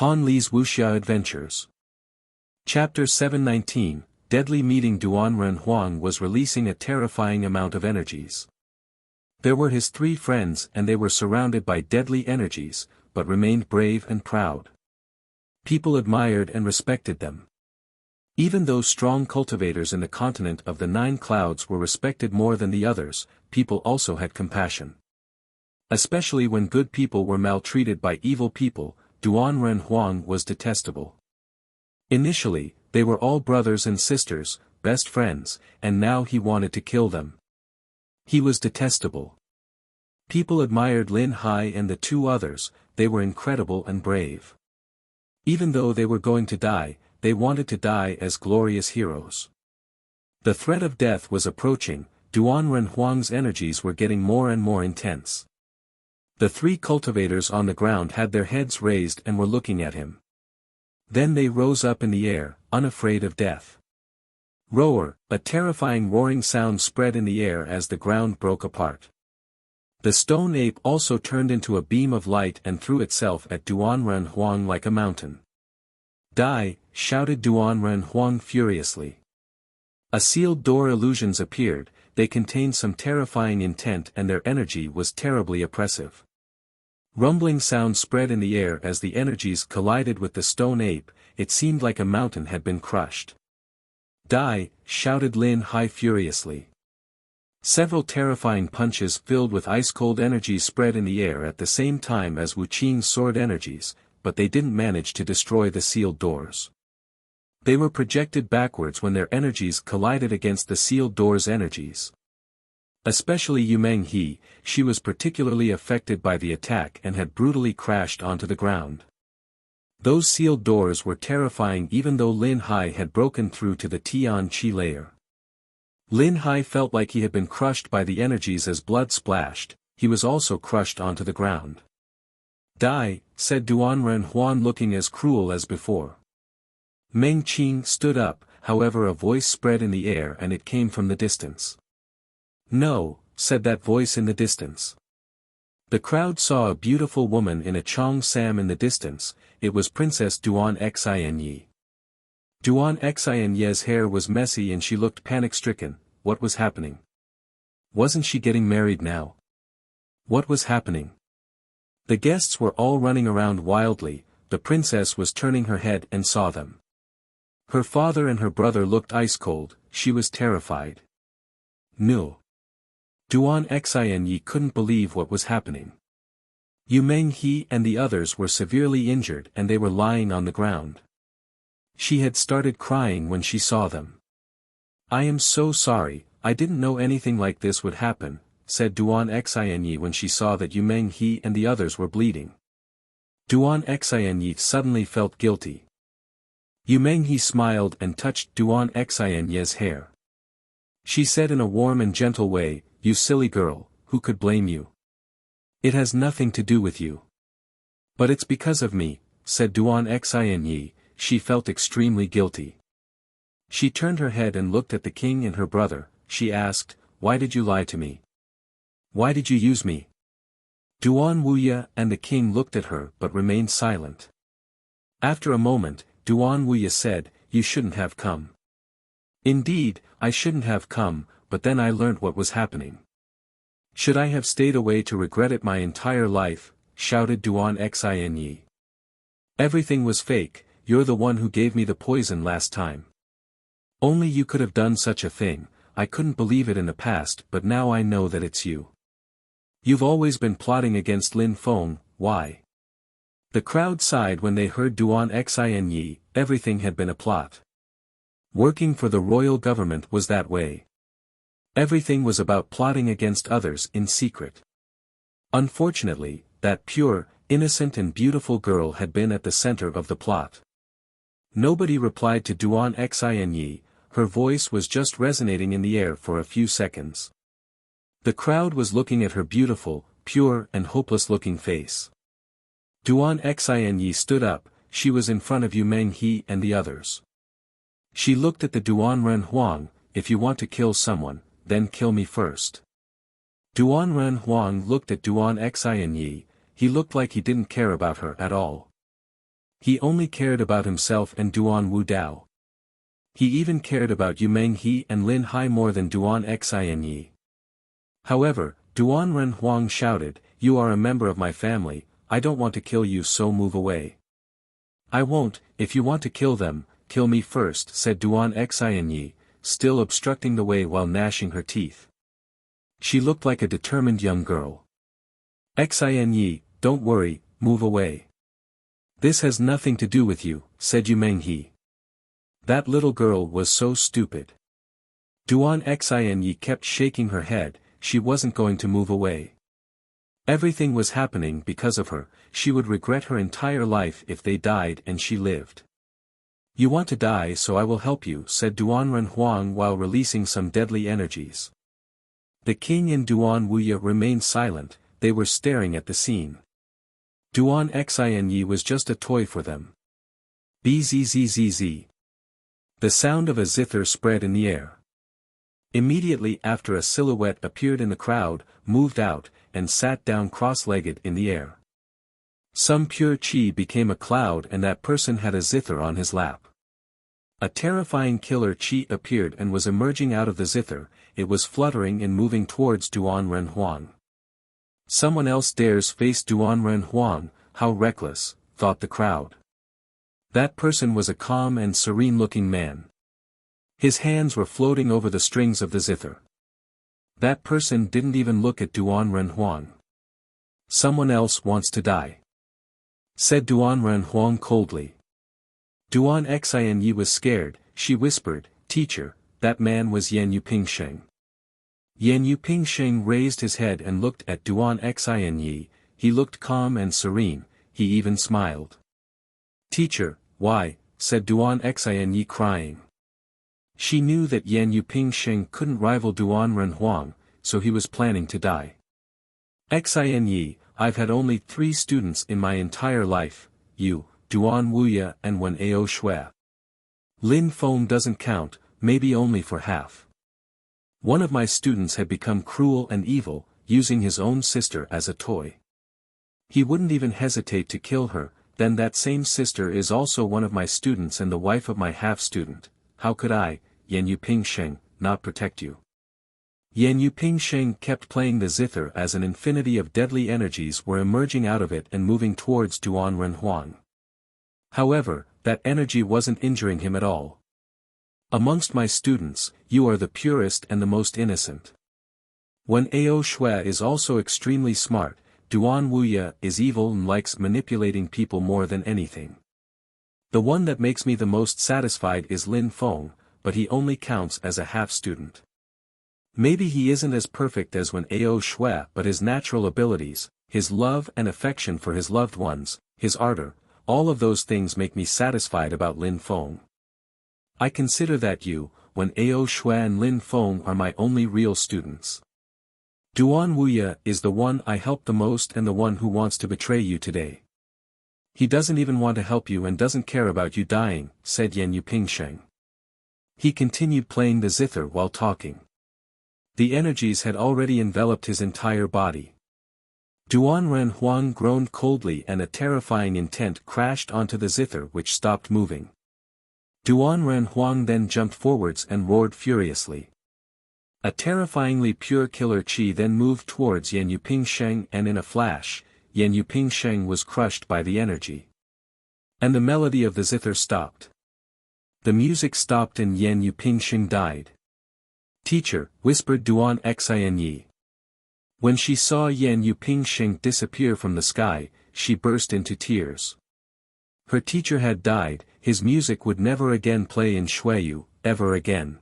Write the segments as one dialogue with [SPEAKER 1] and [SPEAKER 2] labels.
[SPEAKER 1] Han Li's Wuxia Adventures. Chapter 719, Deadly Meeting. Duan Huang was releasing a terrifying amount of energies. There were his three friends and they were surrounded by deadly energies, but remained brave and proud. People admired and respected them. Even those strong cultivators in the continent of the 9 clouds were respected more than the others, people also had compassion. Especially when good people were maltreated by evil people, Duan Huang was detestable. Initially, they were all brothers and sisters, best friends, and now he wanted to kill them. He was detestable. People admired Lin Hai and the 2 others, they were incredible and brave. Even though they were going to die, they wanted to die as glorious heroes. The threat of death was approaching, Duan Huang's energies were getting more and more intense. The 3 cultivators on the ground had their heads raised and were looking at him. Then they rose up in the air, unafraid of death. Roar, a terrifying roaring sound spread in the air as the ground broke apart. The stone ape also turned into a beam of light and threw itself at Duan Huang like a mountain. Die, shouted Duan Huang furiously. A sealed door illusions appeared, they contained some terrifying intent and their energy was terribly oppressive. Rumbling sound spread in the air as the energies collided with the stone ape, it seemed like a mountain had been crushed. Die, shouted Lin Hai furiously. Several terrifying punches filled with ice-cold energies spread in the air at the same time as Wuqiang's sword energies, but they didn't manage to destroy the sealed doors. They were projected backwards when their energies collided against the sealed doors' energies. Especially Yumeng He, she was particularly affected by the attack and had brutally crashed onto the ground. Those sealed doors were terrifying even though Lin Hai had broken through to the Tian Qi layer. Lin Hai felt like he had been crushed by the energies as blood splashed, he was also crushed onto the ground. Die, said Duan Huang looking as cruel as before. Meng Qing stood up, however a voice spread in the air and it came from the distance. No, said that voice in the distance. The crowd saw a beautiful woman in a Chong Sam in the distance, it was Princess Duan Xinye. Duan Xinye's hair was messy and she looked panic-stricken. What was happening? Wasn't she getting married now? What was happening? The guests were all running around wildly, the princess was turning her head and saw them. Her father and her brother looked ice-cold, she was terrified. No. Duan Xinye couldn't believe what was happening. Yumeng He and the others were severely injured and they were lying on the ground. She had started crying when she saw them. I am so sorry, I didn't know anything like this would happen, said Duan Xinye when she saw that Yumeng He and the others were bleeding. Duan Xinye suddenly felt guilty. Yumeng He smiled and touched Duan Xinye's hair. She said in a warm and gentle way, you silly girl, who could blame you? It has nothing to do with you. But it's because of me, said Duan Xinye, she felt extremely guilty. She turned her head and looked at the king and her brother, she asked, why did you lie to me? Why did you use me? Duan Wuya and the king looked at her but remained silent. After a moment, Duan Wuya said, you shouldn't have come. Indeed, I shouldn't have come, but then I learnt what was happening. Should I have stayed away to regret it my entire life, shouted Duan Xinye. Everything was fake, you're the one who gave me the poison last time. Only you could have done such a thing, I couldn't believe it in the past but now I know that it's you. You've always been plotting against Lin Feng, why? The crowd sighed when they heard Duan Xinye, everything had been a plot. Working for the royal government was that way. Everything was about plotting against others in secret. Unfortunately, that pure, innocent and beautiful girl had been at the center of the plot. Nobody replied to Duan Xinye, her voice was just resonating in the air for a few seconds. The crowd was looking at her beautiful, pure and hopeless-looking face. Duan Xinye stood up, she was in front of Yumeng He and the others. She looked at the Duan Huang, if you want to kill someone, then kill me first. Duan Huang looked at Duan Xinye, he looked like he didn't care about her at all. He only cared about himself and Duan Wu Dao. He even cared about Yu Menghe and Lin Hai more than Duan Xinyi. However, Duan Ren Huang shouted, "You are a member of my family, I don't want to kill you, so move away." "I won't, if you want to kill them, kill me first," said Duan Xinyi, still obstructing the way while gnashing her teeth. She looked like a determined young girl. "Xinyi, don't worry, move away. This has nothing to do with you," said Yu Menghe. That little girl was so stupid. Duan Xinyi kept shaking her head, she wasn't going to move away. Everything was happening because of her, she would regret her entire life if they died and she lived. "You want to die, so I will help you," said Duan Ren Huang while releasing some deadly energies. The king and Duan Wuya remained silent, they were staring at the scene. Duan Xinyi was just a toy for them. Bzzz. The sound of a zither spread in the air. Immediately after, a silhouette appeared in the crowd, moved out, and sat down cross-legged in the air. Some pure chi became a cloud and that person had a zither on his lap. A terrifying killer chi appeared and was emerging out of the zither, it was fluttering and moving towards Duan Ren Huang. Someone else dares face Duan Ren Huang, how reckless, thought the crowd. That person was a calm and serene-looking man. His hands were floating over the strings of the zither. That person didn't even look at Duan Ren Huang. "Someone else wants to die," said Duan Ren Huang coldly. Duan Xinyi was scared, she whispered, "Teacher, that man was Yan Yupingsheng." Yan Yupingsheng raised his head and looked at Duan Xinyi, he looked calm and serene, he even smiled. "Teacher, why?" said Duan Xinyi crying. She knew that Yan Yupingsheng couldn't rival Duan Ren Huang, so he was planning to die. "Xinyi, I've had only 3 students in my entire life, you, Duan Wuya and one Ao Shui. Lin Feng doesn't count, maybe only for half. One of my students had become cruel and evil, using his own sister as a toy. He wouldn't even hesitate to kill her, then that same sister is also one of my students and the wife of my half-student. How could I, Yan Yupingsheng, not protect you?" Yan Yupingsheng kept playing the zither as an infinity of deadly energies were emerging out of it and moving towards Duan Ren Huang. However, that energy wasn't injuring him at all. "Amongst my students, you are the purest and the most innocent. When Ao Shui is also extremely smart, Duan Wuya is evil and likes manipulating people more than anything. The one that makes me the most satisfied is Lin Feng, but he only counts as a half-student. Maybe he isn't as perfect as when Ao Shui, but his natural abilities, his love and affection for his loved ones, his ardor, all of those things make me satisfied about Lin Feng. I consider that you, when Ao Shui and Lin Feng are my only real students. Duan Wuya is the one I help the most and the one who wants to betray you today. He doesn't even want to help you and doesn't care about you dying," said Yan Yupingsheng. He continued playing the zither while talking. The energies had already enveloped his entire body. Duan Ren Huang groaned coldly and a terrifying intent crashed onto the zither which stopped moving. Duan Ren Huang then jumped forwards and roared furiously. A terrifyingly pure killer chi then moved towards Yan Yupingsheng and in a flash, Yan Yupingsheng was crushed by the energy. And the melody of the zither stopped. The music stopped and Yan Yupingsheng died. "Teacher," whispered Duan Xinyi. When she saw Yan Yupingsheng disappear from the sky, she burst into tears. Her teacher had died, his music would never again play in Shuiyu, ever again.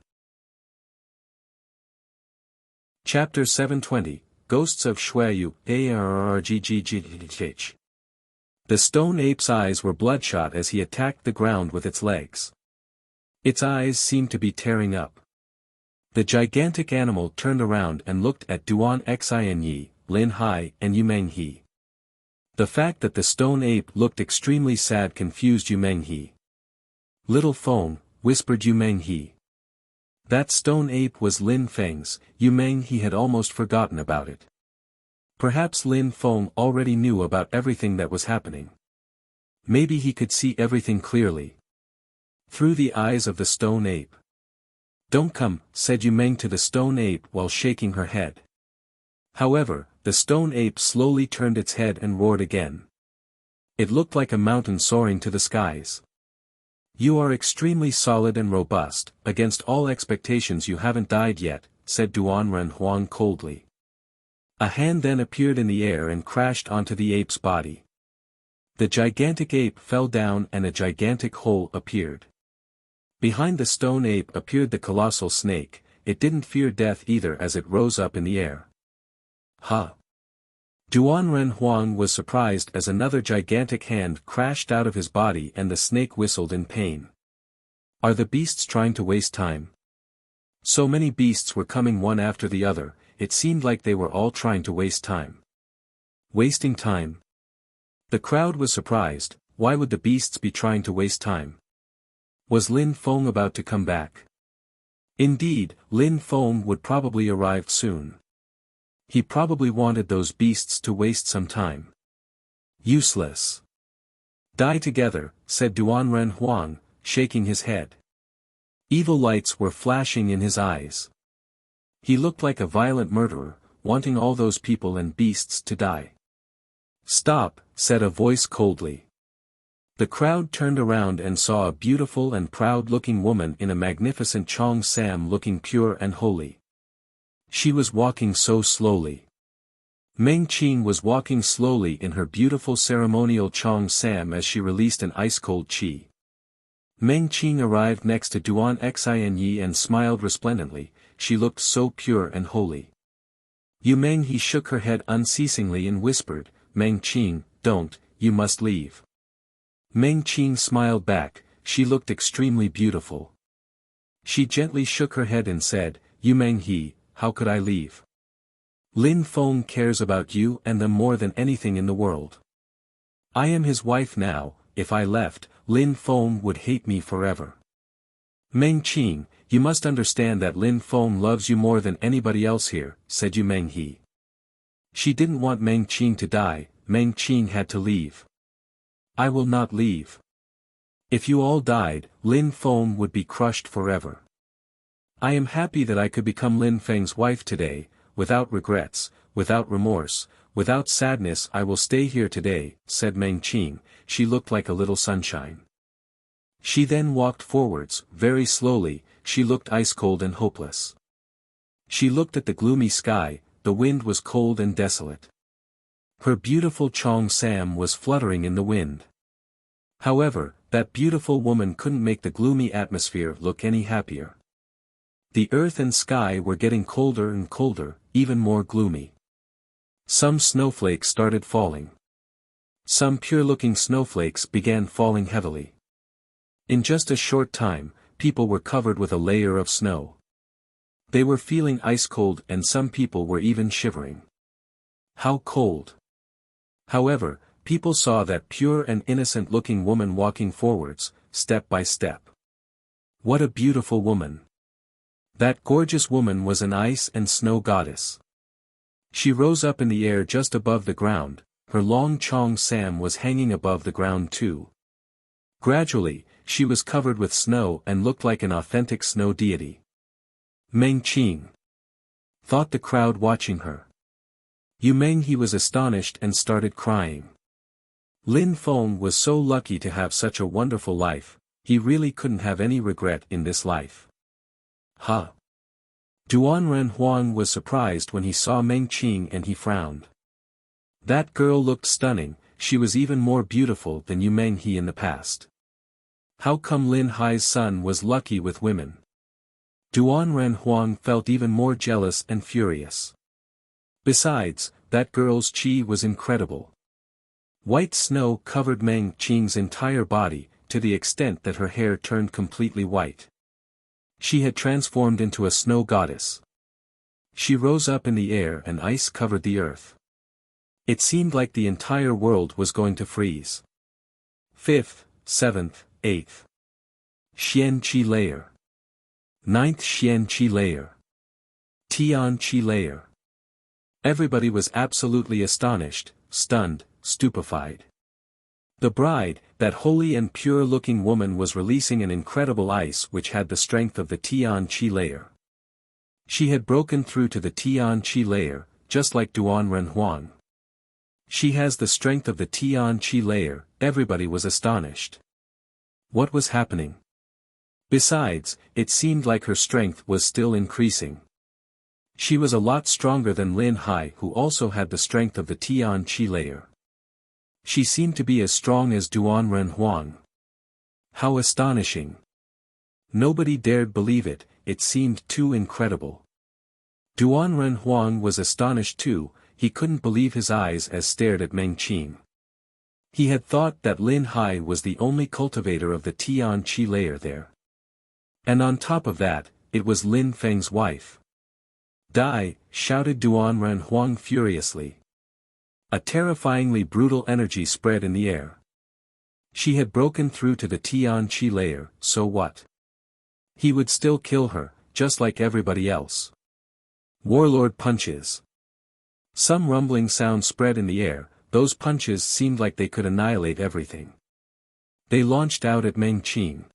[SPEAKER 1] Chapter 720, Ghosts of Shuiyu, ARRGGGH. The stone ape's eyes were bloodshot as he attacked the ground with its legs. Its eyes seemed to be tearing up. The gigantic animal turned around and looked at Duan Xinyi, Lin Hai and Yu Menghe. The fact that the stone ape looked extremely sad confused Yu Menghe. "Little Feng," whispered Yu Menghe. That stone ape was Lin Feng's, Yu Menghe had almost forgotten about it. Perhaps Lin Feng already knew about everything that was happening. Maybe he could see everything clearly. Through the eyes of the stone ape. "Don't come," said Yu Meng to the stone ape while shaking her head. However, the stone ape slowly turned its head and roared again. It looked like a mountain soaring to the skies. "You are extremely solid and robust, against all expectations you haven't died yet," said Duan Huang coldly. A hand then appeared in the air and crashed onto the ape's body. The gigantic ape fell down and a gigantic hole appeared. Behind the stone ape appeared the colossal snake. It didn't fear death either as it rose up in the air. "Huh!" Duan Huang was surprised as another gigantic hand crashed out of his body and the snake whistled in pain. Are the beasts trying to waste time? So many beasts were coming one after the other, it seemed like they were all trying to waste time. Wasting time? The crowd was surprised. Why would the beasts be trying to waste time? Was Lin Feng about to come back? Indeed, Lin Feng would probably arrive soon. He probably wanted those beasts to waste some time. Useless. "Die together," said Duan Huang, shaking his head. Evil lights were flashing in his eyes. He looked like a violent murderer, wanting all those people and beasts to die. "Stop," said a voice coldly. The crowd turned around and saw a beautiful and proud-looking woman in a magnificent Chong Sam looking pure and holy. She was walking so slowly. Meng Qing was walking slowly in her beautiful ceremonial Chong Sam as she released an ice-cold qi. Meng Qing arrived next to Duan Xinyi and smiled resplendently. She looked so pure and holy. Yu Meng he shook her head unceasingly and whispered, "Meng Qing, don't, you must leave." Meng Qing smiled back. She looked extremely beautiful. She gently shook her head and said, "Yu Meng he, how could I leave? Lin Feng cares about you and them more than anything in the world. I am his wife now. If I left, Lin Feng would hate me forever." "Meng Qing, you must understand that Lin Feng loves you more than anybody else here," said Yu Meng he. She didn't want Meng Qing to die. Meng Qing had to leave. "I will not leave. If you all died, Lin Feng would be crushed forever. I am happy that I could become Lin Feng's wife today, without regrets, without remorse, without sadness. I will stay here today," said Meng Qing. She looked like a little sunshine. She then walked forwards, very slowly. She looked ice-cold and hopeless. She looked at the gloomy sky. The wind was cold and desolate. Her beautiful Chong Sam was fluttering in the wind. However, that beautiful woman couldn't make the gloomy atmosphere look any happier. The earth and sky were getting colder and colder, even more gloomy. Some snowflakes started falling. Some pure-looking snowflakes began falling heavily. In just a short time, people were covered with a layer of snow. They were feeling ice-cold and some people were even shivering. How cold! However, people saw that pure and innocent-looking woman walking forwards, step by step. What a beautiful woman! That gorgeous woman was an ice and snow goddess. She rose up in the air just above the ground. Her long Chong Sam was hanging above the ground too. Gradually, she was covered with snow and looked like an authentic snow deity. "Meng Qing," thought the crowd watching her. Yu Meng he was astonished and started crying. Lin Feng was so lucky to have such a wonderful life. He really couldn't have any regret in this life. "Huh." Duan Huang was surprised when he saw Meng Qing and he frowned. That girl looked stunning. She was even more beautiful than Yu Meng he in the past. How come Lin Hai's son was lucky with women? Duan Huang felt even more jealous and furious. Besides, that girl's qi was incredible. White snow covered Meng Qing's entire body, to the extent that her hair turned completely white. She had transformed into a snow goddess. She rose up in the air and ice covered the earth. It seemed like the entire world was going to freeze. 5th, 7th, 8th. Xian Qi layer. 9th Xian Qi layer. Tian Qi layer. Everybody was absolutely astonished, stunned, stupefied. The bride, that holy and pure-looking woman, was releasing an incredible ice which had the strength of the Tian-Chi layer. She had broken through to the Tian-Chi layer, just like Duan Renhuang. She has the strength of the Tian-Chi layer. Everybody was astonished. What was happening? Besides, it seemed like her strength was still increasing. She was a lot stronger than Lin Hai, who also had the strength of the Tian-Chi layer. She seemed to be as strong as Duan Renhuang. How astonishing! Nobody dared believe it, it seemed too incredible. Duan Renhuang was astonished too. He couldn't believe his eyes as stared at Meng Qing. He had thought that Lin Hai was the only cultivator of the Tian-Chi layer there. And on top of that, it was Lin Feng's wife. Die! Shouted Duan Renhuang furiously. A terrifyingly brutal energy spread in the air. She had broken through to the Tian-Chi layer, so what? He would still kill her, just like everybody else. Warlord punches. Some rumbling sound spread in the air. Those punches seemed like they could annihilate everything. They launched out at Meng Qing.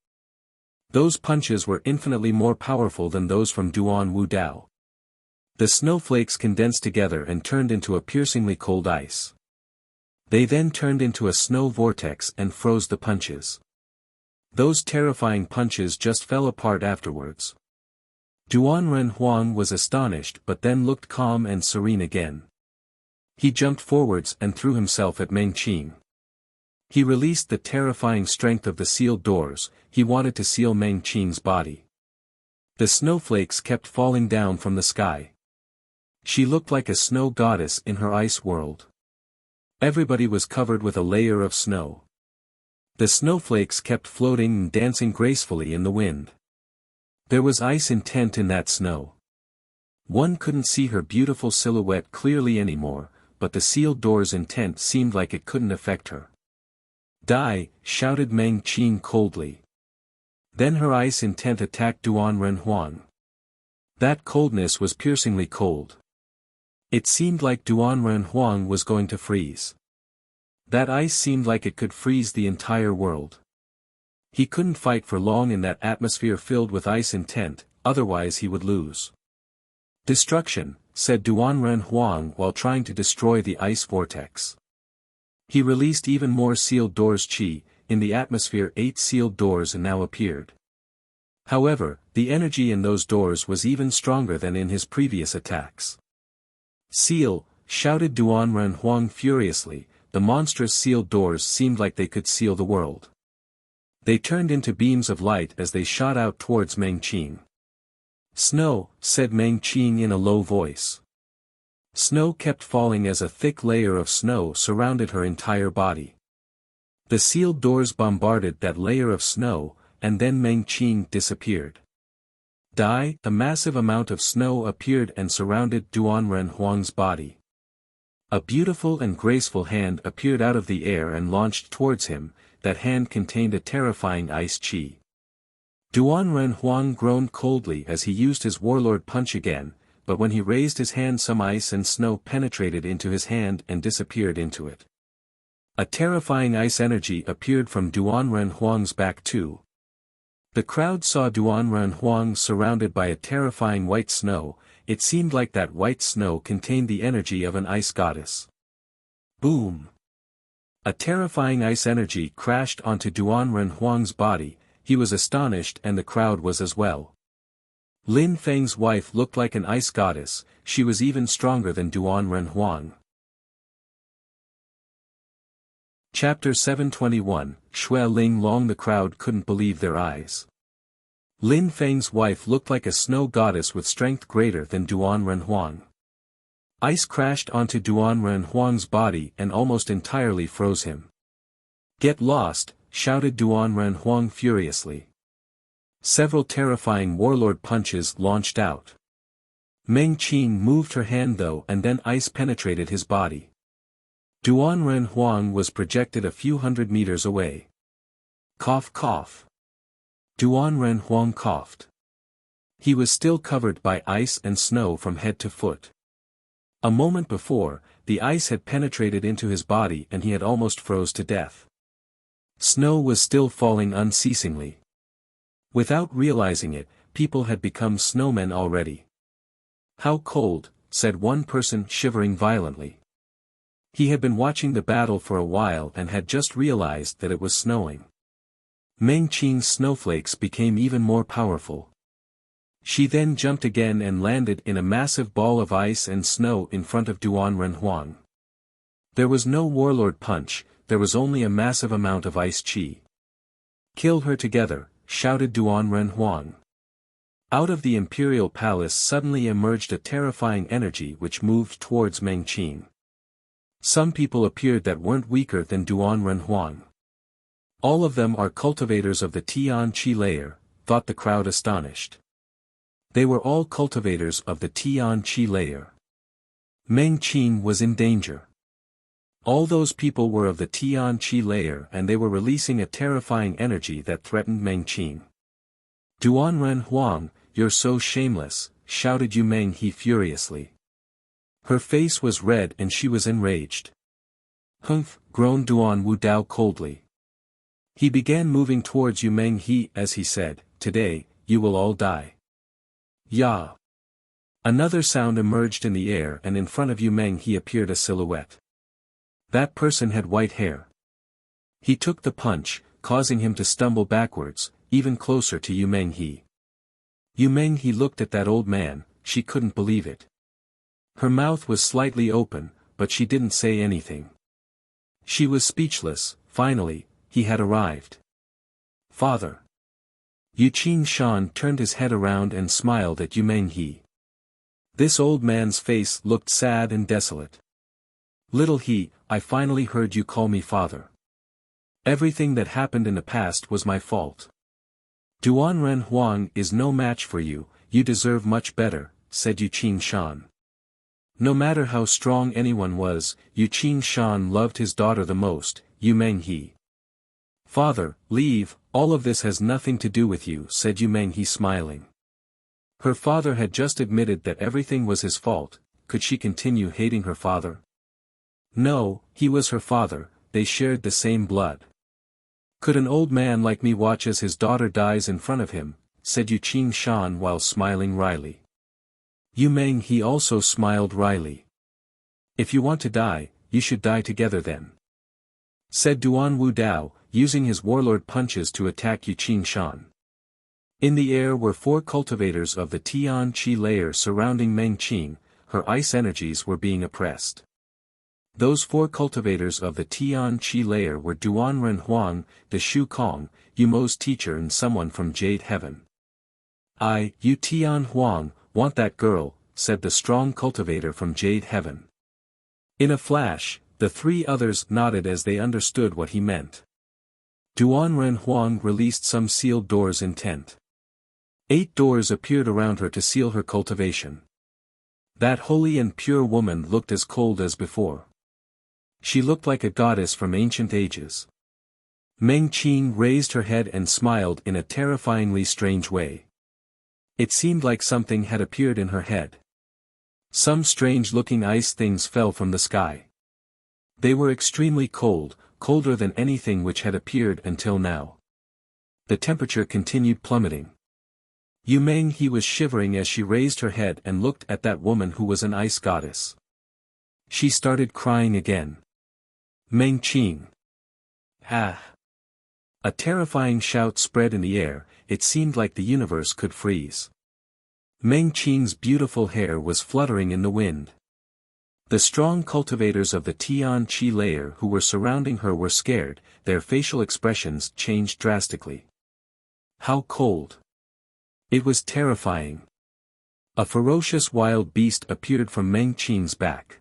[SPEAKER 1] Those punches were infinitely more powerful than those from Duan Wudao. The snowflakes condensed together and turned into a piercingly cold ice. They then turned into a snow vortex and froze the punches. Those terrifying punches just fell apart afterwards. Duan Renhuang was astonished but then looked calm and serene again. He jumped forwards and threw himself at Meng Qing. He released the terrifying strength of the sealed doors. He wanted to seal Meng Qing's body. The snowflakes kept falling down from the sky. She looked like a snow goddess in her ice world. Everybody was covered with a layer of snow. The snowflakes kept floating and dancing gracefully in the wind. There was ice intent in that snow. One couldn't see her beautiful silhouette clearly anymore, but the sealed door's intent seemed like it couldn't affect her. Die! Shouted Meng Qing coldly. Then her ice intent attacked Duan Renhuang. That coldness was piercingly cold. It seemed like Duan Renhuang was going to freeze. That ice seemed like it could freeze the entire world. He couldn't fight for long in that atmosphere filled with ice intent, otherwise he would lose. Destruction, said Duan Renhuang while trying to destroy the ice vortex. He released even more sealed doors chi. In the atmosphere 8 sealed doors now appeared. However, the energy in those doors was even stronger than in his previous attacks. Seal! Shouted Duan Renhuang furiously. The monstrous sealed doors seemed like they could seal the world. They turned into beams of light as they shot out towards Meng Qing. Snow, said Meng Qing in a low voice. Snow kept falling as a thick layer of snow surrounded her entire body. The sealed doors bombarded that layer of snow, and then Meng Qing disappeared. Die! A massive amount of snow appeared and surrounded Duan Renhuang's body. A beautiful and graceful hand appeared out of the air and launched towards him. That hand contained a terrifying ice chi. Duan Renhuang groaned coldly as he used his warlord punch again, but when he raised his hand some ice and snow penetrated into his hand and disappeared into it. A terrifying ice energy appeared from Duan Renhuang's back too. The crowd saw Duan Renhuang surrounded by a terrifying white snow. It seemed like that white snow contained the energy of an ice goddess. Boom! A terrifying ice energy crashed onto Duan Renhuang's body. He was astonished and the crowd was as well. Lin Feng's wife looked like an ice goddess. She was even stronger than Duan Renhuang. Chapter 721, Xue Ling Long. The crowd couldn't believe their eyes. Lin Feng's wife looked like a snow goddess with strength greater than Duan Renhuang. Ice crashed onto Duan Renhuang's body and almost entirely froze him. Get lost, shouted Duan Renhuang furiously. Several terrifying warlord punches launched out. Meng Qing moved her hand though and then ice penetrated his body. Duan Renhuang was projected a few hundred meters away. Cough cough. Duan Renhuang coughed. He was still covered by ice and snow from head to foot. A moment before, the ice had penetrated into his body and he had almost froze to death. Snow was still falling unceasingly. Without realizing it, people had become snowmen already. "How cold," said one person, shivering violently. He had been watching the battle for a while and had just realized that it was snowing. Meng Qing's snowflakes became even more powerful. She then jumped again and landed in a massive ball of ice and snow in front of Duan Renhuang. There was no warlord punch, there was only a massive amount of ice chi. "Kill her together," shouted Duan Renhuang. Out of the imperial palace suddenly emerged a terrifying energy which moved towards Meng Qing. Some people appeared that weren't weaker than Duan Renhuang. "All of them are cultivators of the Tian Qi layer," thought the crowd astonished. They were all cultivators of the Tian Qi layer. Meng Qing was in danger. All those people were of the Tian Qi layer and they were releasing a terrifying energy that threatened Meng Qing. "Duan Renhuang, you're so shameless," shouted Yu Meng He furiously. Her face was red and she was enraged. "Humph," groaned Duan Wu Dao coldly. He began moving towards Yu Meng He as he said, "Today, you will all die." "Ya!" Another sound emerged in the air and in front of Yu Meng He appeared a silhouette. That person had white hair. He took the punch, causing him to stumble backwards, even closer to Yu Meng He. Yu Meng He looked at that old man, she couldn't believe it. Her mouth was slightly open, but she didn't say anything. She was speechless. Finally, he had arrived. "Father." Yu Qing Shan turned his head around and smiled at Yu Meng He. This old man's face looked sad and desolate. "Little He, I finally heard you call me father. Everything that happened in the past was my fault. Duan Renhuang is no match for you, you deserve much better," said Yu Qing Shan. No matter how strong anyone was, Yu Qing Shan loved his daughter the most, Yu Meng He. "Father, leave, all of this has nothing to do with you," said Yu Meng He smiling. Her father had just admitted that everything was his fault, could she continue hating her father? No, he was her father, they shared the same blood. "Could an old man like me watch as his daughter dies in front of him?" said Yu Qing Shan while smiling wryly. Yu Meng He also smiled wryly. "If you want to die, you should die together then," said Duan Wu Dao, using his warlord punches to attack Yu Qing Shan. In the air were 4 cultivators of the Tian Qi layer surrounding Meng Qing, her ice energies were being oppressed. Those 4 cultivators of the Tian Qi layer were Duan Renhuang, the Shu Kong, Yu Mo's teacher and someone from Jade Heaven. "I, Yu Tian Huang, want that girl," said the strong cultivator from Jade Heaven. In a flash, the 3 others nodded as they understood what he meant. Duan Renhuang released some sealed doors in tent. 8 doors appeared around her to seal her cultivation. That holy and pure woman looked as cold as before. She looked like a goddess from ancient ages. Meng Qing raised her head and smiled in a terrifyingly strange way. It seemed like something had appeared in her head. Some strange-looking ice things fell from the sky. They were extremely cold, colder than anything which had appeared until now. The temperature continued plummeting. Yu Meng He was shivering as she raised her head and looked at that woman who was an ice goddess. She started crying again. "Meng Qing!" "Ah!" A terrifying shout spread in the air, it seemed like the universe could freeze. Meng Qing's beautiful hair was fluttering in the wind. The strong cultivators of the Tian Qi layer who were surrounding her were scared, their facial expressions changed drastically. How cold! It was terrifying. A ferocious wild beast appeared from Meng Qing's back.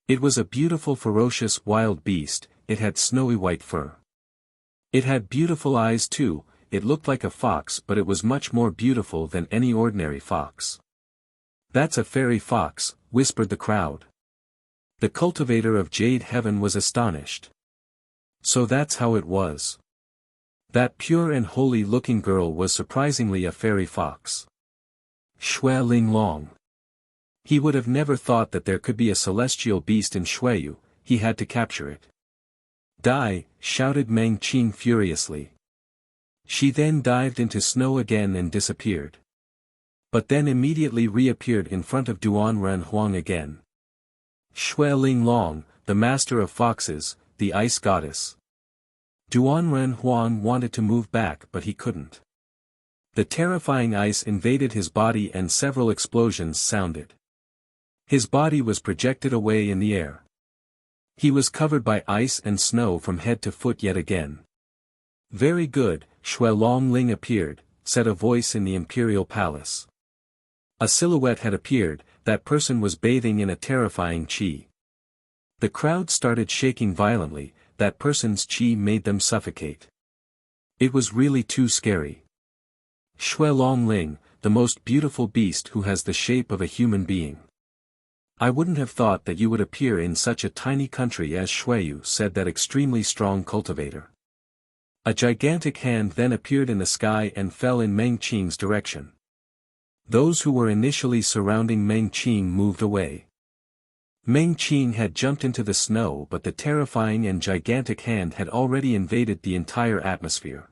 [SPEAKER 1] It was a beautiful ferocious wild beast, it had snowy white fur. It had beautiful eyes too, it looked like a fox but it was much more beautiful than any ordinary fox. "That's a fairy fox," whispered the crowd. The cultivator of Jade Heaven was astonished. So that's how it was. That pure and holy-looking girl was surprisingly a fairy fox. Xue Ling Long. He would have never thought that there could be a celestial beast in Xueyu, he had to capture it. Die, shouted Meng Qing furiously. She then dived into snow again and disappeared. But then immediately reappeared in front of Duan Renhuang again. Shui Ling Long, the master of foxes, the ice goddess. Duan Renhuang wanted to move back but he couldn't. The terrifying ice invaded his body and several explosions sounded. His body was projected away in the air. He was covered by ice and snow from head to foot yet again. Very good, Shui Long Ling appeared, said a voice in the imperial palace. A silhouette had appeared, that person was bathing in a terrifying qi. The crowd started shaking violently, that person's qi made them suffocate. It was really too scary. Shui Long Ling, the most beautiful beast who has the shape of a human being. I wouldn't have thought that you would appear in such a tiny country as Shuiyu, said that extremely strong cultivator. A gigantic hand then appeared in the sky and fell in Meng Qing's direction. Those who were initially surrounding Meng Qing moved away. Meng Qing had jumped into the snow but the terrifying and gigantic hand had already invaded the entire atmosphere.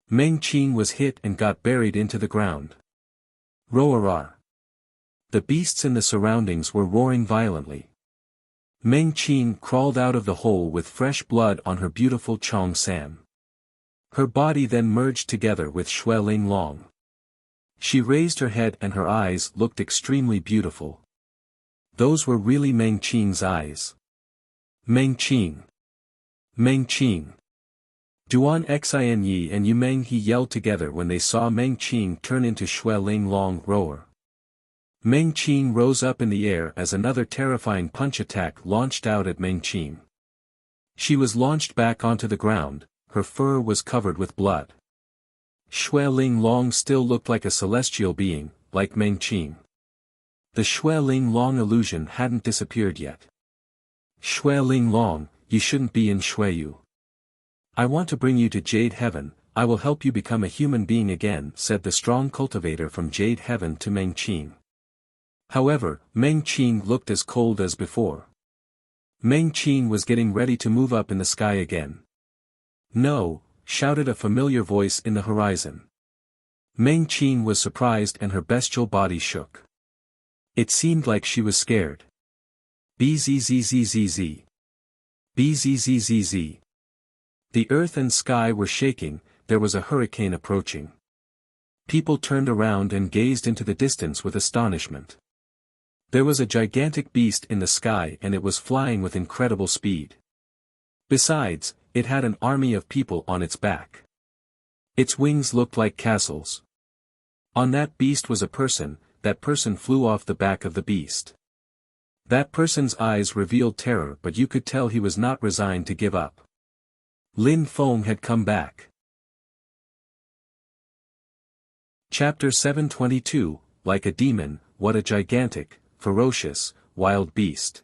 [SPEAKER 1] Meng Qing was hit and got buried into the ground. Roarar. The beasts in the surroundings were roaring violently. Meng Qing crawled out of the hole with fresh blood on her beautiful Chong San. Her body then merged together with Shui Ling Long. She raised her head and her eyes looked extremely beautiful. Those were really Meng Qing's eyes. Meng Qing. Meng Qing. Duan Xin and Yu Meng He yelled together when they saw Meng Qing turn into Shui Ling Long roar. Meng Qing rose up in the air as another terrifying punch attack launched out at Meng Qing. She was launched back onto the ground, her fur was covered with blood. Shui Ling Long still looked like a celestial being, like Meng Qing. The Shui Ling Long illusion hadn't disappeared yet. Shui Ling Long, you shouldn't be in Shuiyu. I want to bring you to Jade Heaven, I will help you become a human being again, said the strong cultivator from Jade Heaven to Meng Qing. However, Meng Qing looked as cold as before. Meng Qing was getting ready to move up in the sky again. No, shouted a familiar voice in the horizon. Meng Qing was surprised and her bestial body shook. It seemed like she was scared. Bzzzzz. Bzzzzz. The earth and sky were shaking, there was a hurricane approaching. People turned around and gazed into the distance with astonishment. There was a gigantic beast in the sky and it was flying with incredible speed. Besides, it had an army of people on its back. Its wings looked like castles. On that beast was a person, that person flew off the back of the beast. That person's eyes revealed terror but you could tell he was not resigned to give up. Lin Feng had come back. Chapter 722, Like a Demon, what a gigantic, ferocious, wild beast.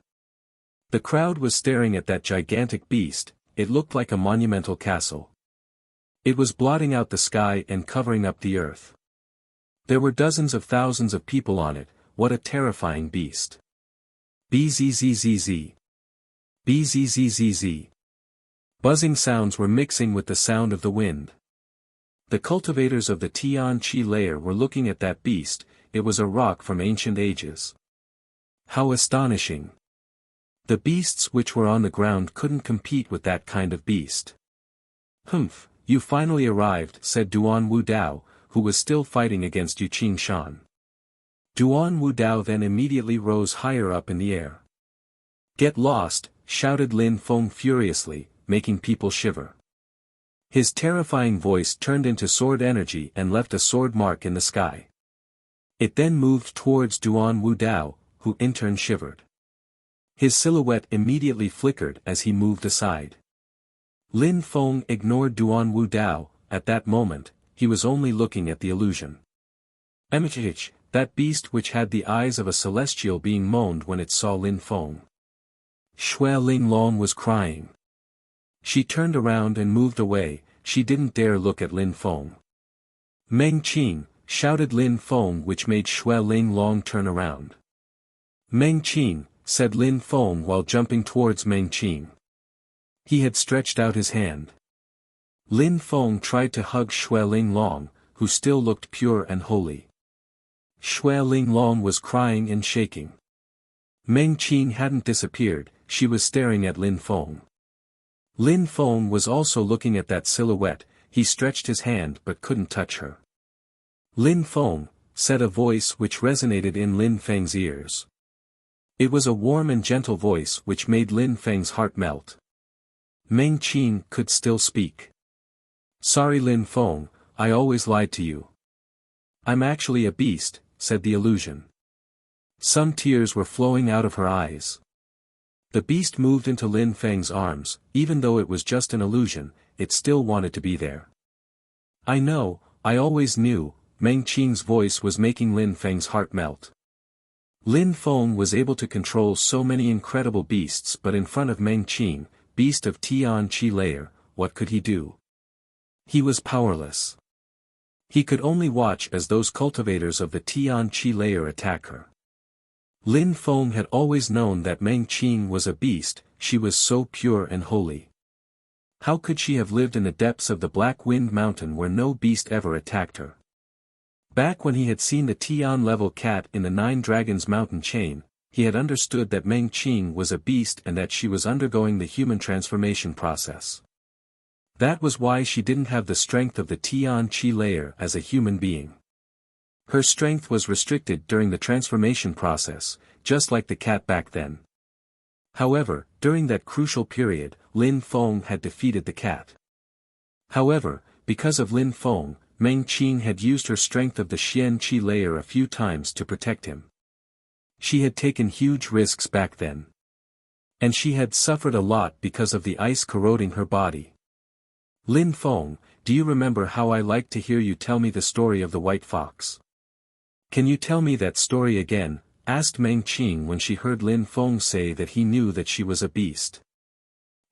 [SPEAKER 1] The crowd was staring at that gigantic beast, it looked like a monumental castle. It was blotting out the sky and covering up the earth. There were dozens of thousands of people on it, what a terrifying beast. Bzzzzz. Bzzzzz. Buzzing sounds were mixing with the sound of the wind. The cultivators of the Tian Qi layer were looking at that beast, it was a rock from ancient ages. How astonishing! The beasts which were on the ground couldn't compete with that kind of beast. Humph, you finally arrived, said Duan Wu Dao, who was still fighting against Yu Qing Shan. Duan Wu Dao then immediately rose higher up in the air. Get lost, shouted Lin Feng furiously, making people shiver. His terrifying voice turned into sword energy and left a sword mark in the sky. It then moved towards Duan Wu Dao, who in turn shivered. His silhouette immediately flickered as he moved aside. Lin Feng ignored Duan Wu Dao, at that moment, he was only looking at the illusion. Emich, that beast which had the eyes of a celestial being moaned when it saw Lin Feng. Shui Ling Long was crying. She turned around and moved away, she didn't dare look at Lin Feng. Meng Qing, shouted Lin Feng, which made Shui Ling Long turn around. Meng Qing, said Lin Feng while jumping towards Meng Qing. He had stretched out his hand. Lin Feng tried to hug Xue Linglong, who still looked pure and holy. Xue Linglong was crying and shaking. Meng Qing hadn't disappeared, she was staring at Lin Feng. Lin Feng was also looking at that silhouette, he stretched his hand but couldn't touch her. Lin Feng, said a voice which resonated in Lin Feng's ears. It was a warm and gentle voice which made Lin Feng's heart melt. Meng Qing could still speak. Sorry Lin Feng, I always lied to you. I'm actually a beast, said the illusion. Some tears were flowing out of her eyes. The beast moved into Lin Feng's arms, even though it was just an illusion, it still wanted to be there. I know, I always knew, Meng Qing's voice was making Lin Feng's heart melt. Lin Feng was able to control so many incredible beasts but in front of Meng Qing, beast of Tian Qi layer, what could he do? He was powerless. He could only watch as those cultivators of the Tian Qi layer attack her. Lin Feng had always known that Meng Qing was a beast, she was so pure and holy. How could she have lived in the depths of the Black Wind Mountain where no beast ever attacked her? Back when he had seen the Tian-level cat in the Nine Dragons mountain chain, he had understood that Meng Qing was a beast and that she was undergoing the human transformation process. That was why she didn't have the strength of the Tian Qi layer as a human being. Her strength was restricted during the transformation process, just like the cat back then. However, during that crucial period, Lin Feng had defeated the cat. However, because of Lin Feng, Meng Qing had used her strength of the Xian Qi layer a few times to protect him. She had taken huge risks back then. And she had suffered a lot because of the ice corroding her body. Lin Feng, do you remember how I liked to hear you tell me the story of the white fox? Can you tell me that story again? Asked Meng Qing when she heard Lin Feng say that he knew that she was a beast.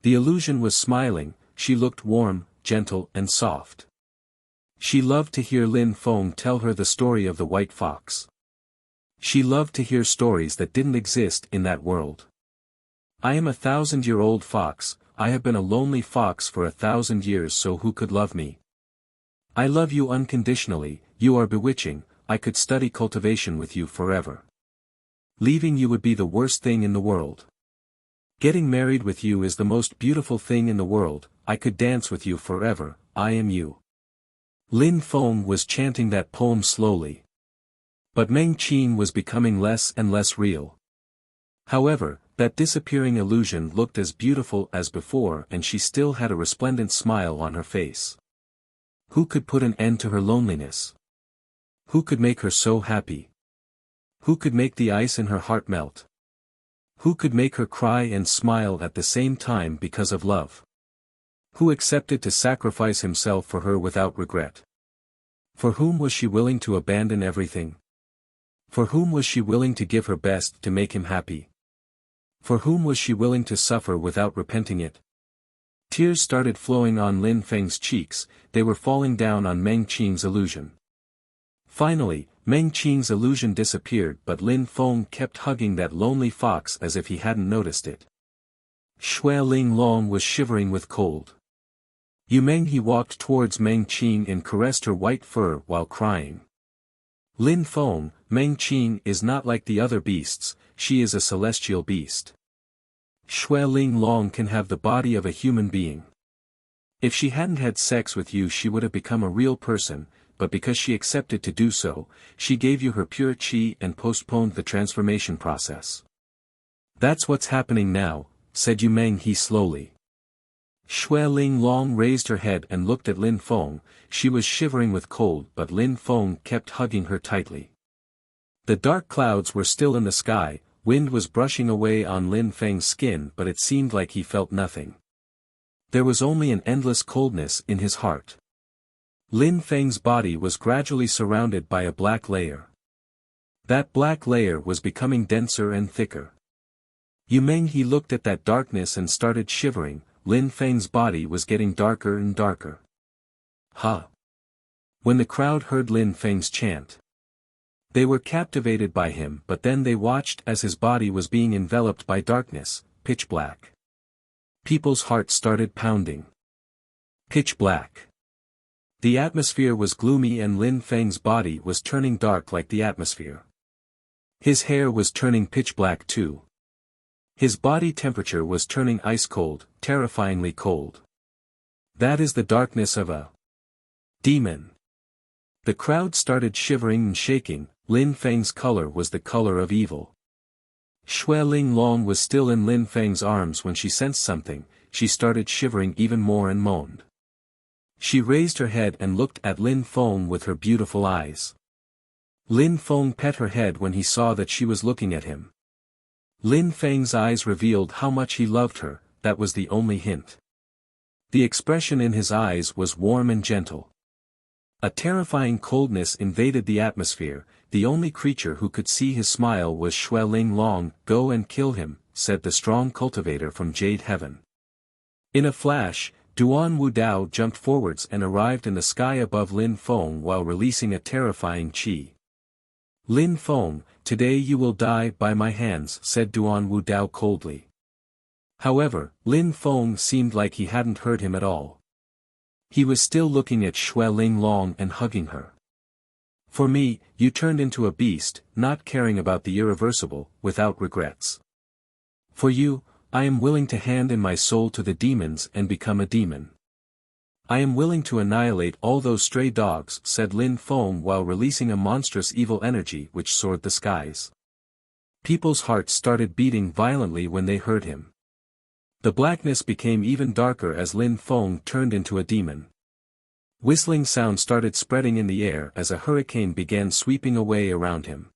[SPEAKER 1] The illusion was smiling, she looked warm, gentle and soft. She loved to hear Lin Feng tell her the story of the white fox. She loved to hear stories that didn't exist in that world. I am a 1,000-year-old fox, I have been a lonely fox for 1,000 years, so who could love me? I love you unconditionally, you are bewitching, I could study cultivation with you forever. Leaving you would be the worst thing in the world. Getting married with you is the most beautiful thing in the world, I could dance with you forever, I am you. Lin Feng was chanting that poem slowly. But Meng Qing was becoming less and less real. However, that disappearing illusion looked as beautiful as before and she still had a resplendent smile on her face. Who could put an end to her loneliness? Who could make her so happy? Who could make the ice in her heart melt? Who could make her cry and smile at the same time because of love? Who accepted to sacrifice himself for her without regret? For whom was she willing to abandon everything? For whom was she willing to give her best to make him happy? For whom was she willing to suffer without repenting it? Tears started flowing on Lin Feng's cheeks, they were falling down on Meng Qing's illusion. Finally, Meng Qing's illusion disappeared but Lin Feng kept hugging that lonely fox as if he hadn't noticed it. Xue Linglong was shivering with cold. Yumeng he walked towards Meng Qing and caressed her white fur while crying. Lin Feng, Meng Qing is not like the other beasts, she is a celestial beast. Xue Linglong can have the body of a human being. If she hadn't had sex with you she would have become a real person, but because she accepted to do so, she gave you her pure qi and postponed the transformation process. That's what's happening now, said Yumeng he slowly. Xue Linglong raised her head and looked at Lin Feng, she was shivering with cold but Lin Feng kept hugging her tightly. The dark clouds were still in the sky, wind was brushing away on Lin Feng's skin but it seemed like he felt nothing. There was only an endless coldness in his heart. Lin Feng's body was gradually surrounded by a black layer. That black layer was becoming denser and thicker. Yumeng he looked at that darkness and started shivering, Lin Feng's body was getting darker and darker. Ha! When the crowd heard Lin Feng's chant, they were captivated by him but then they watched as his body was being enveloped by darkness, pitch black. People's hearts started pounding. Pitch black. The atmosphere was gloomy and Lin Feng's body was turning dark like the atmosphere. His hair was turning pitch black too. His body temperature was turning ice cold, terrifyingly cold. That is the darkness of a demon. The crowd started shivering and shaking. Lin Feng's color was the color of evil. Xue Ling Long was still in Lin Feng's arms when she sensed something. She started shivering even more and moaned. She raised her head and looked at Lin Feng with her beautiful eyes. Lin Feng pet her head when he saw that she was looking at him. Lin Feng's eyes revealed how much he loved her, that was the only hint. The expression in his eyes was warm and gentle. A terrifying coldness invaded the atmosphere. The only creature who could see his smile was Xue Ling Long. Go and kill him, said the strong cultivator from Jade Heaven. In a flash, Duan Wudao jumped forwards and arrived in the sky above Lin Feng while releasing a terrifying qi. Lin Feng, today you will die by my hands, said Duan Wudao coldly. However, Lin Feng seemed like he hadn't heard him at all. He was still looking at Xue Ling Long and hugging her. For me, you turned into a beast, not caring about the irreversible, without regrets. For you, I am willing to hand in my soul to the demons and become a demon. I am willing to annihilate all those stray dogs, said Lin Feng while releasing a monstrous evil energy which soared the skies. People's hearts started beating violently when they heard him. The blackness became even darker as Lin Feng turned into a demon. Whistling sound started spreading in the air as a hurricane began sweeping away around him.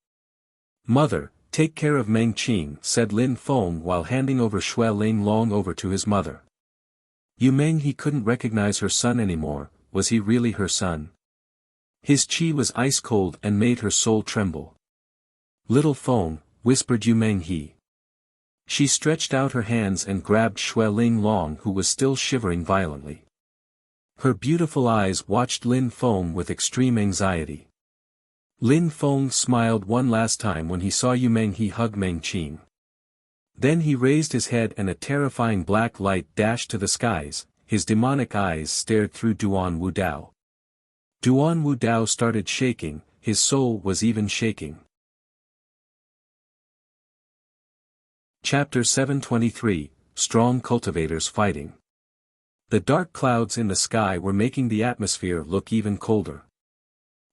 [SPEAKER 1] Mother, take care of Meng Qing, said Lin Feng while handing over Xue Ling Long over to his mother. Yu Meng, he couldn't recognize her son anymore. Was he really her son? His qi was ice cold and made her soul tremble. Little Feng, whispered Yu Meng he. She stretched out her hands and grabbed Xue Ling Long who was still shivering violently. Her beautiful eyes watched Lin Feng with extreme anxiety. Lin Feng smiled one last time when he saw Yu Meng he hug Meng Qing. Then he raised his head and a terrifying black light dashed to the skies. His demonic eyes stared through Duan Wudao. Duan Wudao started shaking, his soul was even shaking. Chapter 723, Strong Cultivators Fighting. The dark clouds in the sky were making the atmosphere look even colder.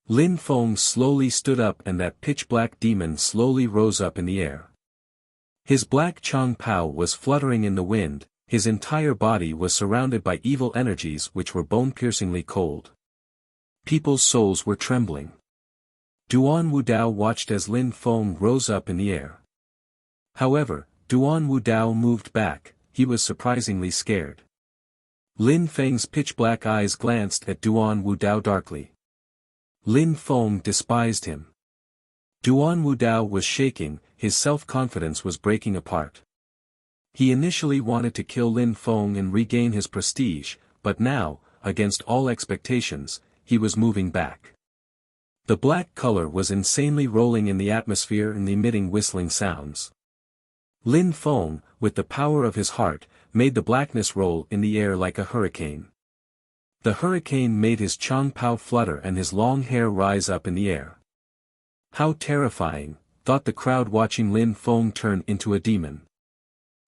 [SPEAKER 1] Lin Feng slowly stood up and that pitch-black demon slowly rose up in the air. His black Chang Pao was fluttering in the wind, his entire body was surrounded by evil energies which were bone-piercingly cold. People's souls were trembling. Duan Wudao watched as Lin Feng rose up in the air. However, Duan Wudao moved back, he was surprisingly scared. Lin Feng's pitch-black eyes glanced at Duan Wudao darkly. Lin Feng despised him. Duan Wudao was shaking, his self-confidence was breaking apart. He initially wanted to kill Lin Feng and regain his prestige, but now, against all expectations, he was moving back. The black color was insanely rolling in the atmosphere and emitting whistling sounds. Lin Feng, with the power of his heart, made the blackness roll in the air like a hurricane. The hurricane made his Chang Pao flutter and his long hair rise up in the air. How terrifying, thought the crowd watching Lin Feng turn into a demon.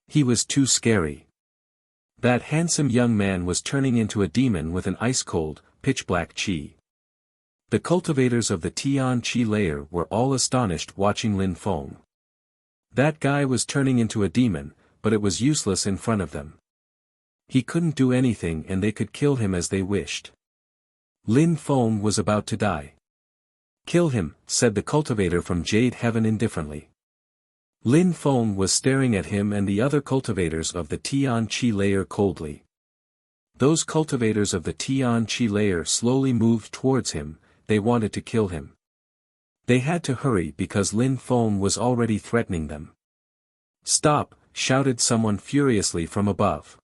[SPEAKER 1] He was too scary. That handsome young man was turning into a demon with an ice-cold, pitch-black qi. The cultivators of the Tian Qi layer were all astonished watching Lin Feng. That guy was turning into a demon, but it was useless in front of them. He couldn't do anything and they could kill him as they wished. Lin Feng was about to die. Kill him, said the cultivator from Jade Heaven indifferently. Lin Feng was staring at him and the other cultivators of the Tian Qi layer coldly. Those cultivators of the Tian Qi layer slowly moved towards him, they wanted to kill him. They had to hurry because Lin Feng was already threatening them. Stop, shouted someone furiously from above.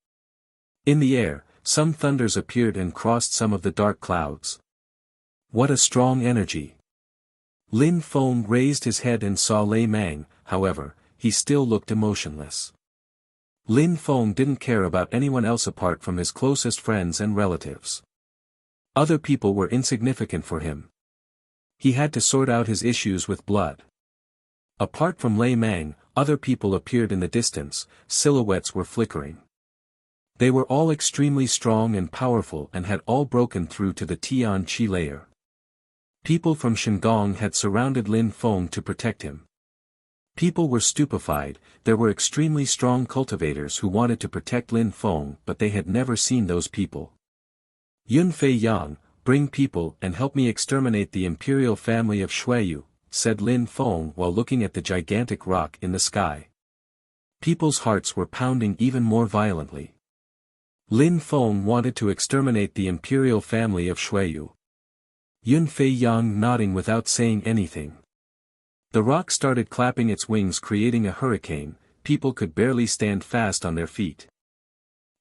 [SPEAKER 1] In the air, some thunders appeared and crossed some of the dark clouds. What a strong energy! Lin Feng raised his head and saw Lei Mang, however, he still looked emotionless. Lin Feng didn't care about anyone else apart from his closest friends and relatives. Other people were insignificant for him. He had to sort out his issues with blood. Apart from Lei Mang, other people appeared in the distance, silhouettes were flickering. They were all extremely strong and powerful and had all broken through to the Tian Qi layer. People from Shandong had surrounded Lin Feng to protect him. People were stupefied. There were extremely strong cultivators who wanted to protect Lin Feng, but they had never seen those people. Yun Fei Yang, bring people and help me exterminate the imperial family of Shuiyu, said Lin Feng while looking at the gigantic rock in the sky. People's hearts were pounding even more violently. Lin Feng wanted to exterminate the imperial family of Shuiyu. Yun Fei Yang nodding without saying anything. The rock started clapping its wings, creating a hurricane. People could barely stand fast on their feet.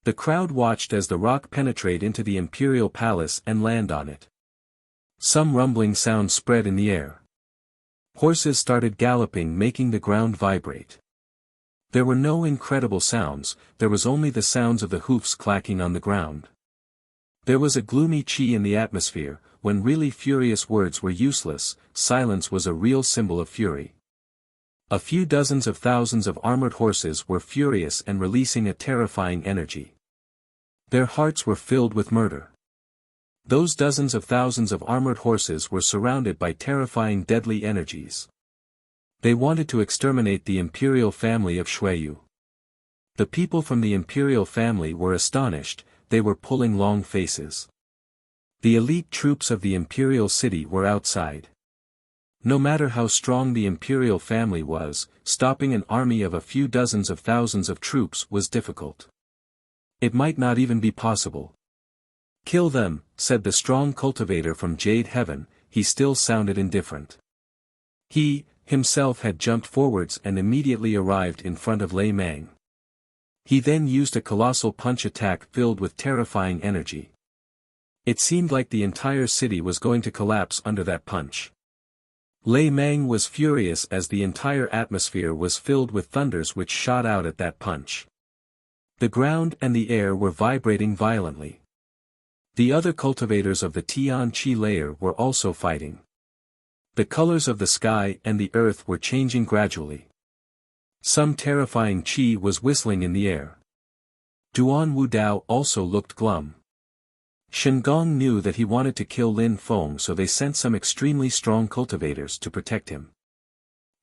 [SPEAKER 1] The crowd watched as the rock penetrate into the imperial palace and land on it. Some rumbling sound spread in the air. Horses started galloping, making the ground vibrate. There were no incredible sounds, there was only the sounds of the hoofs clacking on the ground. There was a gloomy qi in the atmosphere. When really furious words were useless, silence was a real symbol of fury. A few dozens of thousands of armored horses were furious and releasing a terrifying energy. Their hearts were filled with murder. Those dozens of thousands of armored horses were surrounded by terrifying deadly energies. They wanted to exterminate the imperial family of Shuiyu. The people from the imperial family were astonished, they were pulling long faces. The elite troops of the imperial city were outside. No matter how strong the imperial family was, stopping an army of a few dozens of thousands of troops was difficult. It might not even be possible. Kill them, said the strong cultivator from Jade Heaven. He still sounded indifferent. He, himself had jumped forwards and immediately arrived in front of Lei Mang. He then used a colossal punch attack filled with terrifying energy. It seemed like the entire city was going to collapse under that punch. Lei Mang was furious as the entire atmosphere was filled with thunders which shot out at that punch. The ground and the air were vibrating violently. The other cultivators of the Tian Qi layer were also fighting. The colors of the sky and the earth were changing gradually. Some terrifying qi was whistling in the air. Duan Wudao also looked glum. Shandong knew that he wanted to kill Lin Feng, so they sent some extremely strong cultivators to protect him.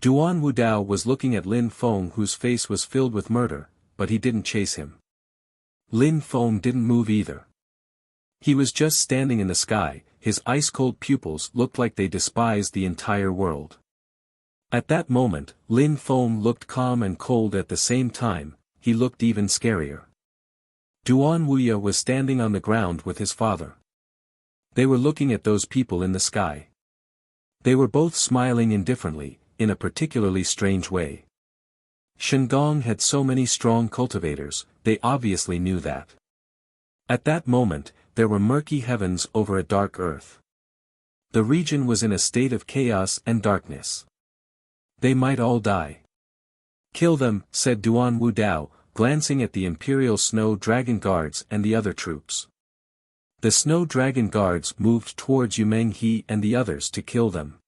[SPEAKER 1] Duan Wudao was looking at Lin Feng, whose face was filled with murder, but he didn't chase him. Lin Feng didn't move either. He was just standing in the sky. His ice-cold pupils looked like they despised the entire world. At that moment, Lin Feng looked calm and cold at the same time. He looked even scarier. Duan Wuxia was standing on the ground with his father. They were looking at those people in the sky. They were both smiling indifferently, in a particularly strange way. Shandong had so many strong cultivators, they obviously knew that. At that moment, there were murky heavens over a dark earth. The region was in a state of chaos and darkness. They might all die. Kill them, said Duan Wudao, glancing at the Imperial Snow Dragon Guards and the other troops. The Snow Dragon Guards moved towards Yu Menghe and the others to kill them.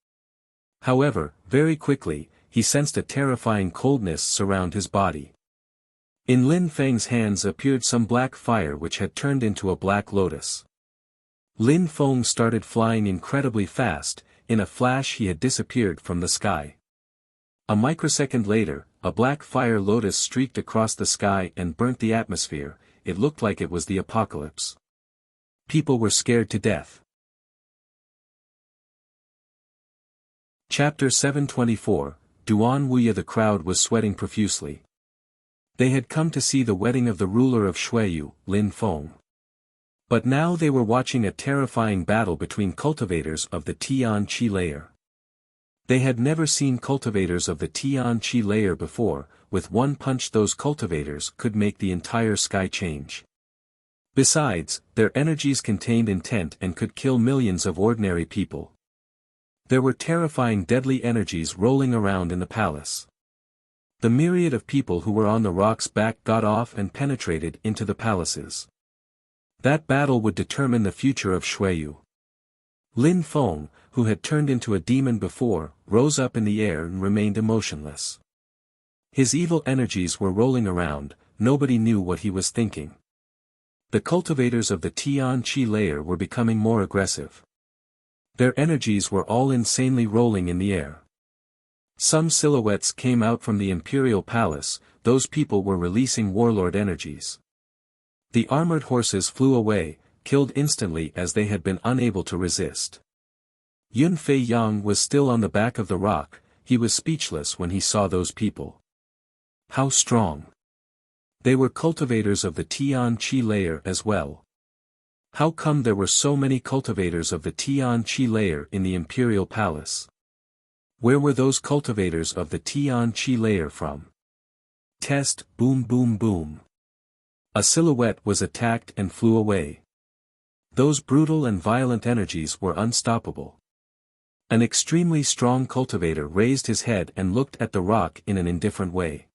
[SPEAKER 1] However, very quickly, he sensed a terrifying coldness surround his body. In Lin Feng's hands appeared some black fire which had turned into a black lotus. Lin Feng started flying incredibly fast. In a flash he had disappeared from the sky. A microsecond later, a black fire lotus streaked across the sky and burnt the atmosphere. It looked like it was the apocalypse. People were scared to death. Chapter 724, Duan Wuxia. The crowd was sweating profusely. They had come to see the wedding of the ruler of Shuiyu, Lin Feng. But now they were watching a terrifying battle between cultivators of the Tian Qi layer. They had never seen cultivators of the Tian Qi layer before. With one punch those cultivators could make the entire sky change. Besides, their energies contained intent and could kill millions of ordinary people. There were terrifying deadly energies rolling around in the palace. The myriad of people who were on the rock's back got off and penetrated into the palaces. That battle would determine the future of Xueyu. Lin Feng, who had turned into a demon before, rose up in the air and remained emotionless. His evil energies were rolling around, nobody knew what he was thinking. The cultivators of the Tian Qi layer were becoming more aggressive. Their energies were all insanely rolling in the air. Some silhouettes came out from the imperial palace, those people were releasing warlord energies. The armored horses flew away, killed instantly as they had been unable to resist. Yun Fei Yang was still on the back of the rock, he was speechless when he saw those people. How strong! They were cultivators of the Tian Qi layer as well. How come there were so many cultivators of the Tian Qi layer in the imperial palace? Where were those cultivators of the Tian Qi layer from? Test, boom boom boom. A silhouette was attacked and flew away. Those brutal and violent energies were unstoppable. An extremely strong cultivator raised his head and looked at the rock in an indifferent way.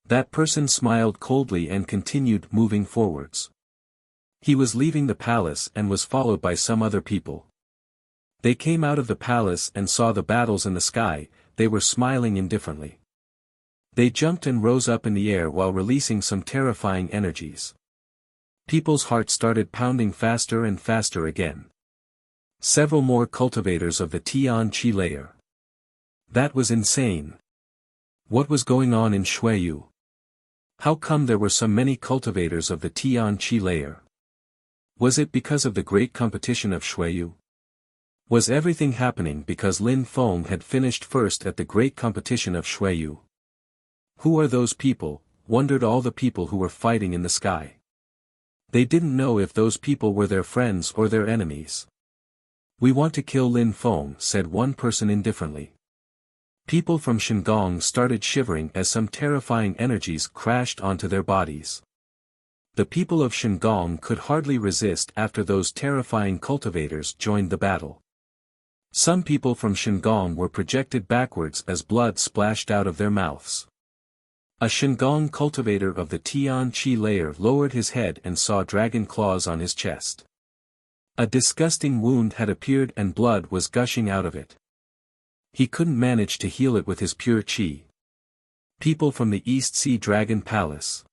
[SPEAKER 1] That person smiled coldly and continued moving forwards. He was leaving the palace and was followed by some other people. They came out of the palace and saw the battles in the sky, they were smiling indifferently. They jumped and rose up in the air while releasing some terrifying energies. People's hearts started pounding faster and faster again. Several more cultivators of the Tian Qi layer. That was insane. What was going on in Xueyu? How come there were so many cultivators of the Tian Qi layer? Was it because of the great competition of Xueyu? Was everything happening because Lin Feng had finished first at the great competition of Xueyu? Who are those people, wondered all the people who were fighting in the sky. They didn't know if those people were their friends or their enemies. We want to kill Lin Feng, said one person indifferently. People from Shandong started shivering as some terrifying energies crashed onto their bodies. The people of Shandong could hardly resist after those terrifying cultivators joined the battle. Some people from Shandong were projected backwards as blood splashed out of their mouths. A Shandong cultivator of the Tian Qi layer lowered his head and saw dragon claws on his chest. A disgusting wound had appeared and blood was gushing out of it. He couldn't manage to heal it with his pure qi. People from the East Sea Dragon Palace.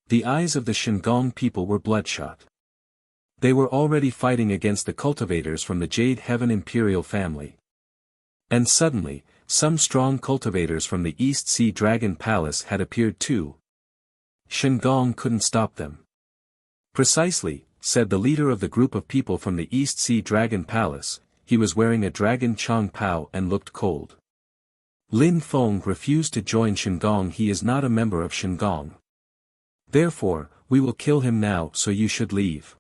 [SPEAKER 1] The eyes of the Shandong people were bloodshot. They were already fighting against the cultivators from the Jade Heaven Imperial family. And suddenly, some strong cultivators from the East Sea Dragon Palace had appeared too. Shandong couldn't stop them. Precisely, said the leader of the group of people from the East Sea Dragon Palace, he was wearing a dragon Chang Pao and looked cold. Lin Feng refused to join Shandong, he is not a member of Shandong. Therefore, we will kill him now, so you should leave.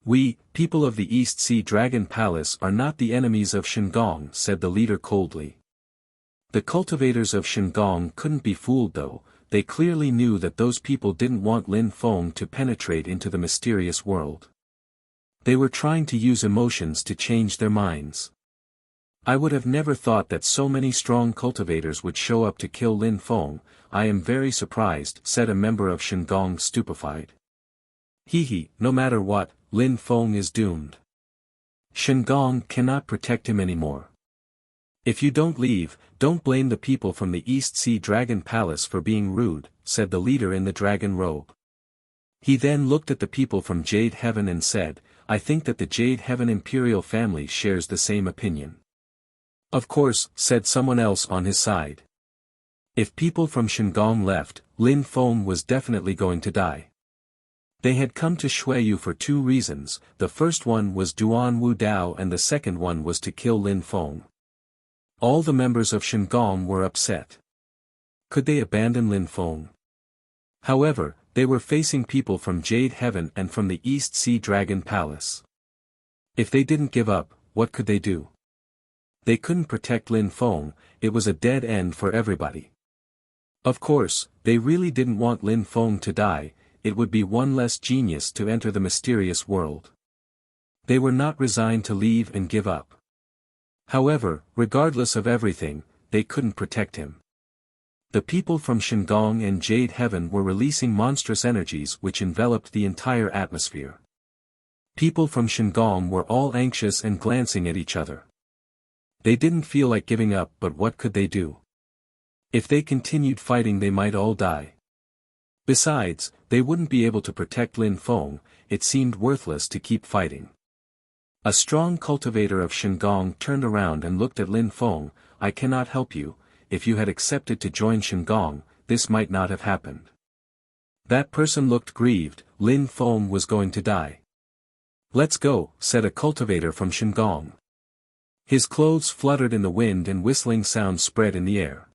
[SPEAKER 1] We, people of the East Sea Dragon Palace, are not the enemies of Shandong, said the leader coldly. The cultivators of Shandong couldn't be fooled though, they clearly knew that those people didn't want Lin Feng to penetrate into the mysterious world. They were trying to use emotions to change their minds. I would have never thought that so many strong cultivators would show up to kill Lin Feng, I am very surprised, said a member of Shandong stupefied. He, no matter what, Lin Feng is doomed. Shandong cannot protect him anymore. If you don't leave, don't blame the people from the East Sea Dragon Palace for being rude, said the leader in the dragon robe. He then looked at the people from Jade Heaven and said, I think that the Jade Heaven Imperial family shares the same opinion. Of course, said someone else on his side. If people from Shandong left, Lin Feng was definitely going to die. They had come to Xueyu for two reasons, the first one was Duan Wu Dao and the second one was to kill Lin Feng. All the members of Shandong were upset. Could they abandon Lin Feng? However, they were facing people from Jade Heaven and from the East Sea Dragon Palace. If they didn't give up, what could they do? They couldn't protect Lin Feng, it was a dead end for everybody. Of course, they really didn't want Lin Feng to die, it would be one less genius to enter the mysterious world. They were not resigned to leave and give up. However, regardless of everything, they couldn't protect him. The people from Shandong and Jade Heaven were releasing monstrous energies which enveloped the entire atmosphere. People from Shandong were all anxious and glancing at each other. They didn't feel like giving up, but what could they do? If they continued fighting, they might all die. Besides, they wouldn't be able to protect Lin Feng. It seemed worthless to keep fighting. A strong cultivator of Shandong turned around and looked at Lin Feng. I cannot help you. If you had accepted to join Shandong, this might not have happened. That person looked grieved. Lin Feng was going to die. Let's go, said a cultivator from Shandong. His clothes fluttered in the wind and whistling sounds spread in the air.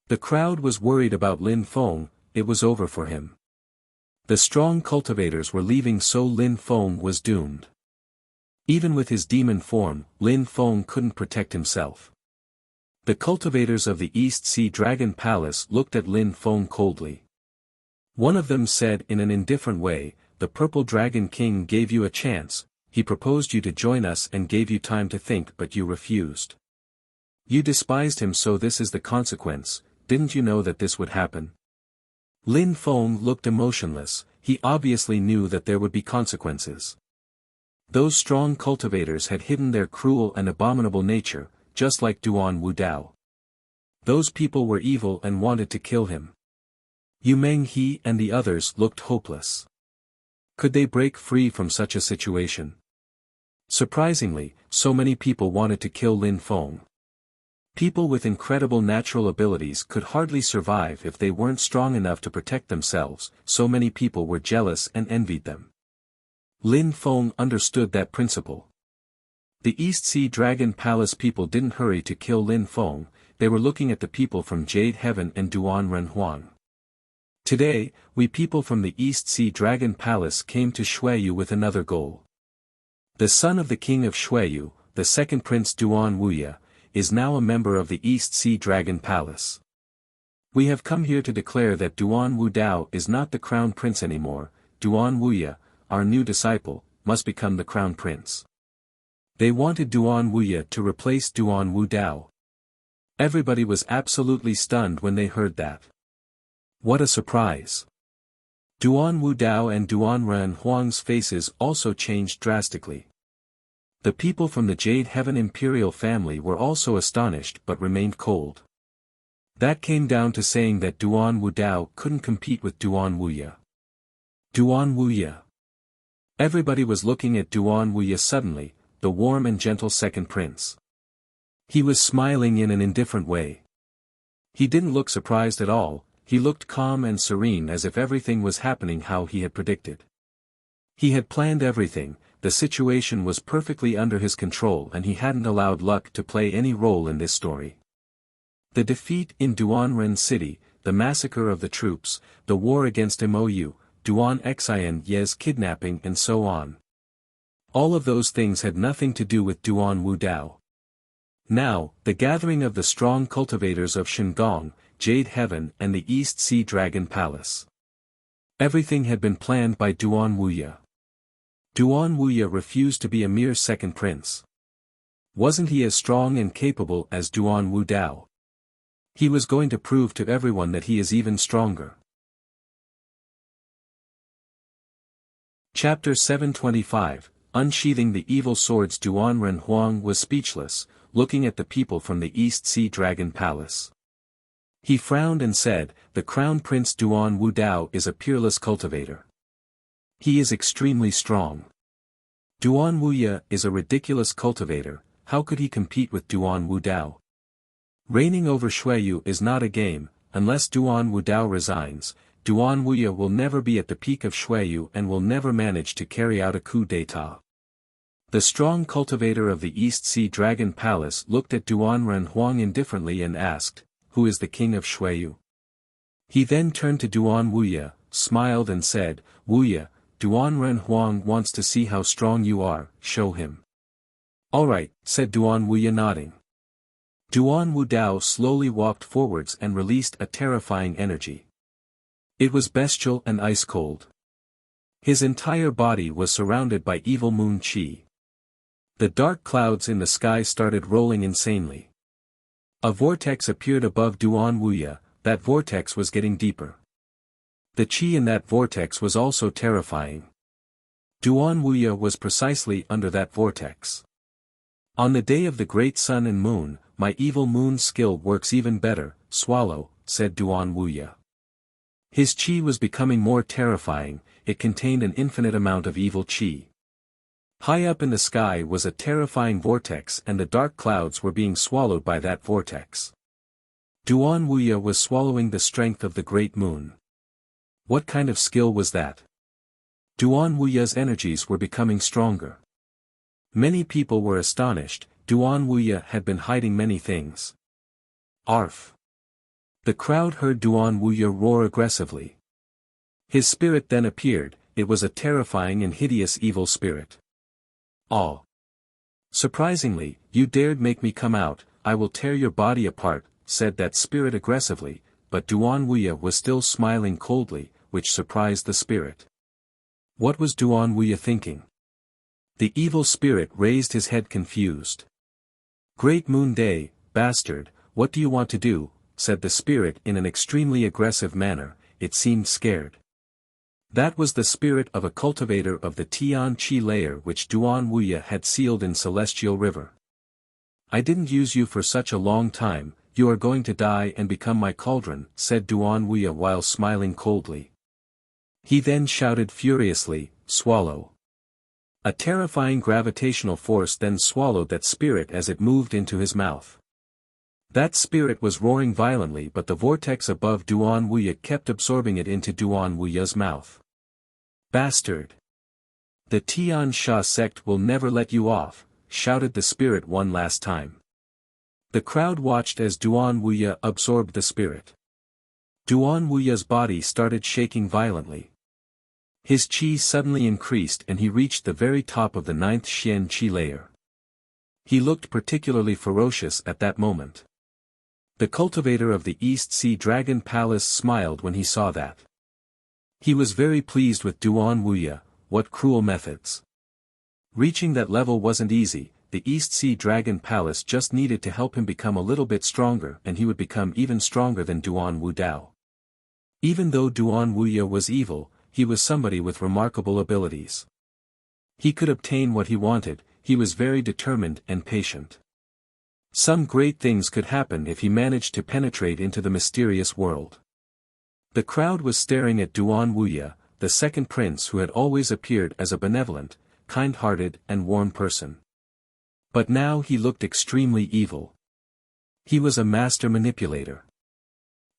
[SPEAKER 1] The crowd was worried about Lin Feng. It was over for him. The strong cultivators were leaving, so Lin Feng was doomed. Even with his demon form, Lin Feng couldn't protect himself. The cultivators of the East Sea Dragon Palace looked at Lin Feng coldly. One of them said in an indifferent way, "The Purple Dragon King gave you a chance. He proposed you to join us and gave you time to think, but you refused. You despised him, so this is the consequence. Didn't you know that this would happen?" Lin Feng looked emotionless. He obviously knew that there would be consequences. Those strong cultivators had hidden their cruel and abominable nature, just like Duan Wudao. Those people were evil and wanted to kill him. Yu Menghe and the others looked hopeless. Could they break free from such a situation? Surprisingly, so many people wanted to kill Lin Feng. People with incredible natural abilities could hardly survive if they weren't strong enough to protect themselves. So many people were jealous and envied them. Lin Feng understood that principle. The East Sea Dragon Palace people didn't hurry to kill Lin Feng. They were looking at the people from Jade Heaven and Duan Renhuang. Today, we people from the East Sea Dragon Palace came to Xueyu with another goal. The son of the king of Xueyu, the second prince Duan Wuya, is now a member of the East Sea Dragon Palace. We have come here to declare that Duan Wudao is not the crown prince anymore. Duan Wuya, our new disciple, must become the crown prince. They wanted Duan Wuya to replace Duan Wudao. Everybody was absolutely stunned when they heard that. What a surprise! Duan Wudao and Duan Renhuang's faces also changed drastically. The people from the Jade Heaven Imperial family were also astonished but remained cold. That came down to saying that Duan Wudao couldn't compete with Duan Wuya. Duan Wuya. Everybody was looking at Duan Wuya suddenly, the warm and gentle second prince. He was smiling in an indifferent way. He didn't look surprised at all. He looked calm and serene, as if everything was happening how he had predicted. He had planned everything. The situation was perfectly under his control and he hadn't allowed luck to play any role in this story. The defeat in Duanren City, the massacre of the troops, the war against Mou, Duan Xian Ye's kidnapping and so on. All of those things had nothing to do with Duan Wudao. Now, the gathering of the strong cultivators of Shandong, Jade Heaven and the East Sea Dragon Palace. Everything had been planned by Duan Wuya. Duan Wuya refused to be a mere second prince. Wasn't he as strong and capable as Duan Wudao? He was going to prove to everyone that he is even stronger. Chapter 725, Unsheathing the Evil Swords. Duan Renhuang was speechless, looking at the people from the East Sea Dragon Palace. He frowned and said, "The Crown Prince Duan Wudao is a peerless cultivator. He is extremely strong. Duan Wuya is a ridiculous cultivator. How could he compete with Duan Wudao? Reigning over Xueyu is not a game. Unless Duan Wudao resigns, Duan Wuya will never be at the peak of Xueyu and will never manage to carry out a coup d'état." The strong cultivator of the East Sea Dragon Palace looked at Duan Renhuang indifferently and asked, "Who is the king of Xueyu?" He then turned to Duan Wuya, smiled and said, "Wuya, Duan Renhuang wants to see how strong you are. Show him." "All right," said Duan Wuya, nodding. Duan Wudao slowly walked forwards and released a terrifying energy. It was bestial and ice-cold. His entire body was surrounded by evil moon qi. The dark clouds in the sky started rolling insanely. A vortex appeared above Duan Wuya, that vortex was getting deeper. The qi in that vortex was also terrifying. Duan Wuya was precisely under that vortex. On the day of the great sun and moon, my evil moon skill works even better, swallow, said Duan Wuya. His qi was becoming more terrifying, it contained an infinite amount of evil qi. High up in the sky was a terrifying vortex and the dark clouds were being swallowed by that vortex. Duan Wuya was swallowing the strength of the great moon. What kind of skill was that? Duan Wuya's energies were becoming stronger. Many people were astonished, Duan Wuya had been hiding many things. Arf! The crowd heard Duan Wuya roar aggressively. His spirit then appeared, it was a terrifying and hideous evil spirit. Ah! Surprisingly, you dared make me come out, I will tear your body apart, said that spirit aggressively, but Duan Wuya was still smiling coldly, which surprised the spirit. What was Duan Wuya thinking? The evil spirit raised his head confused. Great Moon Day, bastard, what do you want to do, said the spirit in an extremely aggressive manner, it seemed scared. That was the spirit of a cultivator of the Tian Qi layer which Duan Wuya had sealed in Celestial River. I didn't use you for such a long time, you are going to die and become my cauldron, said Duan Wuya while smiling coldly. He then shouted furiously, swallow. A terrifying gravitational force then swallowed that spirit as it moved into his mouth. That spirit was roaring violently but the vortex above Duan Wuya kept absorbing it into Duan Wuya's mouth. Bastard! The Tian Sha sect will never let you off, shouted the spirit one last time. The crowd watched as Duan Wuya absorbed the spirit. Duan Wuya's body started shaking violently. His qi suddenly increased and he reached the very top of the 9th Xian Qi layer. He looked particularly ferocious at that moment. The cultivator of the East Sea Dragon Palace smiled when he saw that. He was very pleased with Duan Wuya, what cruel methods. Reaching that level wasn't easy, the East Sea Dragon Palace just needed to help him become a little bit stronger and he would become even stronger than Duan Wu Dao. Even though Duan Wuya was evil, he was somebody with remarkable abilities. He could obtain what he wanted, he was very determined and patient. Some great things could happen if he managed to penetrate into the mysterious world. The crowd was staring at Duan Wuya, the second prince who had always appeared as a benevolent, kind-hearted and warm person. But now he looked extremely evil. He was a master manipulator.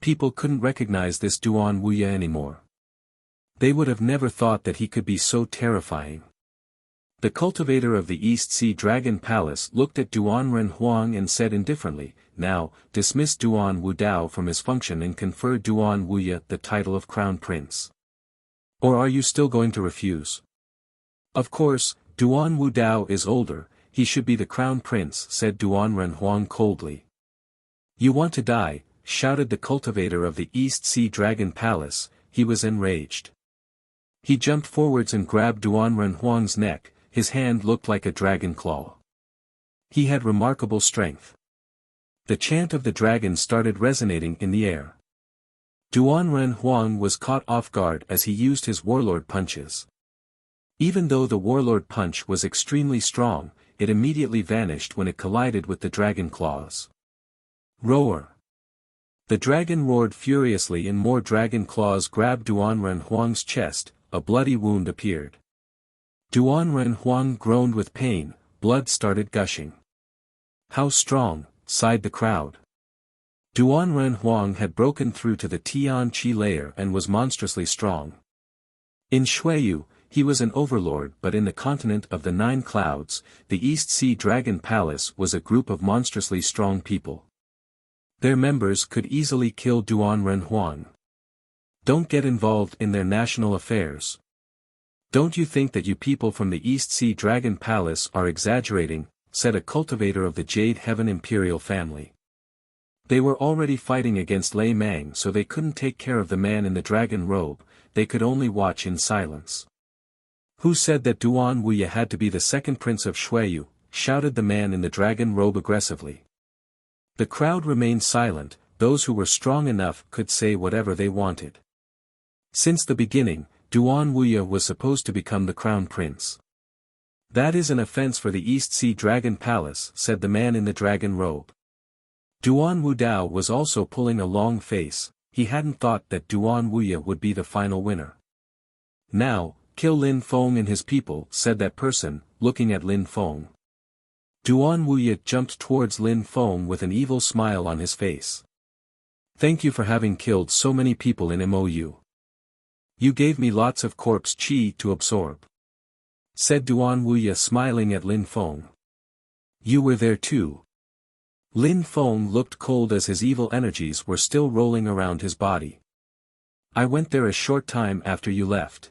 [SPEAKER 1] People couldn't recognize this Duan Wuya anymore. They would have never thought that he could be so terrifying. The cultivator of the East Sea Dragon Palace looked at Duan Ren Huang and said indifferently, now, dismiss Duan Wu Dao from his function and confer Duan Wuya the title of Crown Prince. Or are you still going to refuse? Of course, Duan Wu Dao is older, he should be the Crown Prince, said Duan Ren Huang coldly. You want to die, shouted the cultivator of the East Sea Dragon Palace, he was enraged. He jumped forwards and grabbed Duan Ren Huang's neck, his hand looked like a dragon claw. He had remarkable strength. The chant of the dragon started resonating in the air. Duan Ren Huang was caught off guard as he used his warlord punches. Even though the warlord punch was extremely strong, it immediately vanished when it collided with the dragon claws. Roar! The dragon roared furiously and more dragon claws grabbed Duan Ren Huang's chest, a bloody wound appeared. Duan Ren Huang groaned with pain, blood started gushing. How strong, sighed the crowd. Duan Ren Huang had broken through to the Tian Qi layer and was monstrously strong. In Xueyu, he was an overlord, but in the continent of the 9 clouds, the East Sea Dragon Palace was a group of monstrously strong people. Their members could easily kill Duan Ren Huang. Don't get involved in their national affairs. Don't you think that you people from the East Sea Dragon Palace are exaggerating, said a cultivator of the Jade Heaven Imperial family. They were already fighting against Lei Mang, so they couldn't take care of the man in the dragon robe, they could only watch in silence. Who said that Duan Wuya had to be the second prince of Xueyu, shouted the man in the dragon robe aggressively. The crowd remained silent, those who were strong enough could say whatever they wanted. Since the beginning, Duan Wuya was supposed to become the crown prince. That is an offense for the East Sea Dragon Palace, said the man in the dragon robe. Duan Wudao was also pulling a long face. He hadn't thought that Duan Wuya would be the final winner. Now, kill Lin Feng and his people, said that person, looking at Lin Feng. Duan Wuya jumped towards Lin Feng with an evil smile on his face. Thank you for having killed so many people in MOU. You gave me lots of corpse chi to absorb, said Duan Wuya smiling at Lin Feng. You were there too. Lin Feng looked cold as his evil energies were still rolling around his body. I went there a short time after you left.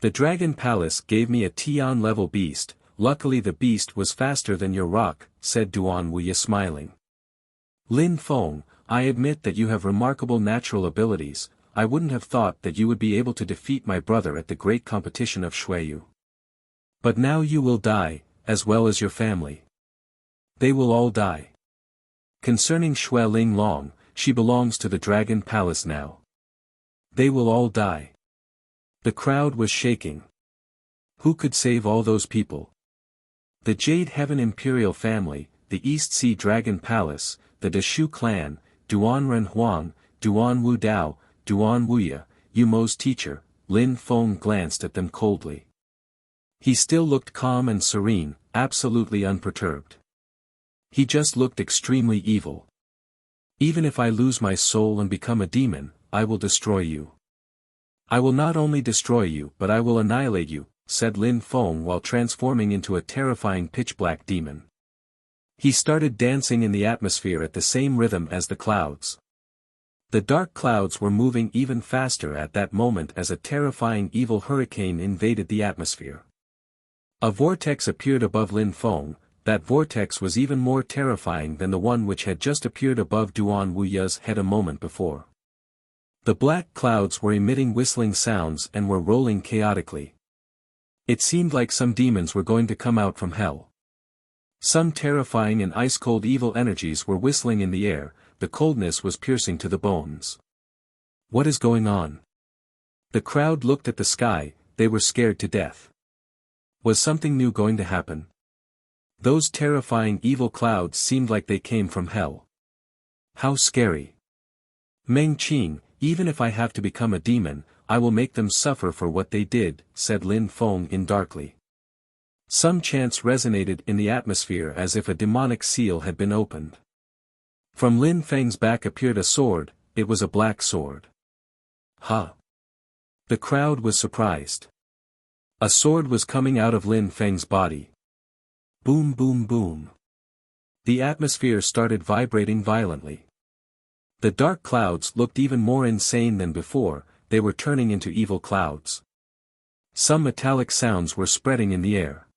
[SPEAKER 1] The Dragon Palace gave me a Tian-level beast, luckily the beast was faster than your rock, said Duan Wuya smiling. Lin Feng, I admit that you have remarkable natural abilities. I wouldn't have thought that you would be able to defeat my brother at the great competition of Shuiyu. But now you will die, as well as your family. They will all die. Concerning Shui Ling Long, she belongs to the Dragon Palace now. They will all die. The crowd was shaking. Who could save all those people? The Jade Heaven Imperial Family, the East Sea Dragon Palace, the Deshu clan, Duan Renhuang, Duan Wudao, Duan Wuya, Yu Mo's teacher. Lin Feng glanced at them coldly. He still looked calm and serene, absolutely unperturbed. He just looked extremely evil. Even if I lose my soul and become a demon, I will destroy you. I will not only destroy you but I will annihilate you, said Lin Feng while transforming into a terrifying pitch-black demon. He started dancing in the atmosphere at the same rhythm as the clouds. The dark clouds were moving even faster at that moment as a terrifying evil hurricane invaded the atmosphere. A vortex appeared above Lin Feng. That vortex was even more terrifying than the one which had just appeared above Duan Wuya's head a moment before. The black clouds were emitting whistling sounds and were rolling chaotically. It seemed like some demons were going to come out from hell. Some terrifying and ice-cold evil energies were whistling in the air, the coldness was piercing to the bones. What is going on? The crowd looked at the sky, they were scared to death. Was something new going to happen? Those terrifying evil clouds seemed like they came from hell. How scary. Meng Qing, even if I have to become a demon, I will make them suffer for what they did, said Lin Feng in darkly. Some chants resonated in the atmosphere as if a demonic seal had been opened. From Lin Feng's back appeared a sword, it was a black sword. Huh. The crowd was surprised. A sword was coming out of Lin Feng's body. Boom boom boom. The atmosphere started vibrating violently. The dark clouds looked even more insane than before, they were turning into evil clouds. Some metallic sounds were spreading in the air.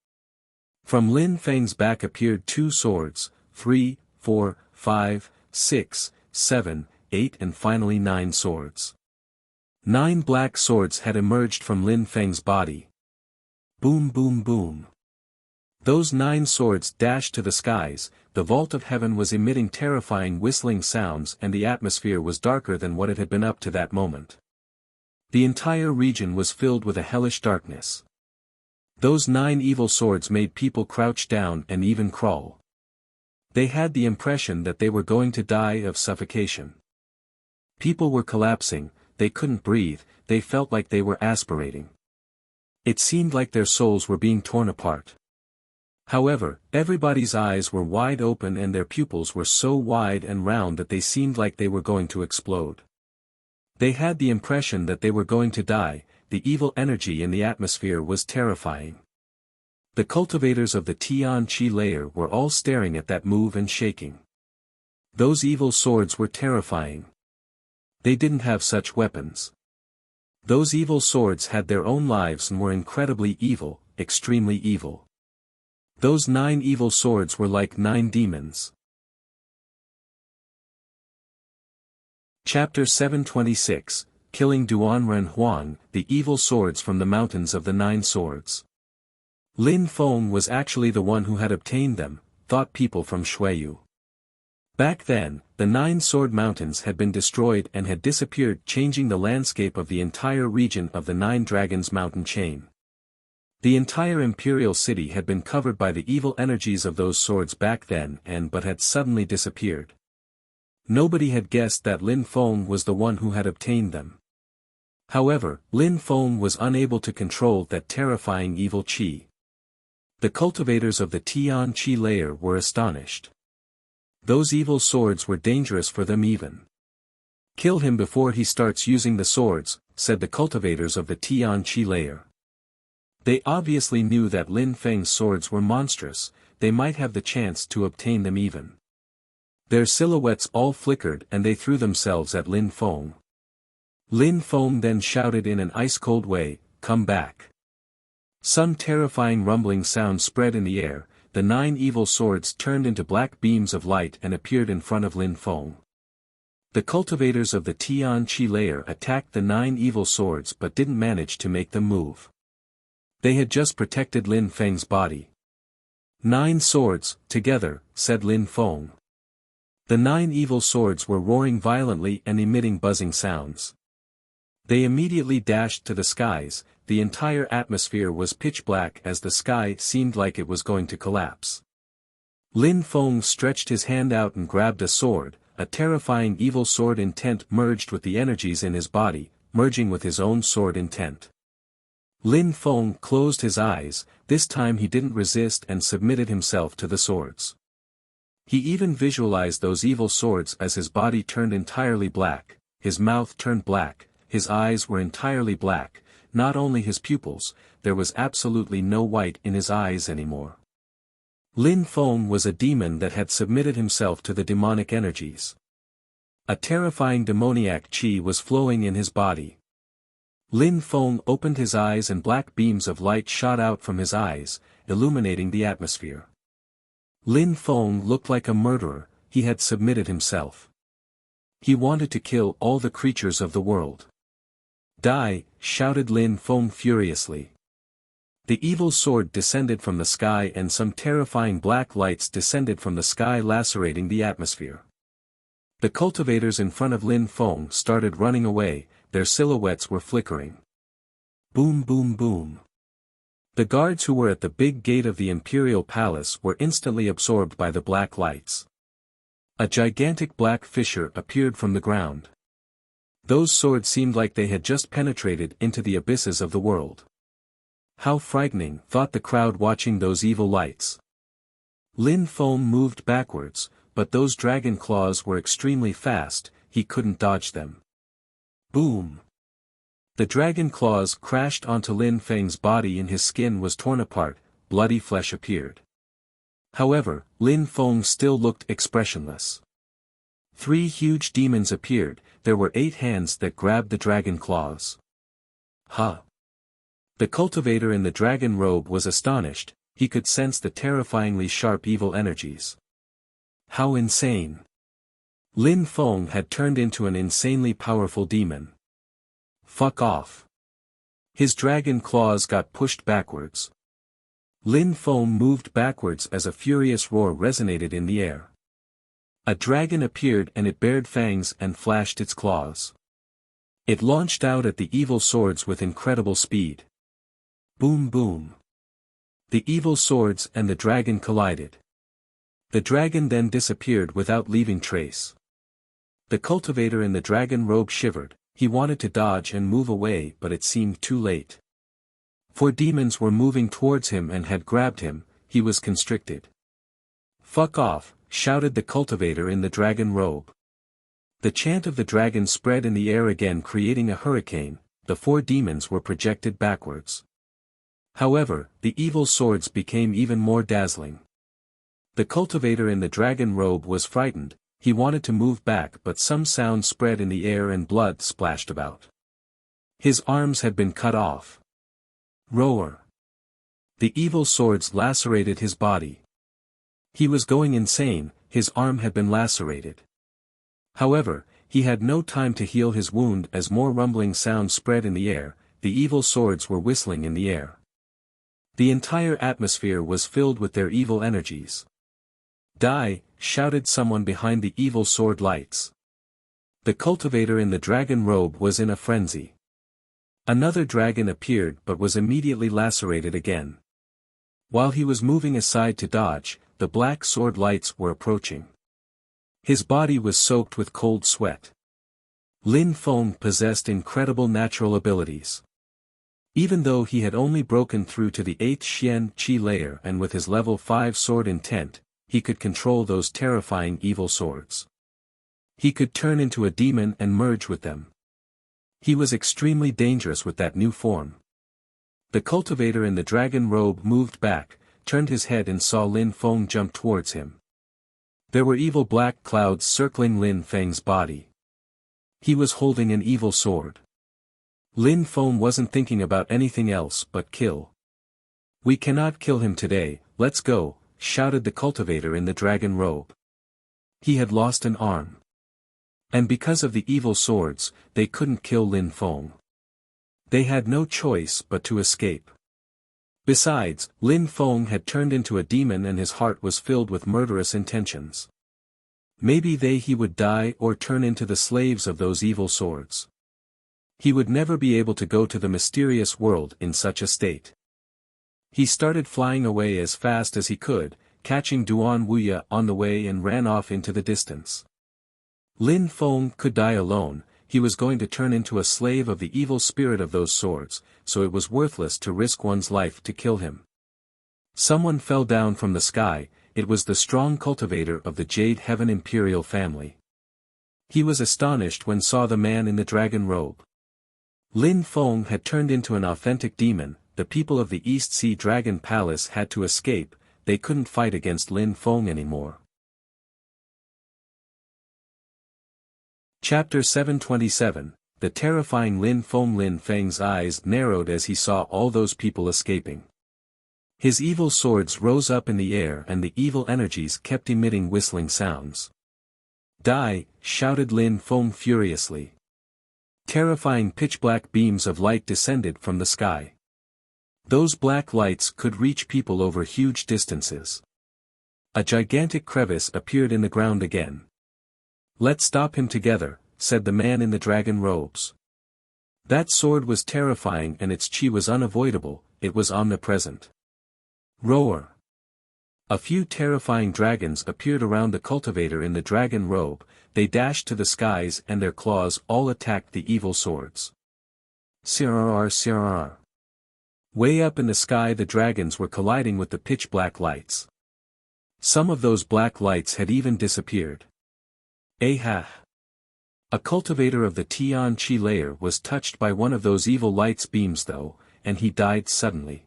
[SPEAKER 1] From Lin Feng's back appeared 2 swords, 3, 4, 5, 6, 7, 8 and finally 9 swords. 9 black swords had emerged from Lin Feng's body. Boom boom boom. Those 9 swords dashed to the skies, the vault of heaven was emitting terrifying whistling sounds and the atmosphere was darker than what it had been up to that moment. The entire region was filled with a hellish darkness. Those 9 evil swords made people crouch down and even crawl. They had the impression that they were going to die of suffocation. People were collapsing, they couldn't breathe, they felt like they were aspirating. It seemed like their souls were being torn apart. However, everybody's eyes were wide open and their pupils were so wide and round that they seemed like they were going to explode. They had the impression that they were going to die, the evil energy in the atmosphere was terrifying. The cultivators of the Tian Qi layer were all staring at that move and shaking. Those evil swords were terrifying. They didn't have such weapons. Those evil swords had their own lives and were incredibly evil, extremely evil. Those 9 evil swords were like 9 demons. Chapter 726, Killing Duan Renhuang, the Evil Swords from the Mountains of the 9 Swords. Lin Feng was actually the one who had obtained them, thought people from Shuiyu. Back then, the 9 Sword Mountains had been destroyed and had disappeared, changing the landscape of the entire region of the 9 Dragons mountain chain. The entire imperial city had been covered by the evil energies of those swords back then but had suddenly disappeared. Nobody had guessed that Lin Feng was the one who had obtained them. However, Lin Feng was unable to control that terrifying evil qi. The cultivators of the Tian Qi layer were astonished. Those evil swords were dangerous for them even. "Kill him before he starts using the swords," said the cultivators of the Tian Qi layer. They obviously knew that Lin Feng's swords were monstrous, they might have the chance to obtain them even. Their silhouettes all flickered and they threw themselves at Lin Feng. Lin Feng then shouted in an ice-cold way, "Come back." Some terrifying rumbling sound spread in the air, the 9 evil swords turned into black beams of light and appeared in front of Lin Feng. The cultivators of the Tian Qi layer attacked the 9 evil swords but didn't manage to make them move. They had just protected Lin Feng's body. 9 swords, together, said Lin Feng. The 9 evil swords were roaring violently and emitting buzzing sounds. They immediately dashed to the skies, the entire atmosphere was pitch black as the sky seemed like it was going to collapse. Lin Feng stretched his hand out and grabbed a sword, a terrifying evil sword intent merged with the energies in his body, merging with his own sword intent. Lin Feng closed his eyes, this time he didn't resist and submitted himself to the swords. He even visualized those evil swords as his body turned entirely black, his mouth turned black, his eyes were entirely black, not only his pupils, there was absolutely no white in his eyes anymore. Lin Feng was a demon that had submitted himself to the demonic energies. A terrifying demoniac qi was flowing in his body. Lin Feng opened his eyes and black beams of light shot out from his eyes, illuminating the atmosphere. Lin Feng looked like a murderer, he had submitted himself. He wanted to kill all the creatures of the world. "Die!" shouted Lin Feng furiously. The evil sword descended from the sky and some terrifying black lights descended from the sky lacerating the atmosphere. The cultivators in front of Lin Feng started running away, their silhouettes were flickering. Boom boom boom. The guards who were at the big gate of the imperial palace were instantly absorbed by the black lights. A gigantic black fissure appeared from the ground. Those swords seemed like they had just penetrated into the abysses of the world. How frightening, thought the crowd watching those evil lights. Lin Feng moved backwards, but those dragon claws were extremely fast, he couldn't dodge them. Boom! The dragon claws crashed onto Lin Feng's body and his skin was torn apart, bloody flesh appeared. However, Lin Feng still looked expressionless. 3 huge demons appeared, there were 8 hands that grabbed the dragon claws. Huh! The cultivator in the dragon robe was astonished, he could sense the terrifyingly sharp evil energies. How insane! Lin Feng had turned into an insanely powerful demon. Fuck off! His dragon claws got pushed backwards. Lin Feng moved backwards as a furious roar resonated in the air. A dragon appeared and it bared fangs and flashed its claws. It launched out at the evil swords with incredible speed. Boom boom. The evil swords and the dragon collided. The dragon then disappeared without leaving trace. The cultivator in the dragon robe shivered, he wanted to dodge and move away but it seemed too late. 4 demons were moving towards him and had grabbed him, he was constricted. Fuck off! Shouted the cultivator in the dragon robe. The chant of the dragon spread in the air again creating a hurricane, the 4 demons were projected backwards. However, the evil swords became even more dazzling. The cultivator in the dragon robe was frightened, he wanted to move back but some sound spread in the air and blood splashed about. His arms had been cut off. Roar! The evil swords lacerated his body. He was going insane, his arm had been lacerated. However, he had no time to heal his wound as more rumbling sounds spread in the air, the evil swords were whistling in the air. The entire atmosphere was filled with their evil energies. Die, shouted someone behind the evil sword lights. The cultivator in the dragon robe was in a frenzy. Another dragon appeared but was immediately lacerated again. While he was moving aside to dodge, the black sword lights were approaching. His body was soaked with cold sweat. Lin Feng possessed incredible natural abilities. Even though he had only broken through to the 8th Xian Qi layer and with his level 5 sword intent, he could control those terrifying evil swords. He could turn into a demon and merge with them. He was extremely dangerous with that new form. The cultivator in the dragon robe moved back, turned his head and saw Lin Feng jump towards him. There were evil black clouds circling Lin Feng's body. He was holding an evil sword. Lin Feng wasn't thinking about anything else but kill. "We cannot kill him today, let's go," shouted the cultivator in the dragon robe. He had lost an arm. And because of the evil swords, they couldn't kill Lin Feng. They had no choice but to escape. Besides, Lin Feng had turned into a demon and his heart was filled with murderous intentions. Maybe he would die or turn into the slaves of those evil swords. He would never be able to go to the mysterious world in such a state. He started flying away as fast as he could, catching Duan Wuya on the way and ran off into the distance. Lin Feng could die alone, he was going to turn into a slave of the evil spirit of those swords, so it was worthless to risk one's life to kill him. Someone fell down from the sky, it was the strong cultivator of the Jade Heaven Imperial family. He was astonished when saw the man in the dragon robe. Lin Feng had turned into an authentic demon, the people of the East Sea Dragon Palace had to escape, they couldn't fight against Lin Feng anymore. Chapter 727, The terrifying Lin Feng. Lin Feng's eyes narrowed as he saw all those people escaping. His evil swords rose up in the air and the evil energies kept emitting whistling sounds. "Die!" shouted Lin Feng furiously. Terrifying pitch-black beams of light descended from the sky. Those black lights could reach people over huge distances. A gigantic crevice appeared in the ground again. "Let's stop him together," said the man in the dragon robes. That sword was terrifying and its chi was unavoidable, it was omnipresent. Roar! A few terrifying dragons appeared around the cultivator in the dragon robe, they dashed to the skies and their claws all attacked the evil swords. Sirrr sirrr. Way up in the sky the dragons were colliding with the pitch-black lights. Some of those black lights had even disappeared. Aha! A cultivator of the Tian Qi layer was touched by one of those evil light's beams though, and he died suddenly.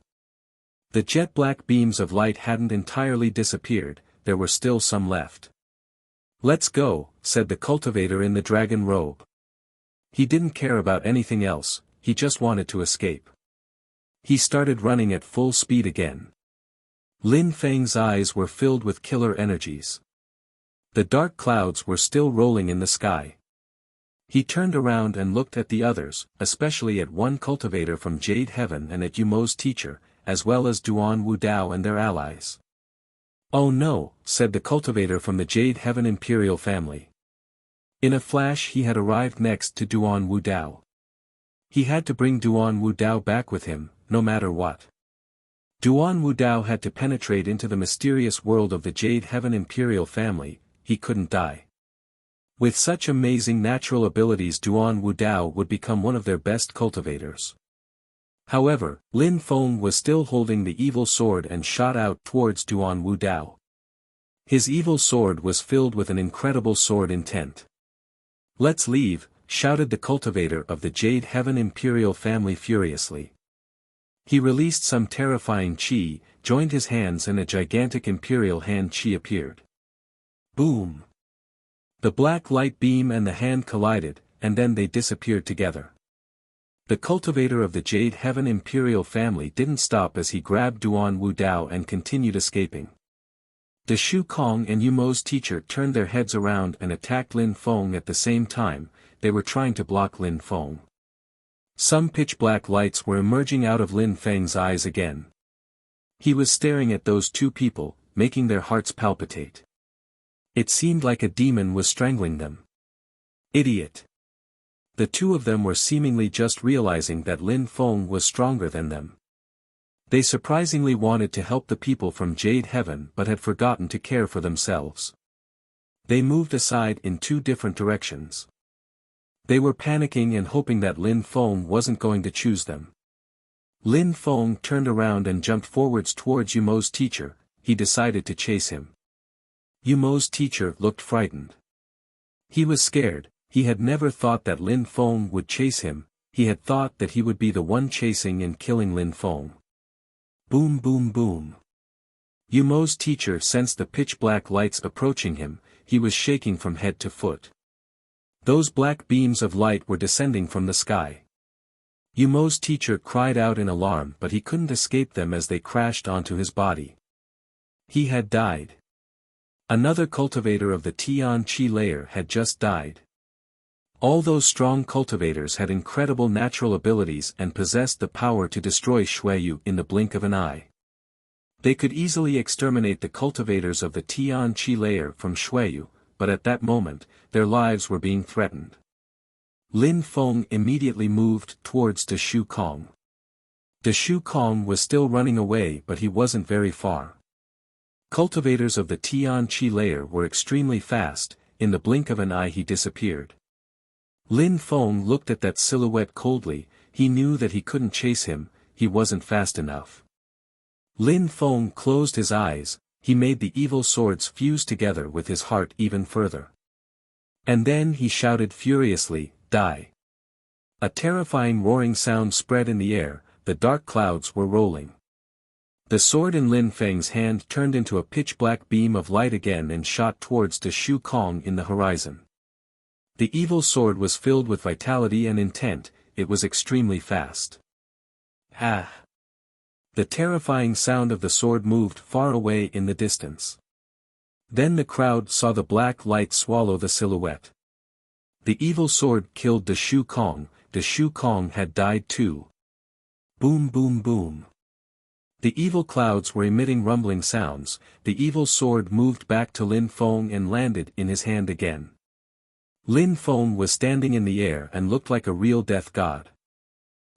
[SPEAKER 1] The jet-black beams of light hadn't entirely disappeared, there were still some left. "Let's go," said the cultivator in the dragon robe. He didn't care about anything else, he just wanted to escape. He started running at full speed again. Lin Feng's eyes were filled with killer energies. The dark clouds were still rolling in the sky. He turned around and looked at the others, especially at one cultivator from Jade Heaven and at Yumo's teacher, as well as Duan Wudao and their allies. "Oh no," said the cultivator from the Jade Heaven Imperial family. In a flash he had arrived next to Duan Wudao. He had to bring Duan Wudao back with him, no matter what. Duan Wudao had to penetrate into the mysterious world of the Jade Heaven Imperial family, he couldn't die. With such amazing natural abilities Duan Wudao would become one of their best cultivators. However, Lin Feng was still holding the evil sword and shot out towards Duan Wudao. His evil sword was filled with an incredible sword intent. "Let's leave," shouted the cultivator of the Jade Heaven Imperial family furiously. He released some terrifying chi, joined his hands and a gigantic imperial hand chi appeared. Boom! The black light beam and the hand collided, and then they disappeared together. The cultivator of the Jade Heaven Imperial family didn't stop as he grabbed Duan Wudao and continued escaping. The Shu Kong and Yumo's teacher turned their heads around and attacked Lin Feng at the same time, they were trying to block Lin Feng. Some pitch-black lights were emerging out of Lin Feng's eyes again. He was staring at those two people, making their hearts palpitate. It seemed like a demon was strangling them. Idiot. The two of them were seemingly just realizing that Lin Feng was stronger than them. They surprisingly wanted to help the people from Jade Heaven but had forgotten to care for themselves. They moved aside in two different directions. They were panicking and hoping that Lin Feng wasn't going to choose them. Lin Feng turned around and jumped forwards towards Yumo's teacher. He decided to chase him. Yumo's teacher looked frightened. He was scared. He had never thought that Lin Feng would chase him. He had thought that he would be the one chasing and killing Lin Feng. Boom boom boom. Yumo's teacher sensed the pitch-black lights approaching him. He was shaking from head to foot. Those black beams of light were descending from the sky. Yumo's teacher cried out in alarm, but he couldn't escape them as they crashed onto his body. He had died. Another cultivator of the Tian Qi layer had just died. All those strong cultivators had incredible natural abilities and possessed the power to destroy Xueyu in the blink of an eye. They could easily exterminate the cultivators of the Tian Qi layer from Xueyu, but at that moment, their lives were being threatened. Lin Feng immediately moved towards De Shu Kong. De Shu Kong was still running away, but he wasn't very far. Cultivators of the Tian Qi layer were extremely fast. In the blink of an eye he disappeared. Lin Feng looked at that silhouette coldly. He knew that he couldn't chase him, he wasn't fast enough. Lin Feng closed his eyes. He made the evil swords fuse together with his heart even further. And then he shouted furiously, "Die!" A terrifying roaring sound spread in the air. The dark clouds were rolling. The sword in Lin Feng's hand turned into a pitch-black beam of light again and shot towards De Shu Kong in the horizon. The evil sword was filled with vitality and intent. It was extremely fast. Ah! The terrifying sound of the sword moved far away in the distance. Then the crowd saw the black light swallow the silhouette. The evil sword killed De Shu Kong. De Shu Kong had died too. Boom boom boom. The evil clouds were emitting rumbling sounds. The evil sword moved back to Lin Feng and landed in his hand again. Lin Feng was standing in the air and looked like a real death god.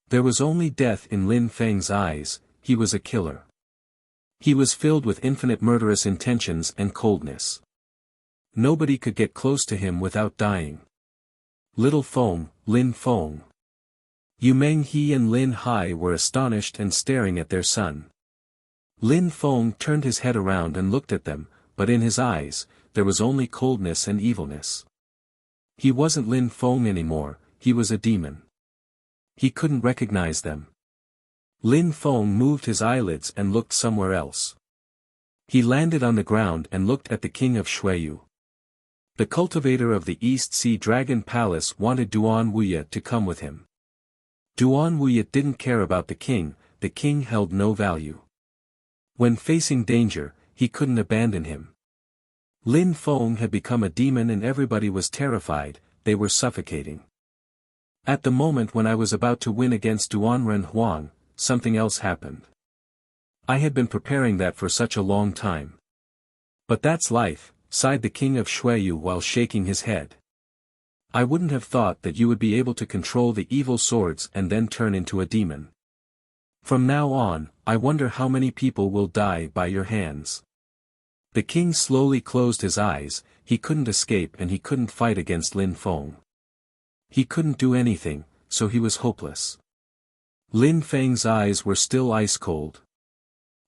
[SPEAKER 1] There was only death in Lin Feng's eyes. He was a killer. He was filled with infinite murderous intentions and coldness. Nobody could get close to him without dying. Little Feng, Lin Feng. Yu Menghe and Lin Hai were astonished and staring at their son. Lin Feng turned his head around and looked at them, but in his eyes, there was only coldness and evilness. He wasn't Lin Feng anymore, he was a demon. He couldn't recognize them. Lin Feng moved his eyelids and looked somewhere else. He landed on the ground and looked at the king of Xueyu. The cultivator of the East Sea Dragon Palace wanted Duan Wuya to come with him. Duan Wuya didn't care about the king held no value. When facing danger, he couldn't abandon him. Lin Feng had become a demon and everybody was terrified. They were suffocating. At the moment when I was about to win against Duanren Huang, something else happened. I had been preparing that for such a long time. But that's life, sighed the king of Xueyu while shaking his head. I wouldn't have thought that you would be able to control the evil swords and then turn into a demon. From now on, I wonder how many people will die by your hands. The king slowly closed his eyes. He couldn't escape and he couldn't fight against Lin Feng. He couldn't do anything, so he was hopeless. Lin Feng's eyes were still ice cold.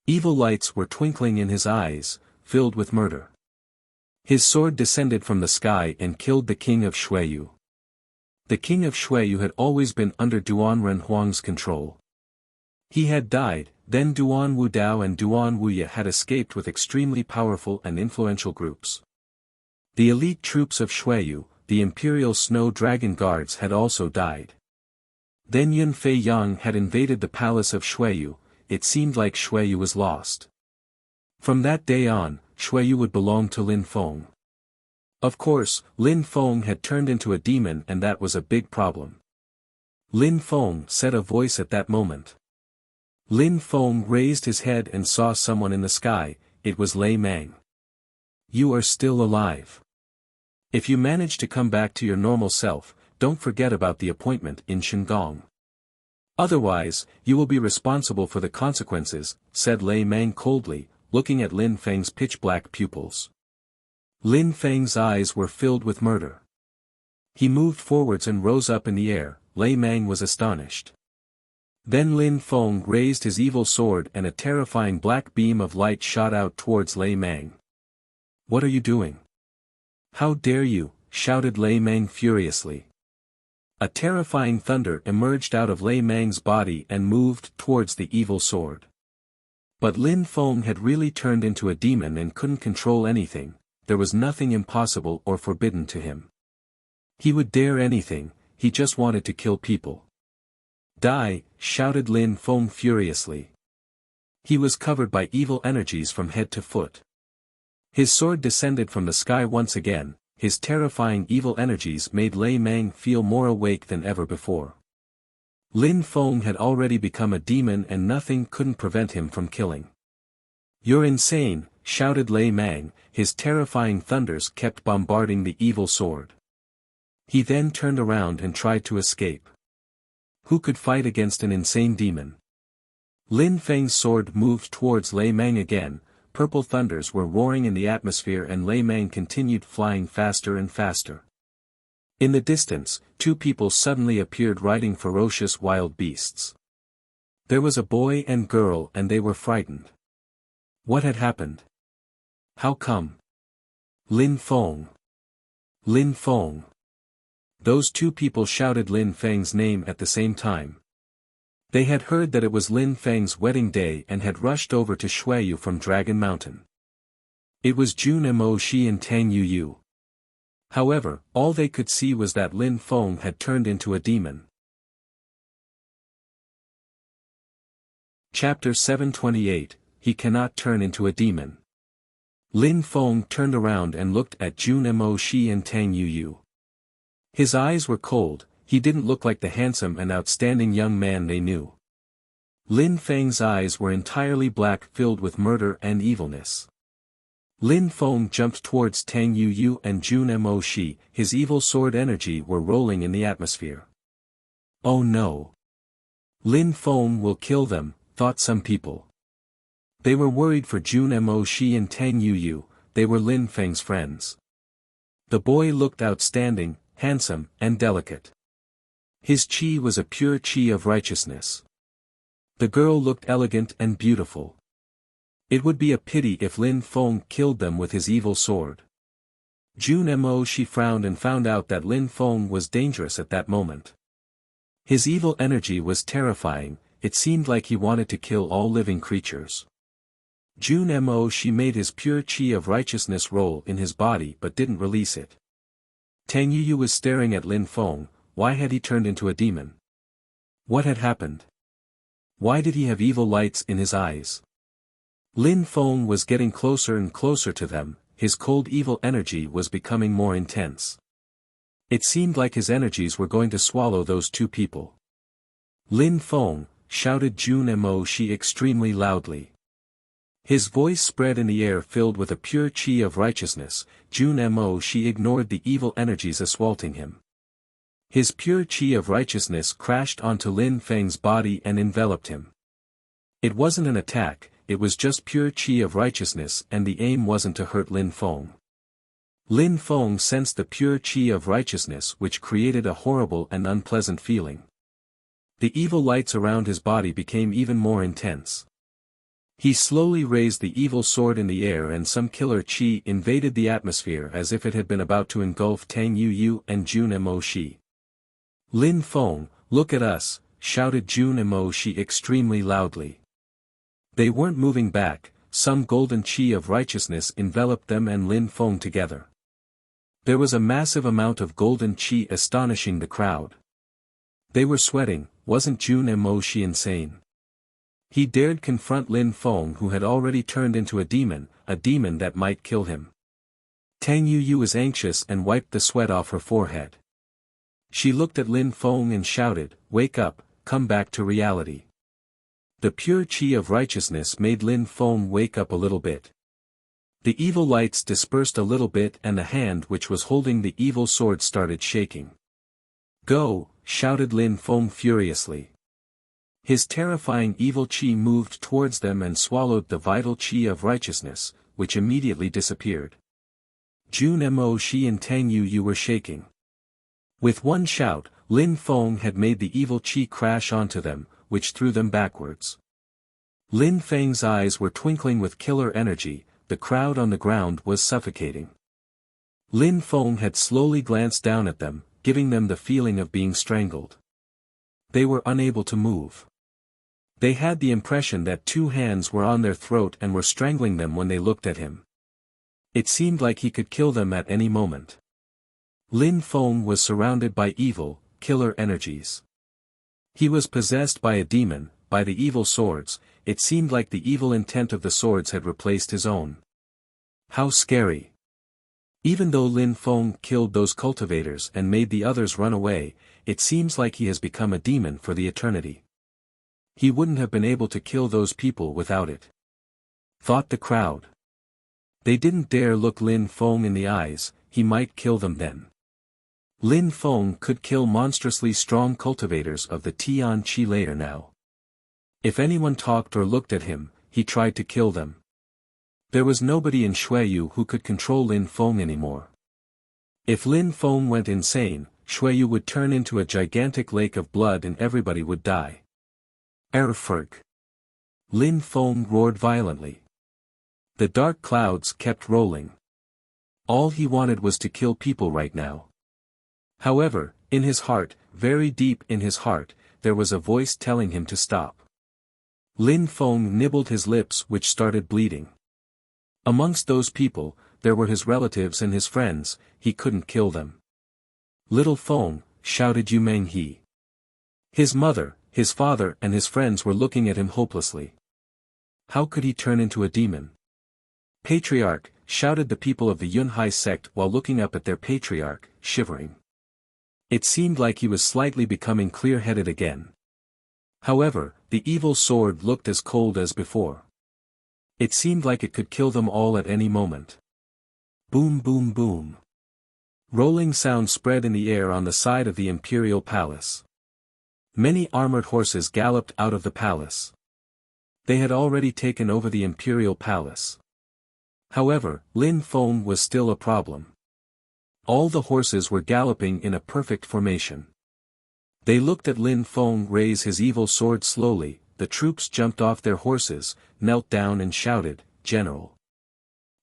[SPEAKER 1] Evil lights were twinkling in his eyes, filled with murder. His sword descended from the sky and killed the king of Xueyu. The king of Xueyu had always been under Duanren Huang's control. He had died, then Duan Wudao and Duan Wuya had escaped with extremely powerful and influential groups. The elite troops of Xueyu, the Imperial Snow Dragon Guards had also died. Then Yun Fei Yang had invaded the palace of Xueyu. It seemed like Xueyu was lost. From that day on, Xueyu would belong to Lin Feng. Of course, Lin Feng had turned into a demon and that was a big problem. Lin Feng said a voice at that moment. Lin Feng raised his head and saw someone in the sky. It was Lei Mang. you are still alive. If you manage to come back to your normal self, don't forget about the appointment in Shandong. Otherwise, you will be responsible for the consequences, said Lei Mang coldly, looking at Lin Feng's pitch-black pupils. Lin Feng's eyes were filled with murder. He moved forwards and rose up in the air. Lei Mang was astonished. Then Lin Feng raised his evil sword and a terrifying black beam of light shot out towards Lei Mang. What are you doing? How dare you, shouted Lei Mang furiously. A terrifying thunder emerged out of Lei Mang's body and moved towards the evil sword. But Lin Feng had really turned into a demon and couldn't control anything. There was nothing impossible or forbidden to him. He would dare anything, he just wanted to kill people. Die, shouted Lin Feng furiously. He was covered by evil energies from head to foot. His sword descended from the sky once again. His terrifying evil energies made Lei Mang feel more awake than ever before. Lin Feng had already become a demon and nothing couldn't prevent him from killing. You're insane, shouted Lei Mang, his terrifying thunders kept bombarding the evil sword. He then turned around and tried to escape. Who could fight against an insane demon? Lin Feng's sword moved towards Lei Mang again. Purple thunders were roaring in the atmosphere and Lei Mang continued flying faster and faster. In the distance, two people suddenly appeared riding ferocious wild beasts. There was a boy and girl and they were frightened. What had happened? How come? Lin Feng. Lin Feng. Those two people shouted Lin Feng's name at the same time. They had heard that it was Lin Feng's wedding day and had rushed over to Shuiyu from Dragon Mountain. It was Jun Mo Shi and Tang Yu. However, all they could see was that Lin Feng had turned into a demon. Chapter 728, He Cannot Turn into a Demon. Lin Feng turned around and looked at Jun Mo Shi and Tang Yu. His eyes were cold. He didn't look like the handsome and outstanding young man they knew. Lin Feng's eyes were entirely black, filled with murder and evilness. Lin Feng jumped towards Tang Yu and Jun Mo Shi, his evil sword energy were rolling in the atmosphere. Oh no! Lin Feng will kill them, thought some people. They were worried for Jun Mo Shi and Tang Yu, they were Lin Feng's friends. The boy looked outstanding, handsome, and delicate. His chi was a pure chi of righteousness. The girl looked elegant and beautiful. It would be a pity if Lin Feng killed them with his evil sword. Jun Mo Shi frowned and found out that Lin Feng was dangerous at that moment. His evil energy was terrifying, it seemed like he wanted to kill all living creatures. Jun Mo Shi made his pure chi of righteousness roll in his body but didn't release it. Tang Yu was staring at Lin Feng. Why had he turned into a demon? What had happened? Why did he have evil lights in his eyes? Lin Feng was getting closer and closer to them, his cold evil energy was becoming more intense. It seemed like his energies were going to swallow those two people. Lin Feng, shouted Jun Mo Shi extremely loudly. His voice spread in the air filled with a pure chi of righteousness. Jun Mo Shi ignored the evil energies assaulting him. His pure chi of righteousness crashed onto Lin Feng's body and enveloped him. It wasn't an attack, it was just pure chi of righteousness and the aim wasn't to hurt Lin Feng. Lin Feng sensed the pure chi of righteousness which created a horrible and unpleasant feeling. The evil lights around his body became even more intense. He slowly raised the evil sword in the air and some killer chi invaded the atmosphere as if it had been about to engulf Tang Yu and Jun Mo Shi. Lin Feng, look at us, shouted Jun Mo Shi extremely loudly. They weren't moving back, some golden chi of righteousness enveloped them and Lin Feng together. There was a massive amount of golden chi astonishing the crowd. They were sweating, wasn't Jun Mo Shi insane? He dared confront Lin Feng who had already turned into a demon that might kill him. Tang Yu was anxious and wiped the sweat off her forehead. She looked at Lin Feng and shouted, "Wake up, come back to reality." The pure chi of righteousness made Lin Feng wake up a little bit. The evil lights dispersed a little bit and the hand which was holding the evil sword started shaking. "Go!" shouted Lin Feng furiously. His terrifying evil qi moved towards them and swallowed the vital qi of righteousness, which immediately disappeared. Jun Mo Shi and Tang Yu were shaking. With one shout, Lin Feng had made the evil qi crash onto them, which threw them backwards. Lin Feng's eyes were twinkling with killer energy, the crowd on the ground was suffocating. Lin Feng had slowly glanced down at them, giving them the feeling of being strangled. They were unable to move. They had the impression that two hands were on their throat and were strangling them when they looked at him. It seemed like he could kill them at any moment. Lin Feng was surrounded by evil, killer energies. He was possessed by a demon, by the evil swords. It seemed like the evil intent of the swords had replaced his own. How scary! Even though Lin Feng killed those cultivators and made the others run away, it seems like he has become a demon for the eternity. He wouldn't have been able to kill those people without it. Thought the crowd. They didn't dare look Lin Feng in the eyes, he might kill them then. Lin Feng could kill monstrously strong cultivators of the Tian Qi later now. If anyone talked or looked at him, he tried to kill them. There was nobody in Xueyu who could control Lin Feng anymore. If Lin Feng went insane, Xueyu would turn into a gigantic lake of blood and everybody would die. Erfurg! Lin Feng roared violently. The dark clouds kept rolling. All he wanted was to kill people right now. However, in his heart, very deep in his heart, there was a voice telling him to stop. Lin Feng nibbled his lips which started bleeding. Amongst those people, there were his relatives and his friends, he couldn't kill them. "Little Feng," shouted Yu Menghe. His mother, his father and his friends were looking at him hopelessly. How could he turn into a demon? "Patriarch," shouted the people of the Yunhai sect while looking up at their patriarch, shivering. It seemed like he was slightly becoming clear-headed again. However, the evil sword looked as cold as before. It seemed like it could kill them all at any moment. Boom boom boom. Rolling sound spread in the air on the side of the imperial palace. Many armored horses galloped out of the palace. They had already taken over the imperial palace. However, Lin Feng was still a problem. All the horses were galloping in a perfect formation. They looked at Lin Feng raise his evil sword slowly, the troops jumped off their horses, knelt down and shouted, "General."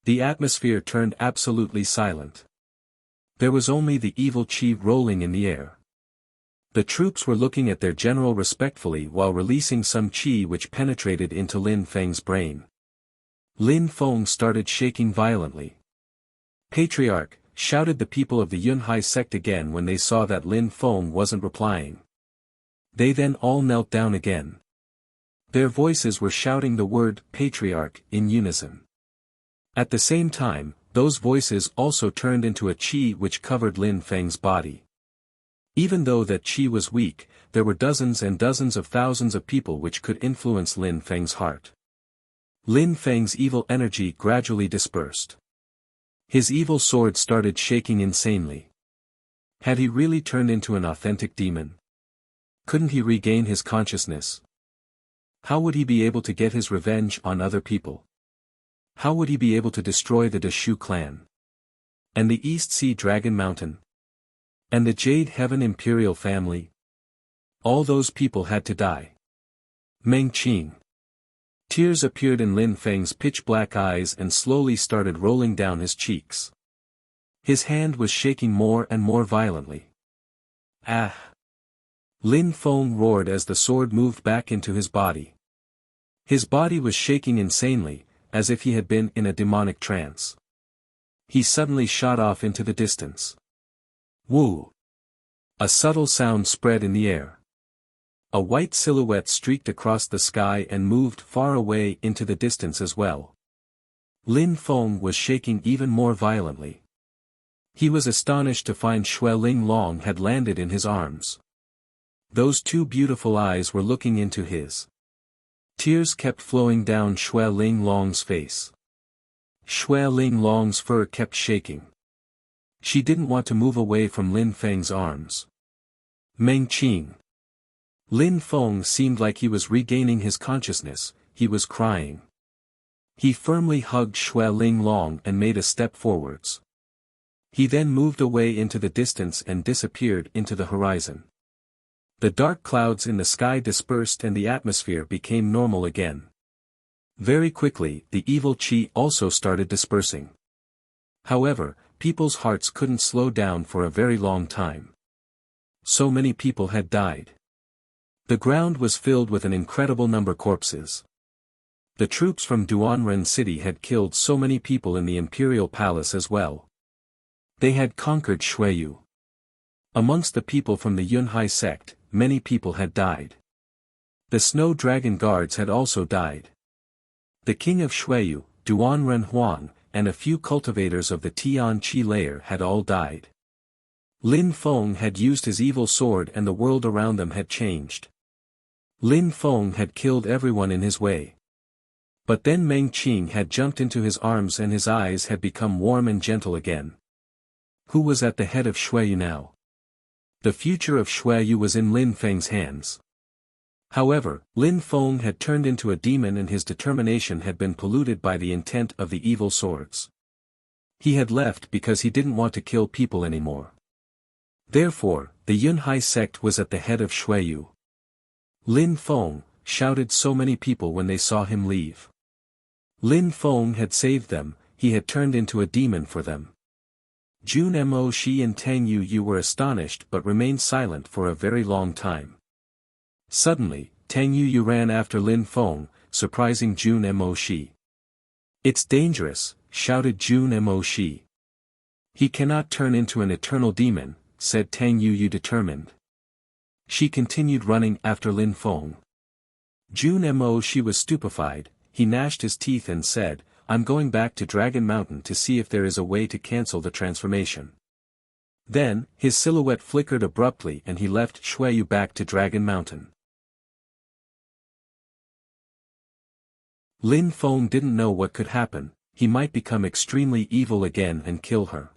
[SPEAKER 1] The atmosphere turned absolutely silent. There was only the evil qi rolling in the air. The troops were looking at their general respectfully while releasing some qi which penetrated into Lin Feng's brain. Lin Feng started shaking violently. "Patriarch," shouted the people of the Yunhai sect again when they saw that Lin Feng wasn't replying. They then all knelt down again. Their voices were shouting the word "Patriarch" in unison. At the same time, those voices also turned into a qi which covered Lin Feng's body. Even though that qi was weak, there were dozens and dozens of thousands of people which could influence Lin Feng's heart. Lin Feng's evil energy gradually dispersed. His evil sword started shaking insanely. Had he really turned into an authentic demon? Couldn't he regain his consciousness? How would he be able to get his revenge on other people? How would he be able to destroy the Deshu clan? And the East Sea Dragon Mountain? And the Jade Heaven Imperial family? All those people had to die. Meng Qing. Tears appeared in Lin Feng's pitch-black eyes and slowly started rolling down his cheeks. His hand was shaking more and more violently. "Ah!" Lin Feng roared as the sword moved back into his body. His body was shaking insanely, as if he had been in a demonic trance. He suddenly shot off into the distance. Woo! A subtle sound spread in the air. A white silhouette streaked across the sky and moved far away into the distance as well. Lin Feng was shaking even more violently. He was astonished to find Xue Ling Long had landed in his arms. Those two beautiful eyes were looking into his. Tears kept flowing down Xue Ling Long's face. Xue Ling Long's fur kept shaking. She didn't want to move away from Lin Feng's arms. Meng Qing. Lin Feng seemed like he was regaining his consciousness, he was crying. He firmly hugged Xue Ling Long and made a step forwards. He then moved away into the distance and disappeared into the horizon. The dark clouds in the sky dispersed and the atmosphere became normal again. Very quickly, the evil qi also started dispersing. However, people's hearts couldn't slow down for a very long time. So many people had died. The ground was filled with an incredible number of corpses. The troops from Duanren City had killed so many people in the imperial palace as well. They had conquered Xueyu. Amongst the people from the Yunhai sect, many people had died. The Snow Dragon Guards had also died. The king of Xueyu, Duanren Huang, and a few cultivators of the Tian Qi layer had all died. Lin Feng had used his evil sword and the world around them had changed. Lin Feng had killed everyone in his way. But then Meng Qing had jumped into his arms and his eyes had become warm and gentle again. Who was at the head of Xueyu now? The future of Xueyu was in Lin Feng's hands. However, Lin Feng had turned into a demon and his determination had been polluted by the intent of the evil swords. He had left because he didn't want to kill people anymore. Therefore, the Yunhai sect was at the head of Xueyu. Lin Feng, shouted so many people when they saw him leave. Lin Feng had saved them, he had turned into a demon for them. Jun Mo Shi and Tang Yu were astonished but remained silent for a very long time. Suddenly, Tang Yu ran after Lin Feng, surprising Jun Mo Shi. "It's dangerous," shouted Jun Mo Shi. "He cannot turn into an eternal demon," said Tang Yu determined. She continued running after Lin Feng. Jun Mo Shi was stupefied, he gnashed his teeth and said, "I'm going back to Dragon Mountain to see if there is a way to cancel the transformation." Then, his silhouette flickered abruptly and he left Xueyu back to Dragon Mountain. Lin Feng didn't know what could happen, he might become extremely evil again and kill her.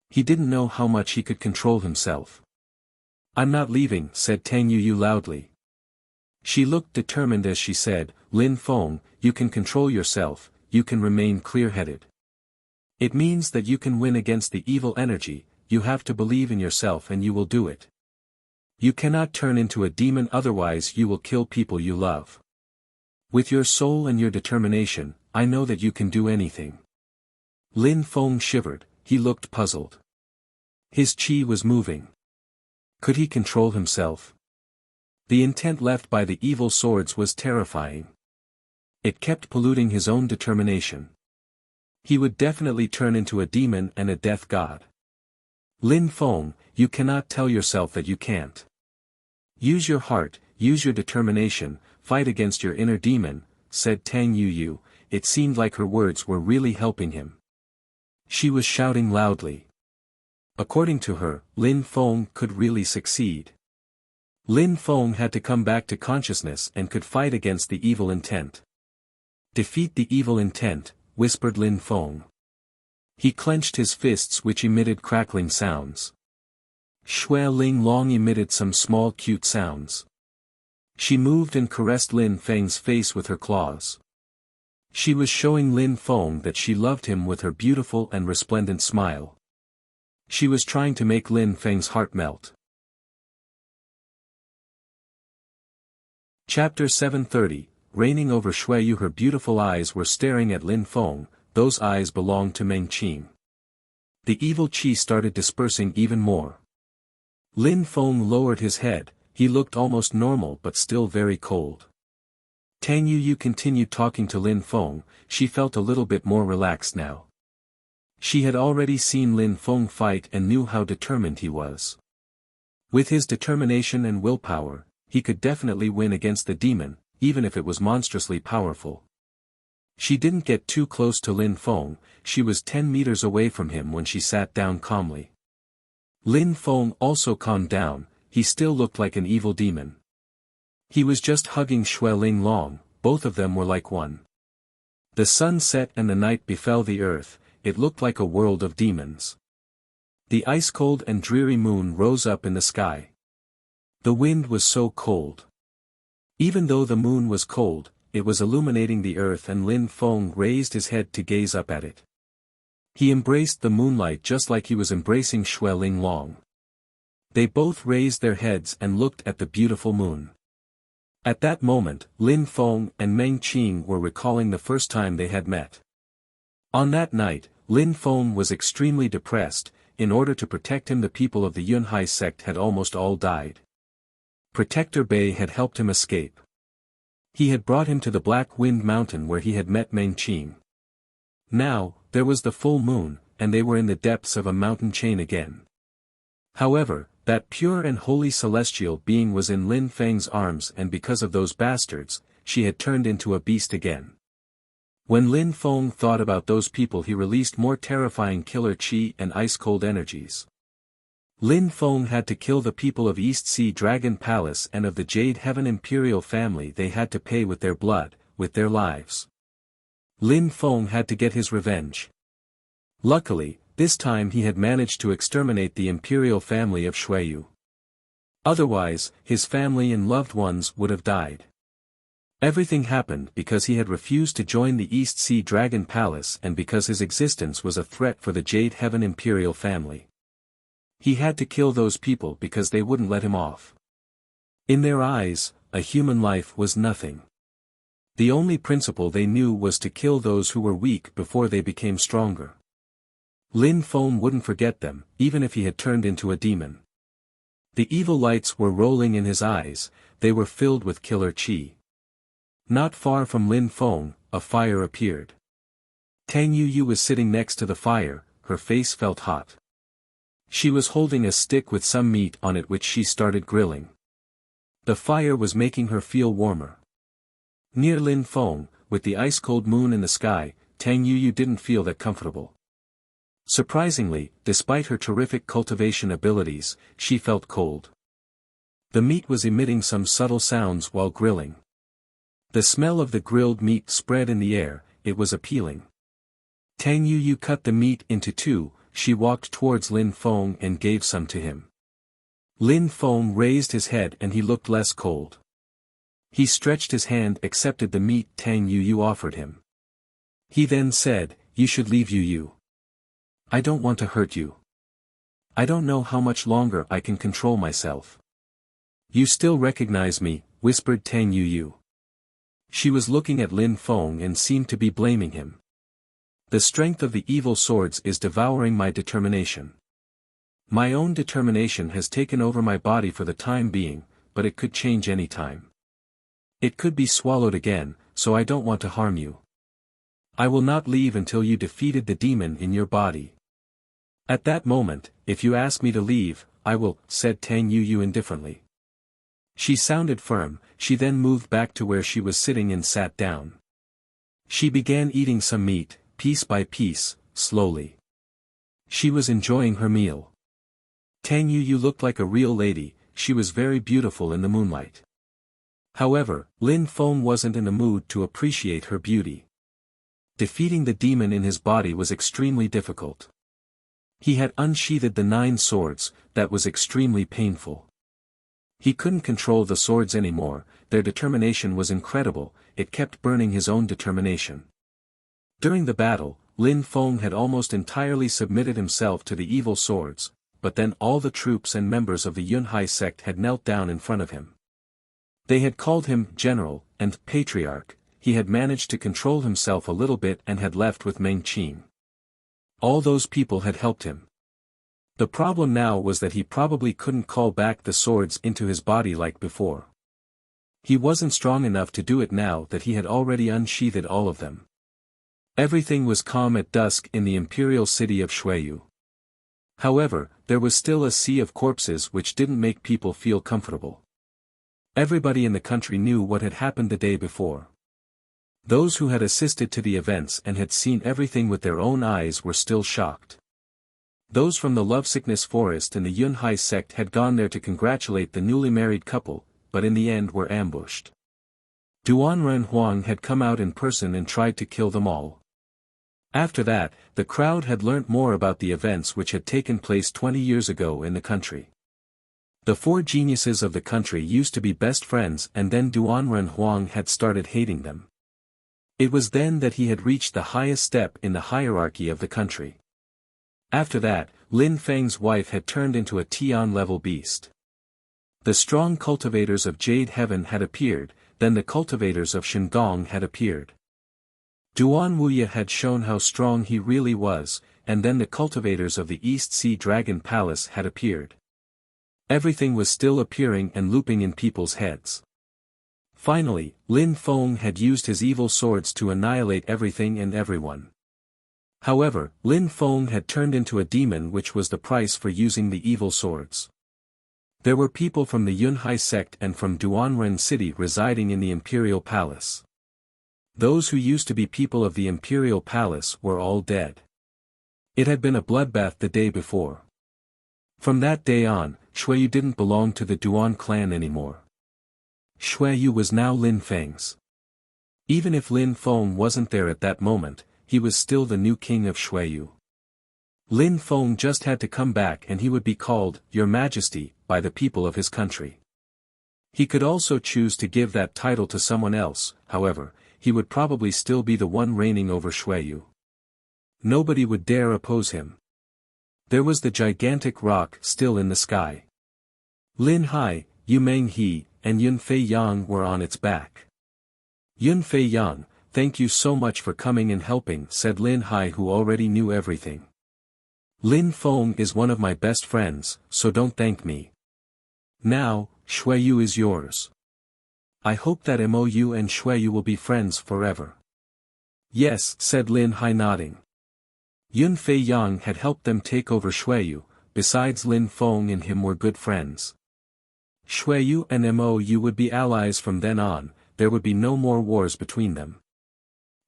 [SPEAKER 1] He didn't know how much he could control himself. "I'm not leaving," said Tang Yu loudly. She looked determined as she said, "Lin Feng, you can control yourself, you can remain clear-headed. It means that you can win against the evil energy, you have to believe in yourself and you will do it. You cannot turn into a demon, otherwise you will kill people you love. With your soul and your determination, I know that you can do anything." Lin Feng shivered, he looked puzzled. His qi was moving. Could he control himself? The intent left by the evil swords was terrifying. It kept polluting his own determination. He would definitely turn into a demon and a death god. "Lin Feng, you cannot tell yourself that you can't. Use your heart, use your determination, fight against your inner demon," said Tang Yu. It seemed like her words were really helping him. She was shouting loudly. According to her, Lin Feng could really succeed. Lin Feng had to come back to consciousness and could fight against the evil intent. "Defeat the evil intent," whispered Lin Feng. He clenched his fists which emitted crackling sounds. Xue Ling Long emitted some small cute sounds. She moved and caressed Lin Feng's face with her claws. She was showing Lin Feng that she loved him with her beautiful and resplendent smile. She was trying to make Lin Feng's heart melt. Chapter 730, Reigning over Xueyu. Her beautiful eyes were staring at Lin Feng, those eyes belonged to Meng Qing. The evil qi started dispersing even more. Lin Feng lowered his head, he looked almost normal but still very cold. Tang Yu continued talking to Lin Feng, she felt a little bit more relaxed now. She had already seen Lin Feng fight and knew how determined he was. With his determination and willpower, he could definitely win against the demon, even if it was monstrously powerful. She didn't get too close to Lin Feng, she was 10 meters away from him when she sat down calmly. Lin Feng also calmed down, he still looked like an evil demon. He was just hugging Xue Ling Long, both of them were like one. The sun set and the night befell the earth, it looked like a world of demons. The ice-cold and dreary moon rose up in the sky. The wind was so cold. Even though the moon was cold, it was illuminating the earth, and Lin Feng raised his head to gaze up at it. He embraced the moonlight just like he was embracing Xue Ling Long. They both raised their heads and looked at the beautiful moon. At that moment, Lin Feng and Meng Qing were recalling the first time they had met. On that night, Lin Feng was extremely depressed. In order to protect him, the people of the Yunhai sect had almost all died. Protector Bei had helped him escape. He had brought him to the Black Wind Mountain where he had met Meng Qing. Now, there was the full moon, and they were in the depths of a mountain chain again. However, that pure and holy celestial being was in Lin Feng's arms, and because of those bastards, she had turned into a beast again. When Lin Feng thought about those people, he released more terrifying killer qi and ice-cold energies. Lin Feng had to kill the people of East Sea Dragon Palace and of the Jade Heaven Imperial family. They had to pay with their blood, with their lives. Lin Feng had to get his revenge. Luckily, this time he had managed to exterminate the imperial family of Xueyu. Otherwise, his family and loved ones would have died. Everything happened because he had refused to join the East Sea Dragon Palace and because his existence was a threat for the Jade Heaven Imperial family. He had to kill those people because they wouldn't let him off. In their eyes, a human life was nothing. The only principle they knew was to kill those who were weak before they became stronger. Lin Feng wouldn't forget them, even if he had turned into a demon. The evil lights were rolling in his eyes, they were filled with killer qi. Not far from Lin Feng, a fire appeared. Tang Yuyu was sitting next to the fire, her face felt hot. She was holding a stick with some meat on it which she started grilling. The fire was making her feel warmer. Near Lin Feng, with the ice-cold moon in the sky, Tang Yuyu didn't feel that comfortable. Surprisingly, despite her terrific cultivation abilities, she felt cold. The meat was emitting some subtle sounds while grilling. The smell of the grilled meat spread in the air, it was appealing. Tang Yuyu cut the meat into two. She walked towards Lin Feng and gave some to him. Lin Feng raised his head and he looked less cold. He stretched his hand, accepted the meat Tang Yuyu offered him. He then said, "You should leave Yuyu. I don't want to hurt you. I don't know how much longer I can control myself." "You still recognize me," whispered Tang Yuyu. She was looking at Lin Feng and seemed to be blaming him. "The strength of the evil swords is devouring my determination. My own determination has taken over my body for the time being, but it could change any time. It could be swallowed again, so I don't want to harm you. I will not leave until you defeated the demon in your body." "At that moment, if you ask me to leave, I will," said Tang Yuyu indifferently. She sounded firm. She then moved back to where she was sitting and sat down. She began eating some meat, piece by piece, slowly. She was enjoying her meal. Tang Yuyu looked like a real lady, she was very beautiful in the moonlight. However, Lin Feng wasn't in the mood to appreciate her beauty. Defeating the demon in his body was extremely difficult. He had unsheathed the 9 swords, that was extremely painful. He couldn't control the swords anymore, their determination was incredible, it kept burning his own determination. During the battle, Lin Feng had almost entirely submitted himself to the evil swords, but then all the troops and members of the Yunhai sect had knelt down in front of him. They had called him General and Patriarch. He had managed to control himself a little bit and had left with Meng Qing. All those people had helped him. The problem now was that he probably couldn't call back the swords into his body like before. He wasn't strong enough to do it now that he had already unsheathed all of them. Everything was calm at dusk in the imperial city of Xueyu. However, there was still a sea of corpses which didn't make people feel comfortable. Everybody in the country knew what had happened the day before. Those who had assisted to the events and had seen everything with their own eyes were still shocked. Those from the Lovesickness Forest and the Yunhai sect had gone there to congratulate the newly married couple, but in the end were ambushed. Duan Huang had come out in person and tried to kill them all. After that, the crowd had learnt more about the events which had taken place 20 years ago in the country. The four geniuses of the country used to be best friends, and then Duan Huang had started hating them. It was then that he had reached the highest step in the hierarchy of the country. After that, Lin Feng's wife had turned into a Tian-level beast. The strong cultivators of Jade Heaven had appeared, then the cultivators of Shandong had appeared. Duan Wuxia had shown how strong he really was, and then the cultivators of the East Sea Dragon Palace had appeared. Everything was still appearing and looping in people's heads. Finally, Lin Feng had used his evil swords to annihilate everything and everyone. However, Lin Feng had turned into a demon, which was the price for using the evil swords. There were people from the Yunhai sect and from Duanren city residing in the Imperial Palace. Those who used to be people of the Imperial Palace were all dead. It had been a bloodbath the day before. From that day on, Xueyu didn't belong to the Duan clan anymore. Xueyu was now Lin Feng's. Even if Lin Feng wasn't there at that moment, he was still the new king of Xueyu. Lin Feng just had to come back and he would be called, Your Majesty, by the people of his country. He could also choose to give that title to someone else, however, he would probably still be the one reigning over Xueyu. Nobody would dare oppose him. There was the gigantic rock still in the sky. Lin Hai, Yu Menghe, and Yun Fei Yang were on its back. Yun Fei Yang, thank you so much for coming and helping, said Lin Hai, who already knew everything. Lin Feng is one of my best friends, so don't thank me. Now, Xueyu is yours. I hope that Mou and Xueyu will be friends forever. Yes, said Lin Hai, nodding. Yun Fei Yang had helped them take over Xueyu, besides Lin Feng and him were good friends. Xueyu and Mou would be allies from then on, there would be no more wars between them.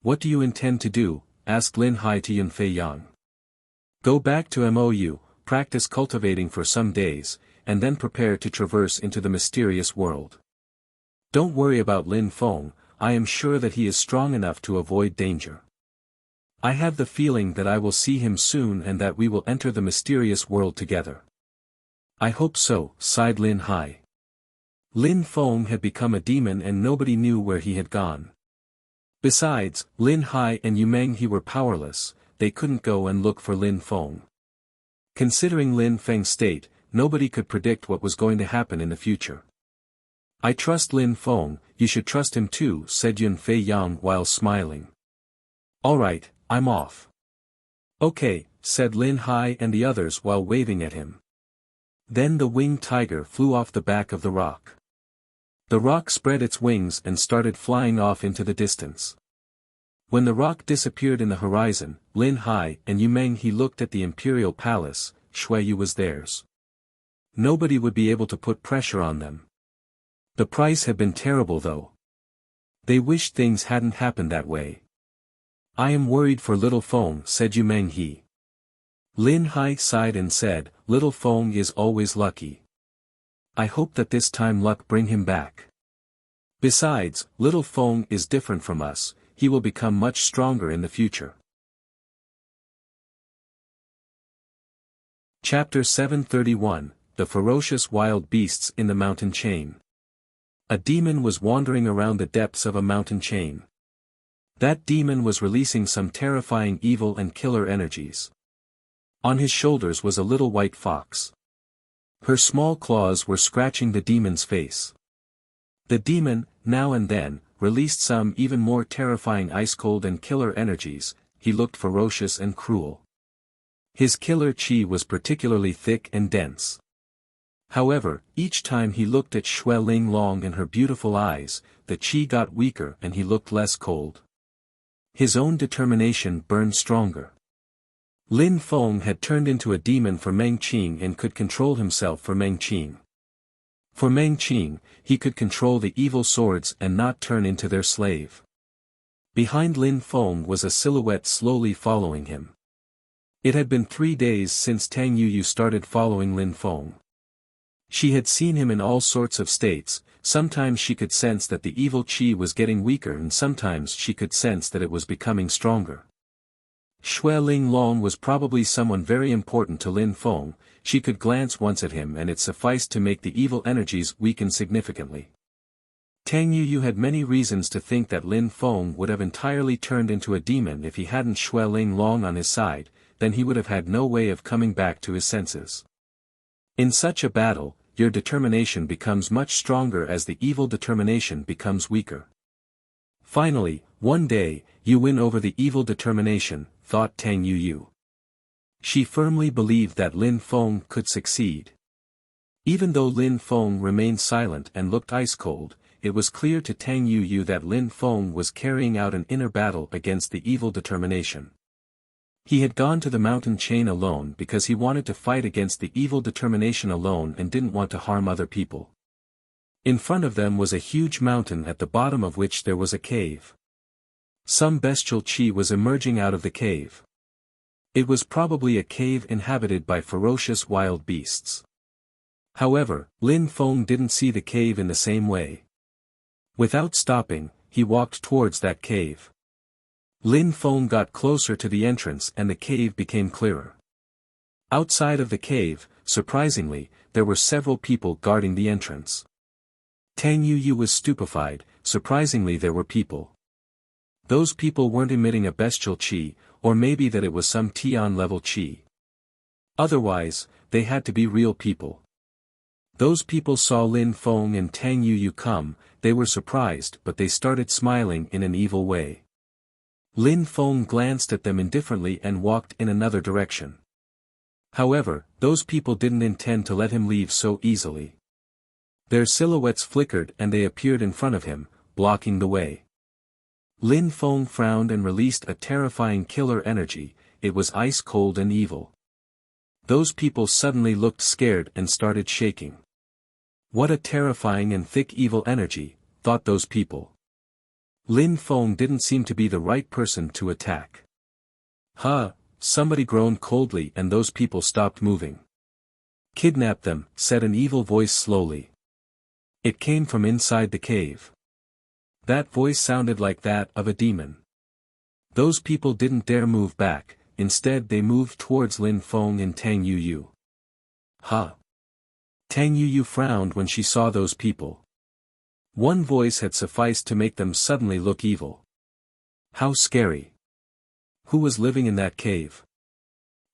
[SPEAKER 1] What do you intend to do? Asked Lin Hai to Yun Fei Yang. Go back to Mou, practice cultivating for some days, and then prepare to traverse into the mysterious world. Don't worry about Lin Feng, I am sure that he is strong enough to avoid danger. I have the feeling that I will see him soon and that we will enter the mysterious world together. I hope so, sighed Lin Hai. Lin Feng had become a demon and nobody knew where he had gone. Besides, Lin Hai and Yu Menghe were powerless, they couldn't go and look for Lin Feng. Considering Lin Feng's state, nobody could predict what was going to happen in the future. I trust Lin Feng, you should trust him too, said Yun Fei Yang while smiling. Alright, I'm off. Okay, said Lin Hai and the others while waving at him. Then the winged tiger flew off the back of the rock. The rock spread its wings and started flying off into the distance. When the rock disappeared in the horizon, Lin Hai and Yu Menghe looked at the Imperial Palace. Xueyu was theirs. Nobody would be able to put pressure on them. The price had been terrible though. They wished things hadn't happened that way. I am worried for little Feng, said Yu Menghe. Lin Hai sighed and said, Little Feng is always lucky. I hope that this time luck bring him back. Besides, little Feng is different from us, he will become much stronger in the future. Chapter 731, The Ferocious Wild Beasts in the Mountain Chain. A demon was wandering around the depths of a mountain chain. That demon was releasing some terrifying evil and killer energies. On his shoulders was a little white fox. Her small claws were scratching the demon's face. The demon, now and then, released some even more terrifying ice-cold and killer energies. He looked ferocious and cruel. His killer chi was particularly thick and dense. However, each time he looked at Xue Linglong and her beautiful eyes, the chi got weaker and he looked less cold. His own determination burned stronger. Lin Feng had turned into a demon for Meng Qing and could control himself for Meng Qing. For Meng Qing, he could control the evil swords and not turn into their slave. Behind Lin Feng was a silhouette slowly following him. It had been 3 days since Tang Yuyu started following Lin Feng. She had seen him in all sorts of states, sometimes she could sense that the evil qi was getting weaker and sometimes she could sense that it was becoming stronger. Xue Linglong was probably someone very important to Lin Feng. She could glance once at him and it sufficed to make the evil energies weaken significantly. Tang Yuyu had many reasons to think that Lin Feng would have entirely turned into a demon if he hadn't Xue Linglong on his side, then he would have had no way of coming back to his senses. In such a battle, your determination becomes much stronger as the evil determination becomes weaker. Finally, one day, you win over the evil determination, thought Tang Yuyu. She firmly believed that Lin Feng could succeed. Even though Lin Feng remained silent and looked ice-cold, it was clear to Tang Yuyu that Lin Feng was carrying out an inner battle against the evil determination. He had gone to the mountain chain alone because he wanted to fight against the evil determination alone and didn't want to harm other people. In front of them was a huge mountain at the bottom of which there was a cave. Some bestial qi was emerging out of the cave. It was probably a cave inhabited by ferocious wild beasts. However, Lin Feng didn't see the cave in the same way. Without stopping, he walked towards that cave. Lin Feng got closer to the entrance and the cave became clearer. Outside of the cave, surprisingly, there were several people guarding the entrance. Tang Yuyu was stupefied, surprisingly there were people. Those people weren't emitting a bestial qi, or maybe that it was some Tian level qi. Otherwise, they had to be real people. Those people saw Lin Feng and Tang Yuyu come, they were surprised but they started smiling in an evil way. Lin Feng glanced at them indifferently and walked in another direction. However, those people didn't intend to let him leave so easily. Their silhouettes flickered and they appeared in front of him, blocking the way. Lin Feng frowned and released a terrifying killer energy, it was ice-cold and evil. Those people suddenly looked scared and started shaking. What a terrifying and thick evil energy, thought those people. Lin Feng didn't seem to be the right person to attack. Huh, somebody groaned coldly and those people stopped moving. Kidnap them, said an evil voice slowly. It came from inside the cave. That voice sounded like that of a demon. Those people didn't dare move back, instead they moved towards Lin Feng and Tang Yuyu. Huh. Tang Yuyu frowned when she saw those people. One voice had sufficed to make them suddenly look evil. How scary. Who was living in that cave?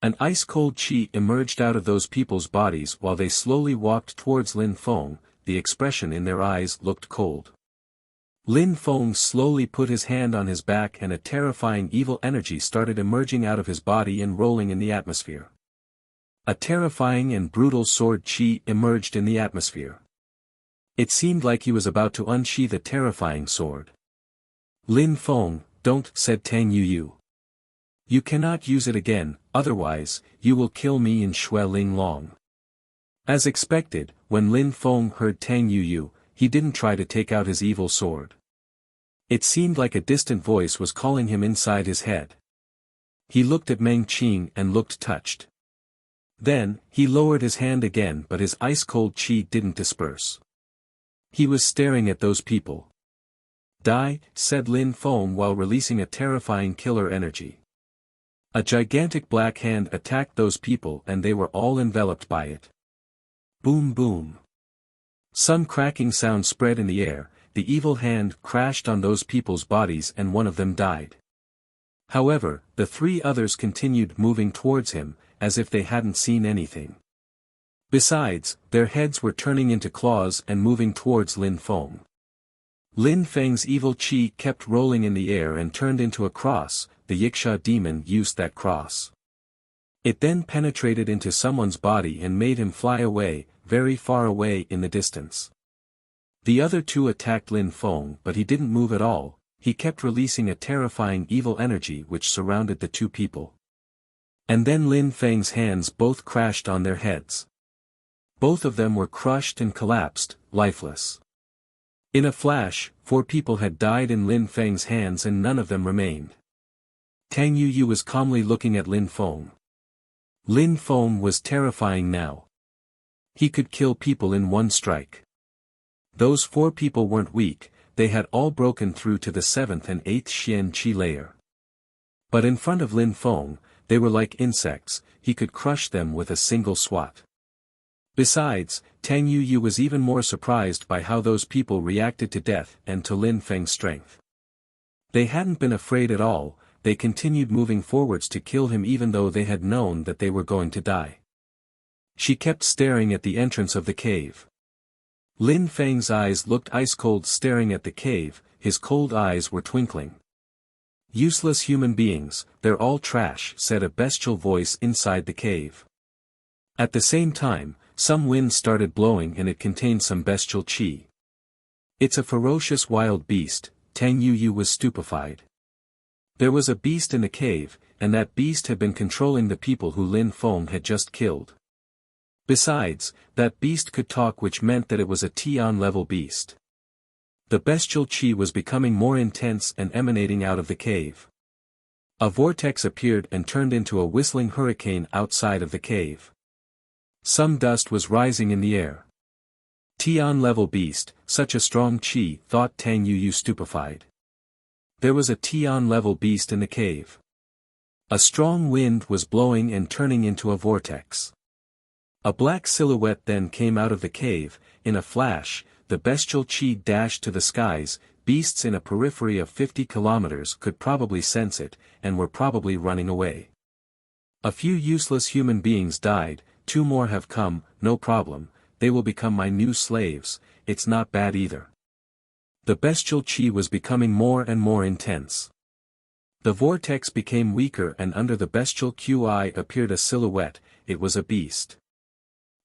[SPEAKER 1] An ice-cold qi emerged out of those people's bodies while they slowly walked towards Lin Feng, the expression in their eyes looked cold. Lin Feng slowly put his hand on his back and a terrifying evil energy started emerging out of his body and rolling in the atmosphere. A terrifying and brutal sword qi emerged in the atmosphere. It seemed like he was about to unsheath a terrifying sword. Lin Feng, don't, said Tang Yuyu. You cannot use it again, otherwise, you will kill me in Xue Linglong. As expected, when Lin Feng heard Tang Yuyu, he didn't try to take out his evil sword. It seemed like a distant voice was calling him inside his head. He looked at Meng Qing and looked touched. Then, he lowered his hand again but his ice-cold qi didn't disperse. He was staring at those people. Die, said Lin Feng while releasing a terrifying killer energy. A gigantic black hand attacked those people and they were all enveloped by it. Boom boom. Some cracking sound spread in the air, the evil hand crashed on those people's bodies and one of them died. However, the three others continued moving towards him, as if they hadn't seen anything. Besides, their heads were turning into claws and moving towards Lin Feng. Lin Feng's evil qi kept rolling in the air and turned into a cross, the Yiksha demon used that cross. It then penetrated into someone's body and made him fly away, very far away in the distance. The other two attacked Lin Feng but he didn't move at all, he kept releasing a terrifying evil energy which surrounded the two people. And then Lin Feng's hands both crashed on their heads. Both of them were crushed and collapsed, lifeless. In a flash, 4 people had died in Lin Feng's hands and none of them remained. Tang Yuyu was calmly looking at Lin Feng. Lin Feng was terrifying now. He could kill people in one strike. Those 4 people weren't weak, they had all broken through to the 7th and 8th Xian Qi layer. But in front of Lin Feng, they were like insects, he could crush them with a single swat. Besides, Tang Yuyu was even more surprised by how those people reacted to death and to Lin Feng's strength. They hadn't been afraid at all, they continued moving forwards to kill him even though they had known that they were going to die. She kept staring at the entrance of the cave. Lin Feng's eyes looked ice-cold staring at the cave, his cold eyes were twinkling. "Useless human beings, they're all trash," said a bestial voice inside the cave. At the same time, some wind started blowing and it contained some bestial qi. "It's a ferocious wild beast," Tang Yuyu was stupefied. There was a beast in the cave, and that beast had been controlling the people who Lin Feng had just killed. Besides, that beast could talk, which meant that it was a Tian-level beast. The bestial qi was becoming more intense and emanating out of the cave. A vortex appeared and turned into a whistling hurricane outside of the cave. Some dust was rising in the air. Tian-level beast, such a strong qi, thought Tang Yuyu stupefied. There was a Tian-level beast in the cave. A strong wind was blowing and turning into a vortex. A black silhouette then came out of the cave. In a flash, the bestial qi dashed to the skies. Beasts in a periphery of 50 kilometers could probably sense it, and were probably running away. A few useless human beings died, 2 more have come, no problem, they will become my new slaves, it's not bad either. The bestial qi was becoming more and more intense. The vortex became weaker and under the bestial qi appeared a silhouette. It was a beast.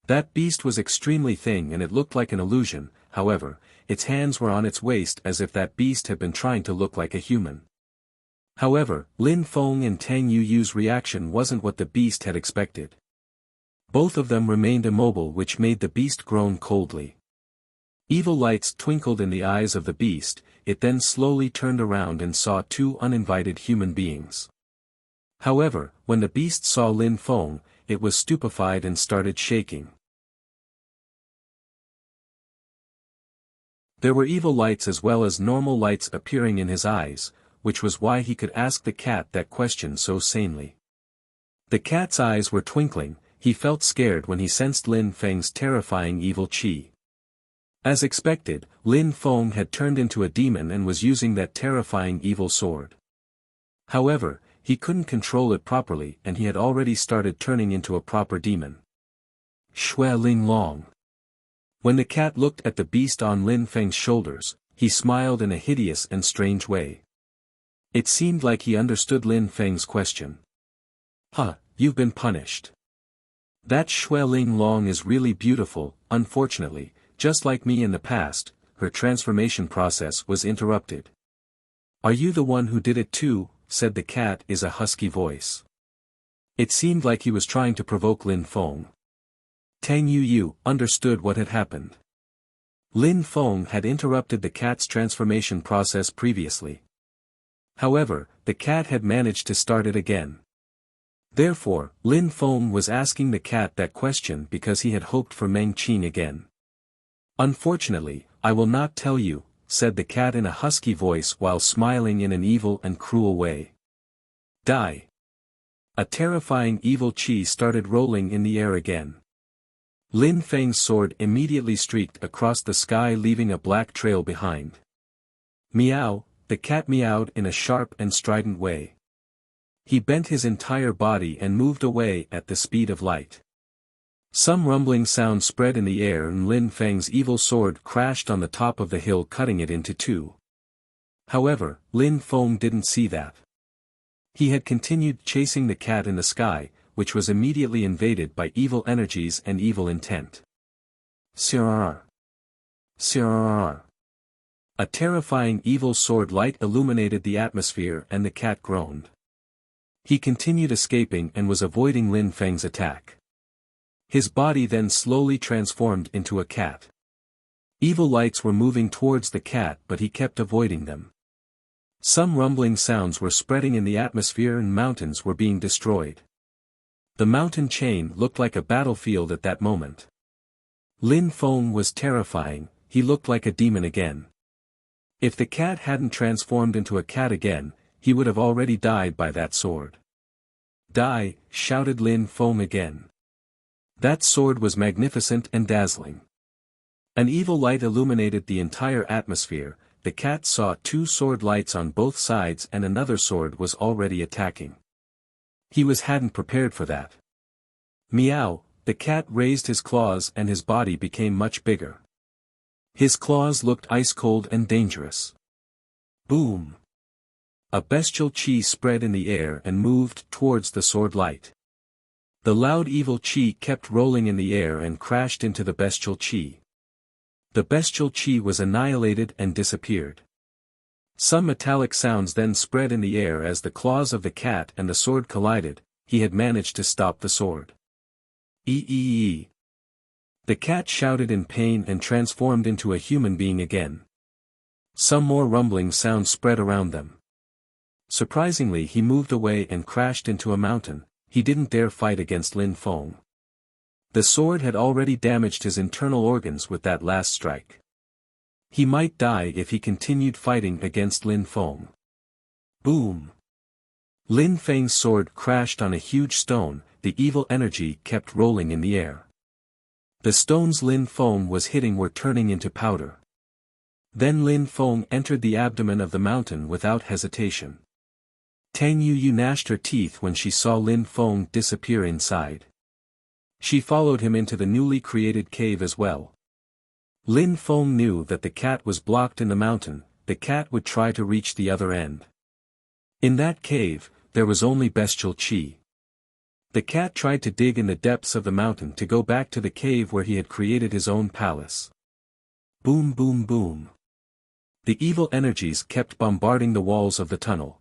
[SPEAKER 1] That beast was extremely thin and it looked like an illusion, however, its hands were on its waist as if that beast had been trying to look like a human. However, Lin Feng and Tang Yuyu's reaction wasn't what the beast had expected. Both of them remained immobile, which made the beast groan coldly. Evil lights twinkled in the eyes of the beast. It then slowly turned around and saw 2 uninvited human beings. However, when the beast saw Lin Feng, it was stupefied and started shaking. There were evil lights as well as normal lights appearing in his eyes, which was why he could ask the cat that question so sanely. The cat's eyes were twinkling. He felt scared when he sensed Lin Feng's terrifying evil qi. As expected, Lin Feng had turned into a demon and was using that terrifying evil sword. However, he couldn't control it properly and he had already started turning into a proper demon. Shui Ling Long. When the cat looked at the beast on Lin Feng's shoulders, he smiled in a hideous and strange way. It seemed like he understood Lin Feng's question. "Huh, you've been punished. That Shui Ling Long is really beautiful, unfortunately, just like me in the past, her transformation process was interrupted." "Are you the one who did it too?" said the cat in a husky voice. It seemed like he was trying to provoke Lin Feng. Tang Yuyu understood what had happened. Lin Feng had interrupted the cat's transformation process previously. However, the cat had managed to start it again. Therefore, Lin Feng was asking the cat that question because he had hoped for Meng Qing again. "Unfortunately, I will not tell you," said the cat in a husky voice while smiling in an evil and cruel way. Die. A terrifying evil qi started rolling in the air again. Lin Feng's sword immediately streaked across the sky, leaving a black trail behind. Meow, the cat meowed in a sharp and strident way. He bent his entire body and moved away at the speed of light. Some rumbling sound spread in the air and Lin Feng's evil sword crashed on the top of the hill, cutting it into 2. However, Lin Feng didn't see that. He had continued chasing the cat in the sky, which was immediately invaded by evil energies and evil intent. Sirrr. Sirrr. A terrifying evil sword light illuminated the atmosphere and the cat groaned. He continued escaping and was avoiding Lin Feng's attack. His body then slowly transformed into a cat. Evil lights were moving towards the cat, but he kept avoiding them. Some rumbling sounds were spreading in the atmosphere and mountains were being destroyed. The mountain chain looked like a battlefield at that moment. Lin Feng was terrifying, he looked like a demon again. If the cat hadn't transformed into a cat again, he would have already died by that sword. Die, shouted Lin Feng again. That sword was magnificent and dazzling. An evil light illuminated the entire atmosphere. The cat saw two sword lights on both sides and another sword was already attacking. He hadn't prepared for that. Meow, the cat raised his claws and his body became much bigger. His claws looked ice-cold and dangerous. Boom! A bestial chi spread in the air and moved towards the sword light. The loud evil chi kept rolling in the air and crashed into the bestial chi. The bestial chi was annihilated and disappeared. Some metallic sounds then spread in the air as the claws of the cat and the sword collided. He had managed to stop the sword. Ee. The cat shouted in pain and transformed into a human being again. Some more rumbling sounds spread around them. Surprisingly, he moved away and crashed into a mountain. He didn't dare fight against Lin Feng. The sword had already damaged his internal organs with that last strike. He might die if he continued fighting against Lin Feng. Boom! Lin Feng's sword crashed on a huge stone. The evil energy kept rolling in the air. The stones Lin Feng was hitting were turning into powder. Then Lin Feng entered the abdomen of the mountain without hesitation. Tang Yu gnashed her teeth when she saw Lin Feng disappear inside. She followed him into the newly created cave as well. Lin Feng knew that the cat was blocked in the mountain. The cat would try to reach the other end. In that cave, there was only bestial chi. The cat tried to dig in the depths of the mountain to go back to the cave where he had created his own palace. Boom boom boom. The evil energies kept bombarding the walls of the tunnel.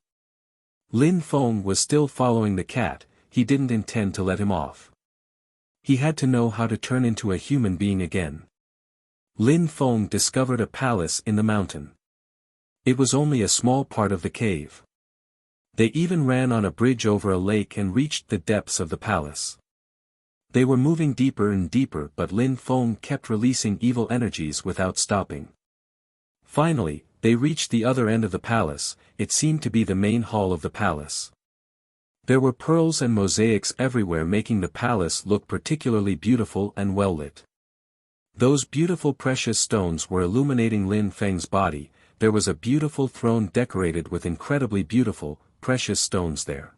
[SPEAKER 1] Lin Feng was still following the cat. He didn't intend to let him off. He had to know how to turn into a human being again. Lin Feng discovered a palace in the mountain. It was only a small part of the cave. They even ran on a bridge over a lake and reached the depths of the palace. They were moving deeper and deeper, but Lin Feng kept releasing evil energies without stopping. Finally, they reached the other end of the palace. It seemed to be the main hall of the palace. There were pearls and mosaics everywhere, making the palace look particularly beautiful and well lit. Those beautiful precious stones were illuminating Lin Feng's body. There was a beautiful throne decorated with incredibly beautiful, precious stones there.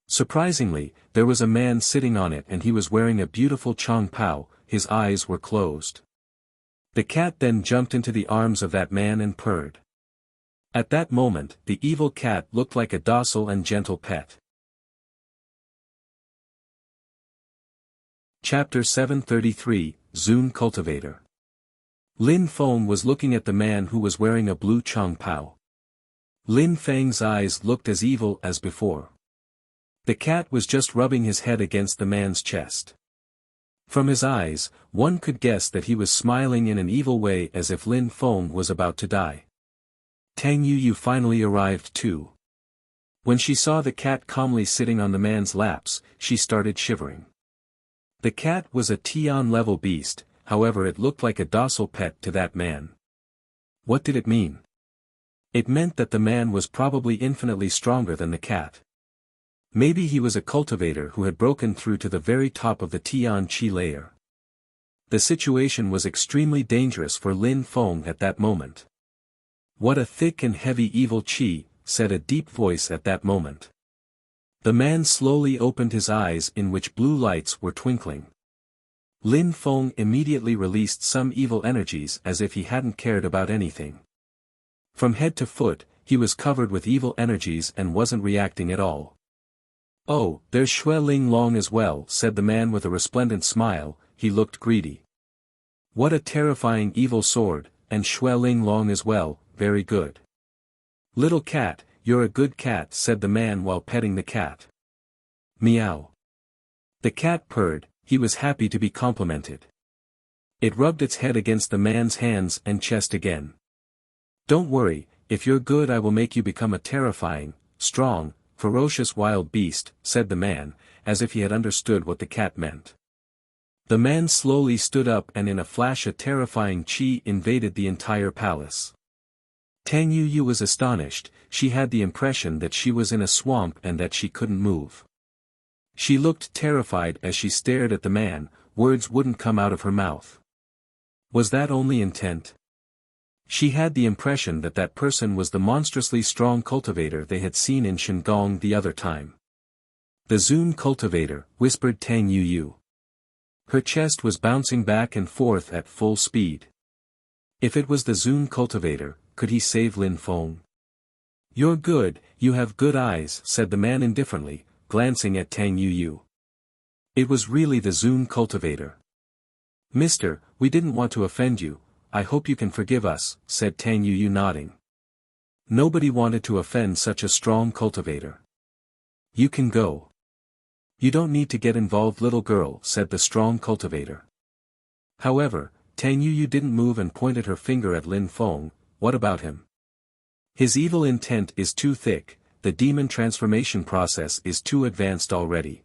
[SPEAKER 1] Surprisingly, there was a man sitting on it and he was wearing a beautiful chong pao. His eyes were closed. The cat then jumped into the arms of that man and purred. At that moment, the evil cat looked like a docile and gentle pet. Chapter 733, Zun Cultivator. Lin Feng was looking at the man who was wearing a blue chong pao. Lin Feng's eyes looked as evil as before. The cat was just rubbing his head against the man's chest. From his eyes, one could guess that he was smiling in an evil way as if Lin Feng was about to die. Tang Yu finally arrived too. When she saw the cat calmly sitting on the man's laps, she started shivering. The cat was a Tian-level beast, however it looked like a docile pet to that man. What did it mean? It meant that the man was probably infinitely stronger than the cat. Maybe he was a cultivator who had broken through to the very top of the Tian Qi layer. The situation was extremely dangerous for Lin Feng at that moment. What a thick and heavy evil qi, said a deep voice at that moment. The man slowly opened his eyes in which blue lights were twinkling. Lin Feng immediately released some evil energies as if he hadn't cared about anything. From head to foot, he was covered with evil energies and wasn't reacting at all. Oh, there's Xue Ling Long as well, said the man with a resplendent smile. He looked greedy. What a terrifying evil sword, and Xue Ling Long as well, very good. Little cat, you're a good cat, said the man while petting the cat. Meow. The cat purred. He was happy to be complimented. It rubbed its head against the man's hands and chest again. Don't worry, if you're good I will make you become a terrifying, strong, ferocious wild beast, said the man, as if he had understood what the cat meant. The man slowly stood up and in a flash a terrifying chi invaded the entire palace. Tang Yuyu was astonished, she had the impression that she was in a swamp and that she couldn't move. She looked terrified as she stared at the man, words wouldn't come out of her mouth. Was that only intent? She had the impression that that person was the monstrously strong cultivator they had seen in Shandong the other time. The Zun cultivator, whispered Tang Yuyu. Her chest was bouncing back and forth at full speed. If it was the Zun cultivator, could he save Lin Feng? You're good, you have good eyes, said the man indifferently, glancing at Tang Yuyu. It was really the Zun cultivator. Mister, we didn't want to offend you, I hope you can forgive us, said Tang Yuyu nodding. Nobody wanted to offend such a strong cultivator. You can go. You don't need to get involved, little girl, said the strong cultivator. However, Tang Yuyu didn't move and pointed her finger at Lin Feng. What about him? His evil intent is too thick, the demon transformation process is too advanced already.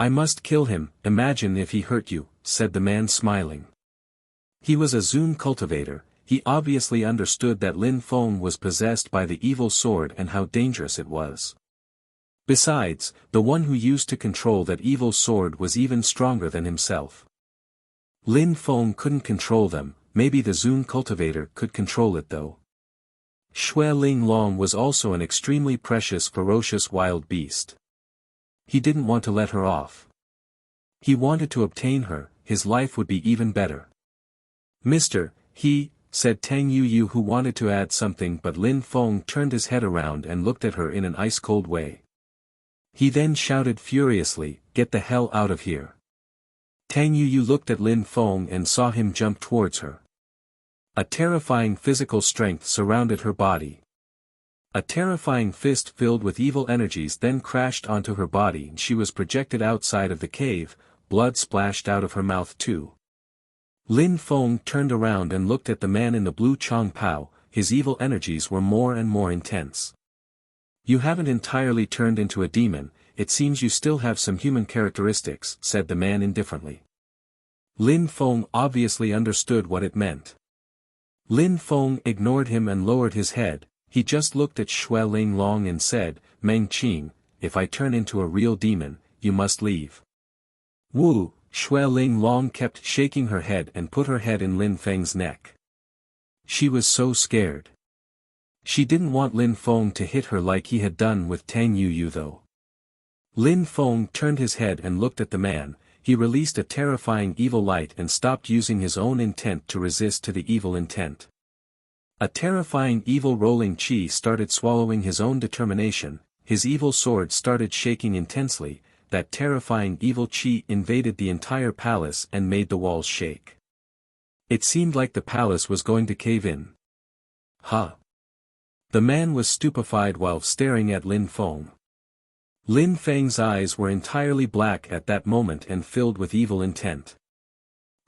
[SPEAKER 1] I must kill him, imagine if he hurt you, said the man smiling. He was a Zun cultivator, he obviously understood that Lin Feng was possessed by the evil sword and how dangerous it was. Besides, the one who used to control that evil sword was even stronger than himself. Lin Feng couldn't control them, maybe the Zun cultivator could control it though. Xue Ling Long was also an extremely precious ferocious wild beast. He didn't want to let her off. He wanted to obtain her, his life would be even better. Mister, said Tang Yuyu, who wanted to add something, but Lin Feng turned his head around and looked at her in an ice-cold way. He then shouted furiously, get the hell out of here. Tang Yuyu looked at Lin Feng and saw him jump towards her. A terrifying physical strength surrounded her body. A terrifying fist filled with evil energies then crashed onto her body and she was projected outside of the cave, blood splashed out of her mouth too. Lin Feng turned around and looked at the man in the blue Chong Pao, his evil energies were more and more intense. You haven't entirely turned into a demon, it seems you still have some human characteristics, said the man indifferently. Lin Feng obviously understood what it meant. Lin Feng ignored him and lowered his head, he just looked at Xue Ling Long and said, Meng Qing, if I turn into a real demon, you must leave. Wu, Xue Ling Long kept shaking her head and put her head in Lin Feng's neck. She was so scared. She didn't want Lin Feng to hit her like he had done with Tang Yuyu though. Lin Feng turned his head and looked at the man, he released a terrifying evil light and stopped using his own intent to resist to the evil intent. A terrifying evil rolling chi started swallowing his own determination, his evil sword started shaking intensely, that terrifying evil chi invaded the entire palace and made the walls shake. It seemed like the palace was going to cave in. Huh? The man was stupefied while staring at Lin Feng. Lin Feng's eyes were entirely black at that moment and filled with evil intent.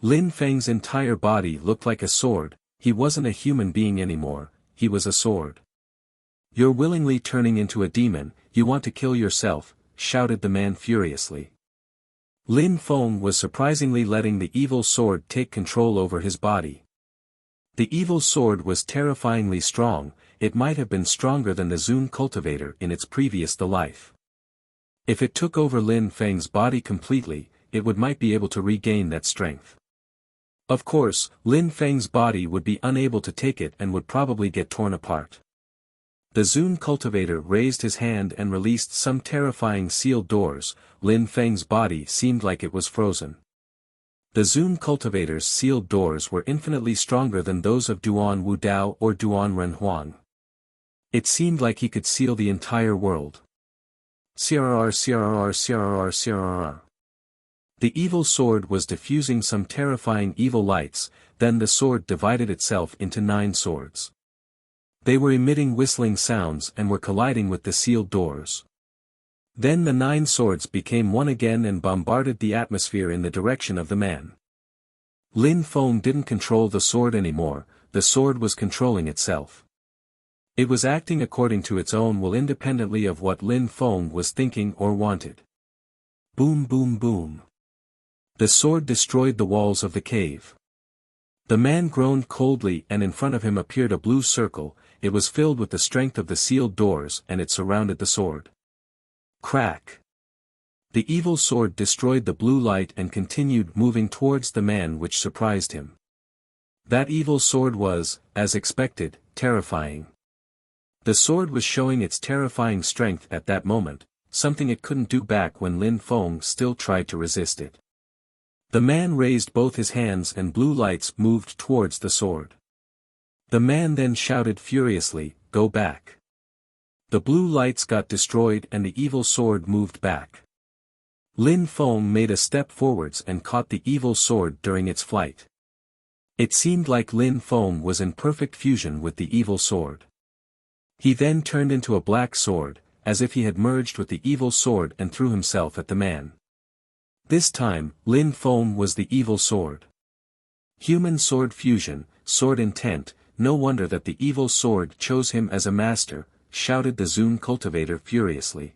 [SPEAKER 1] Lin Feng's entire body looked like a sword, he wasn't a human being anymore, he was a sword. You're willingly turning into a demon, you want to kill yourself, shouted the man furiously. Lin Feng was surprisingly letting the evil sword take control over his body. The evil sword was terrifyingly strong, it might have been stronger than the Zun cultivator in its previous life. If it took over Lin Feng's body completely, it might be able to regain that strength. Of course, Lin Feng's body would be unable to take it and would probably get torn apart. The Zun cultivator raised his hand and released some terrifying sealed doors, Lin Feng's body seemed like it was frozen. The Zun cultivator's sealed doors were infinitely stronger than those of Duan Wudao or Duan Renhuang. It seemed like he could seal the entire world. CRR CRR CRR CRR. The evil sword was diffusing some terrifying evil lights, then the sword divided itself into 9 swords. They were emitting whistling sounds and were colliding with the sealed doors. Then the 9 swords became one again and bombarded the atmosphere in the direction of the man. Lin Feng didn't control the sword anymore, the sword was controlling itself. It was acting according to its own will independently of what Lin Feng was thinking or wanted. Boom boom boom. The sword destroyed the walls of the cave. The man groaned coldly, and in front of him appeared a blue circle. It was filled with the strength of the sealed doors, and it surrounded the sword. Crack! The evil sword destroyed the blue light and continued moving towards the man, which surprised him. That evil sword was, as expected, terrifying. The sword was showing its terrifying strength at that moment, something it couldn't do back when Lin Feng still tried to resist it. The man raised both his hands and blue lights moved towards the sword. The man then shouted furiously, "Go back." The blue lights got destroyed and the evil sword moved back. Lin Feng made a step forwards and caught the evil sword during its flight. It seemed like Lin Feng was in perfect fusion with the evil sword. He then turned into a black sword, as if he had merged with the evil sword, and threw himself at the man. This time, Lin Feng was the evil sword. Human sword fusion, sword intent, no wonder that the evil sword chose him as a master, shouted the Zun cultivator furiously.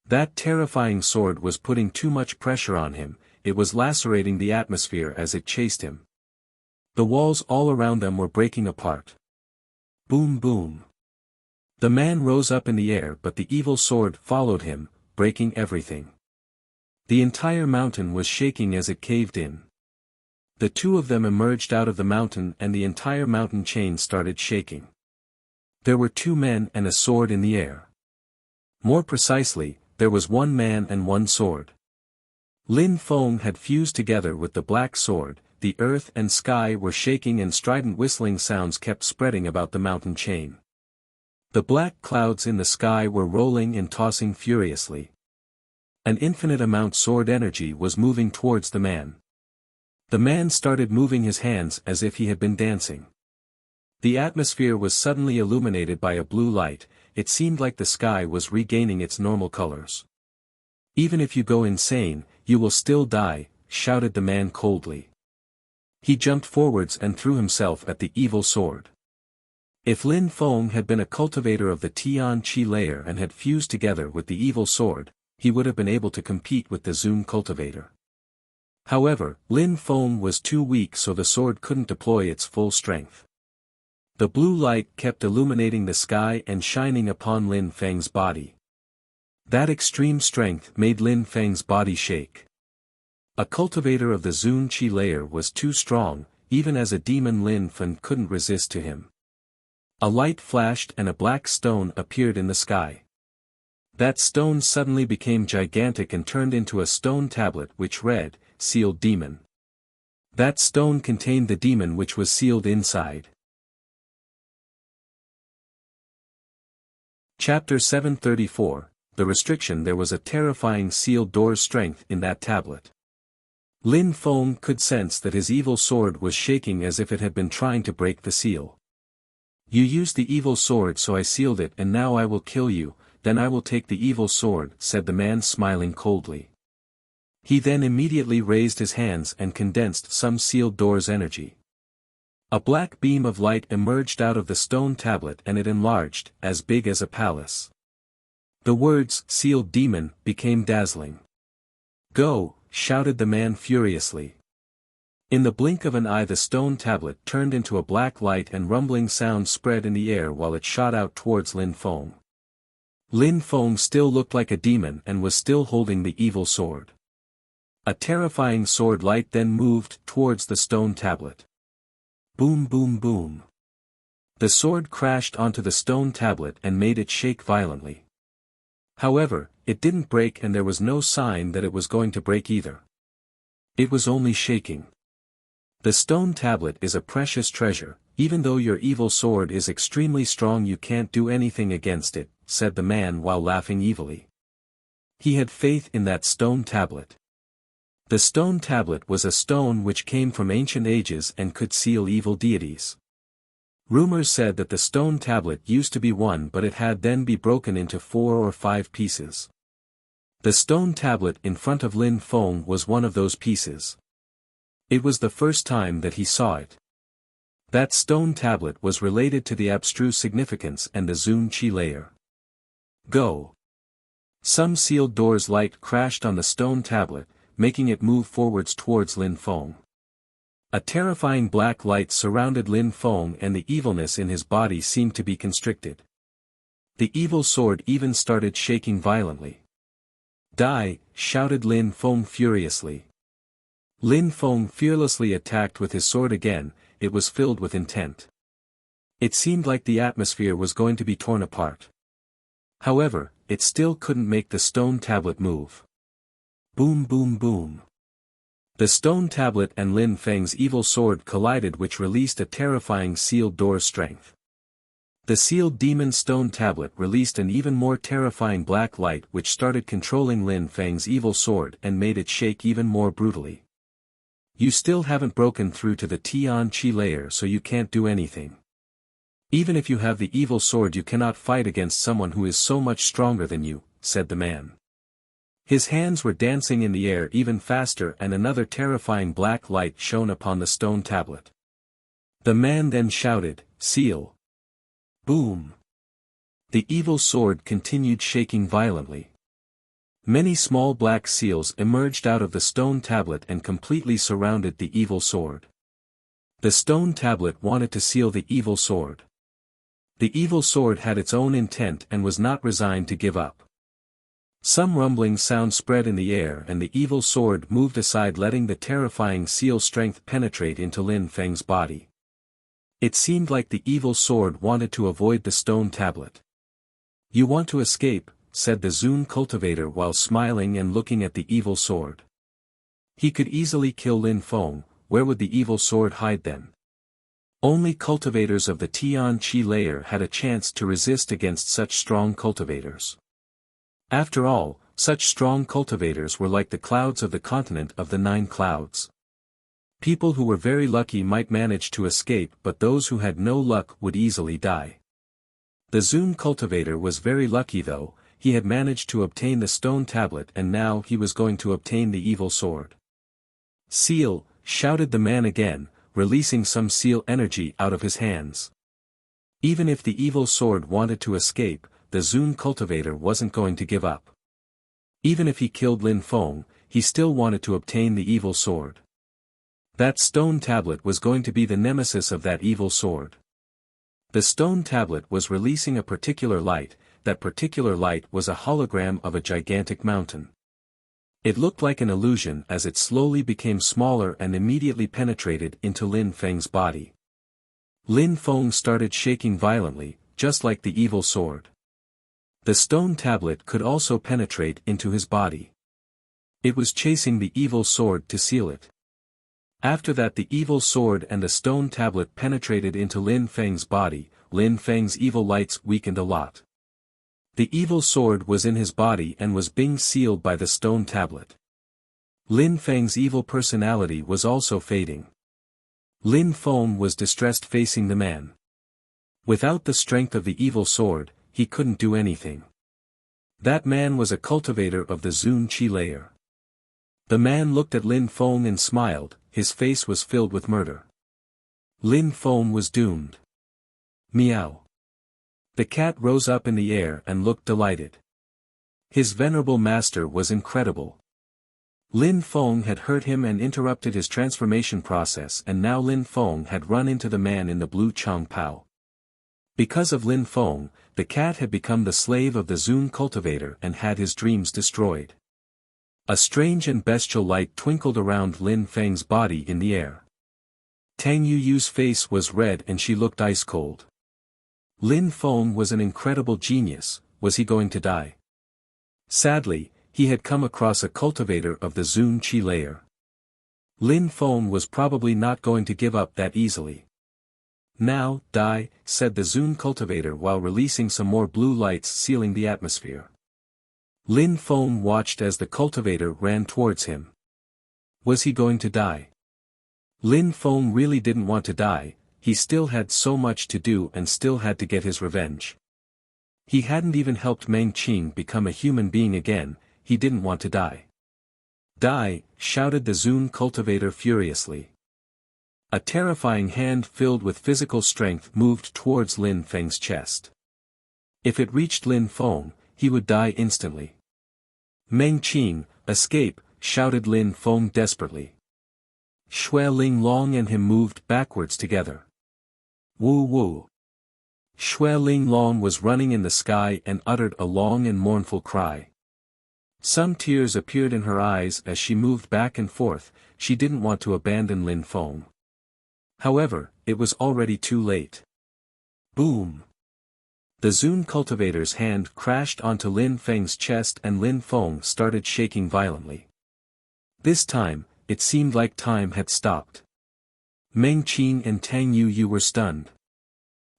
[SPEAKER 1] That terrifying sword was putting too much pressure on him, it was lacerating the atmosphere as it chased him. The walls all around them were breaking apart. Boom boom. The man rose up in the air, but the evil sword followed him, breaking everything. The entire mountain was shaking as it caved in. The two of them emerged out of the mountain and the entire mountain chain started shaking. There were two men and a sword in the air. More precisely, there was one man and one sword. Lin Feng had fused together with the black sword, the earth and sky were shaking and strident whistling sounds kept spreading about the mountain chain. The black clouds in the sky were rolling and tossing furiously. An infinite amount sword energy was moving towards the man. The man started moving his hands as if he had been dancing. The atmosphere was suddenly illuminated by a blue light, it seemed like the sky was regaining its normal colors. "Even if you go insane, you will still die," shouted the man coldly. He jumped forwards and threw himself at the evil sword. If Lin Feng had been a cultivator of the Tian Qi layer and had fused together with the evil sword, he would have been able to compete with the Zun cultivator. However, Lin Feng was too weak, so the sword couldn't deploy its full strength. The blue light kept illuminating the sky and shining upon Lin Feng's body. That extreme strength made Lin Feng's body shake. A cultivator of the Zun Qi layer was too strong, even as a demon Lin Feng couldn't resist to him. A light flashed and a black stone appeared in the sky. That stone suddenly became gigantic and turned into a stone tablet which read, "Sealed Demon." That stone contained the demon which was sealed inside. Chapter 734, The Restriction. There was a terrifying sealed door's strength in that tablet. Lin Feng could sense that his evil sword was shaking as if it had been trying to break the seal. "You used the evil sword, so I sealed it, and now I will kill you, then I will take the evil sword," said the man, smiling coldly. He then immediately raised his hands and condensed some sealed door's energy. A black beam of light emerged out of the stone tablet and it enlarged, as big as a palace. The words, "Sealed Demon," became dazzling. "Go!" shouted the man furiously. In the blink of an eye the stone tablet turned into a black light and rumbling sound spread in the air while it shot out towards Lin Feng. Lin Feng still looked like a demon and was still holding the evil sword. A terrifying sword light then moved towards the stone tablet. Boom boom boom. The sword crashed onto the stone tablet and made it shake violently. However, it didn't break and there was no sign that it was going to break either. It was only shaking. The stone tablet is a precious treasure, even though your evil sword is extremely strong you can't do anything against it, said the man while laughing evilly. He had faith in that stone tablet. The stone tablet was a stone which came from ancient ages and could seal evil deities. Rumors said that the stone tablet used to be one, but it had then be broken into 4 or 5 pieces. The stone tablet in front of Lin Feng was one of those pieces. It was the first time that he saw it. That stone tablet was related to the abstruse significance and the Zun Qi layer. Go! Some sealed door's light crashed on the stone tablet, making it move forwards towards Lin Feng. A terrifying black light surrounded Lin Feng and the evilness in his body seemed to be constricted. The evil sword even started shaking violently. "Die!" shouted Lin Feng furiously. Lin Feng fearlessly attacked with his sword again. It was filled with intent. It seemed like the atmosphere was going to be torn apart. However, it still couldn't make the stone tablet move. Boom boom boom. The stone tablet and Lin Feng's evil sword collided, which released a terrifying sealed door strength. The sealed demon stone tablet released an even more terrifying black light which started controlling Lin Feng's evil sword and made it shake even more brutally. "You still haven't broken through to the Tian Qi layer, so you can't do anything. Even if you have the evil sword, you cannot fight against someone who is so much stronger than you," said the man. His hands were dancing in the air even faster and another terrifying black light shone upon the stone tablet. The man then shouted, "Seal!" Boom! The evil sword continued shaking violently. Many small black seals emerged out of the stone tablet and completely surrounded the evil sword. The stone tablet wanted to seal the evil sword. The evil sword had its own intent and was not resigned to give up. Some rumbling sound spread in the air and the evil sword moved aside, letting the terrifying seal strength penetrate into Lin Feng's body. It seemed like the evil sword wanted to avoid the stone tablet. "You want to escape," said the Zun cultivator while smiling and looking at the evil sword. He could easily kill Lin Feng. Where would the evil sword hide then? Only cultivators of the Tian Qi layer had a chance to resist against such strong cultivators. After all, such strong cultivators were like the clouds of the continent of the 9 clouds. People who were very lucky might manage to escape, but those who had no luck would easily die. The Zun cultivator was very lucky though. He had managed to obtain the stone tablet and now he was going to obtain the evil sword. "Seal!" shouted the man again, releasing some seal energy out of his hands. Even if the evil sword wanted to escape, the Zun cultivator wasn't going to give up. Even if he killed Lin Feng, he still wanted to obtain the evil sword. That stone tablet was going to be the nemesis of that evil sword. The stone tablet was releasing a particular light. That particular light was a hologram of a gigantic mountain. It looked like an illusion as it slowly became smaller and immediately penetrated into Lin Feng's body. Lin Feng started shaking violently, just like the evil sword. The stone tablet could also penetrate into his body. It was chasing the evil sword to seal it. After that, the evil sword and the stone tablet penetrated into Lin Feng's body. Lin Feng's evil lights weakened a lot. The evil sword was in his body and was being sealed by the stone tablet. Lin Feng's evil personality was also fading. Lin Feng was distressed facing the man. Without the strength of the evil sword, he couldn't do anything. That man was a cultivator of the Zun Qi layer. The man looked at Lin Feng and smiled. His face was filled with murder. Lin Feng was doomed. Meow. The cat rose up in the air and looked delighted. His venerable master was incredible. Lin Feng had hurt him and interrupted his transformation process, and now Lin Feng had run into the man in the blue Chang Pao. Because of Lin Feng, the cat had become the slave of the Zun cultivator and had his dreams destroyed. A strange and bestial light twinkled around Lin Feng's body in the air. Tang Yuyu's face was red and she looked ice cold. Lin Feng was an incredible genius. Was he going to die? Sadly, he had come across a cultivator of the Zun Qi layer. Lin Feng was probably not going to give up that easily. "Now, die," said the Zun cultivator while releasing some more blue lights sealing the atmosphere. Lin Feng watched as the cultivator ran towards him. Was he going to die? Lin Feng really didn't want to die. He still had so much to do and still had to get his revenge. He hadn't even helped Meng Qing become a human being again. He didn't want to die. "Die!" shouted the Zun cultivator furiously. A terrifying hand filled with physical strength moved towards Lin Feng's chest. If it reached Lin Feng, he would die instantly. "Meng Qing, escape!" shouted Lin Feng desperately. Xue Ling Long and him moved backwards together. Woo woo. Xue Ling Long was running in the sky and uttered a long and mournful cry. Some tears appeared in her eyes as she moved back and forth. She didn't want to abandon Lin Feng. However, it was already too late. Boom! The Zun cultivator's hand crashed onto Lin Feng's chest and Lin Feng started shaking violently. This time, it seemed like time had stopped. Meng Qing and Tang Yu were stunned.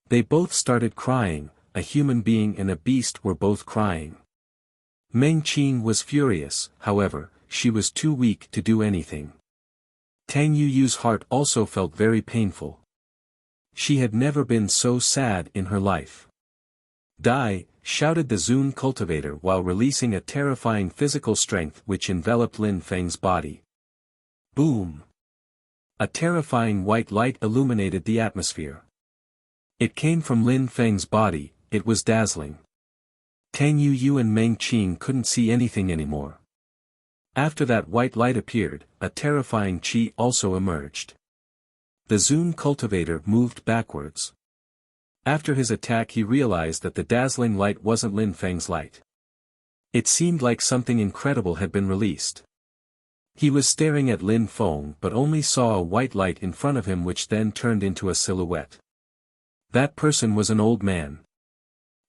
[SPEAKER 1] They both started crying. A human being and a beast were both crying. Meng Qing was furious, however, she was too weak to do anything. Tang Yu's heart also felt very painful. She had never been so sad in her life. Die, shouted the Zun cultivator while releasing a terrifying physical strength which enveloped Lin Feng's body. Boom! A terrifying white light illuminated the atmosphere. It came from Lin Feng's body. It was dazzling. Tang Yu and Meng Qing couldn't see anything anymore. After that white light appeared, a terrifying qi also emerged. The Zun cultivator moved backwards. After his attack he realized that the dazzling light wasn't Lin Feng's light. It seemed like something incredible had been released. He was staring at Lin Feng but only saw a white light in front of him which then turned into a silhouette. That person was an old man.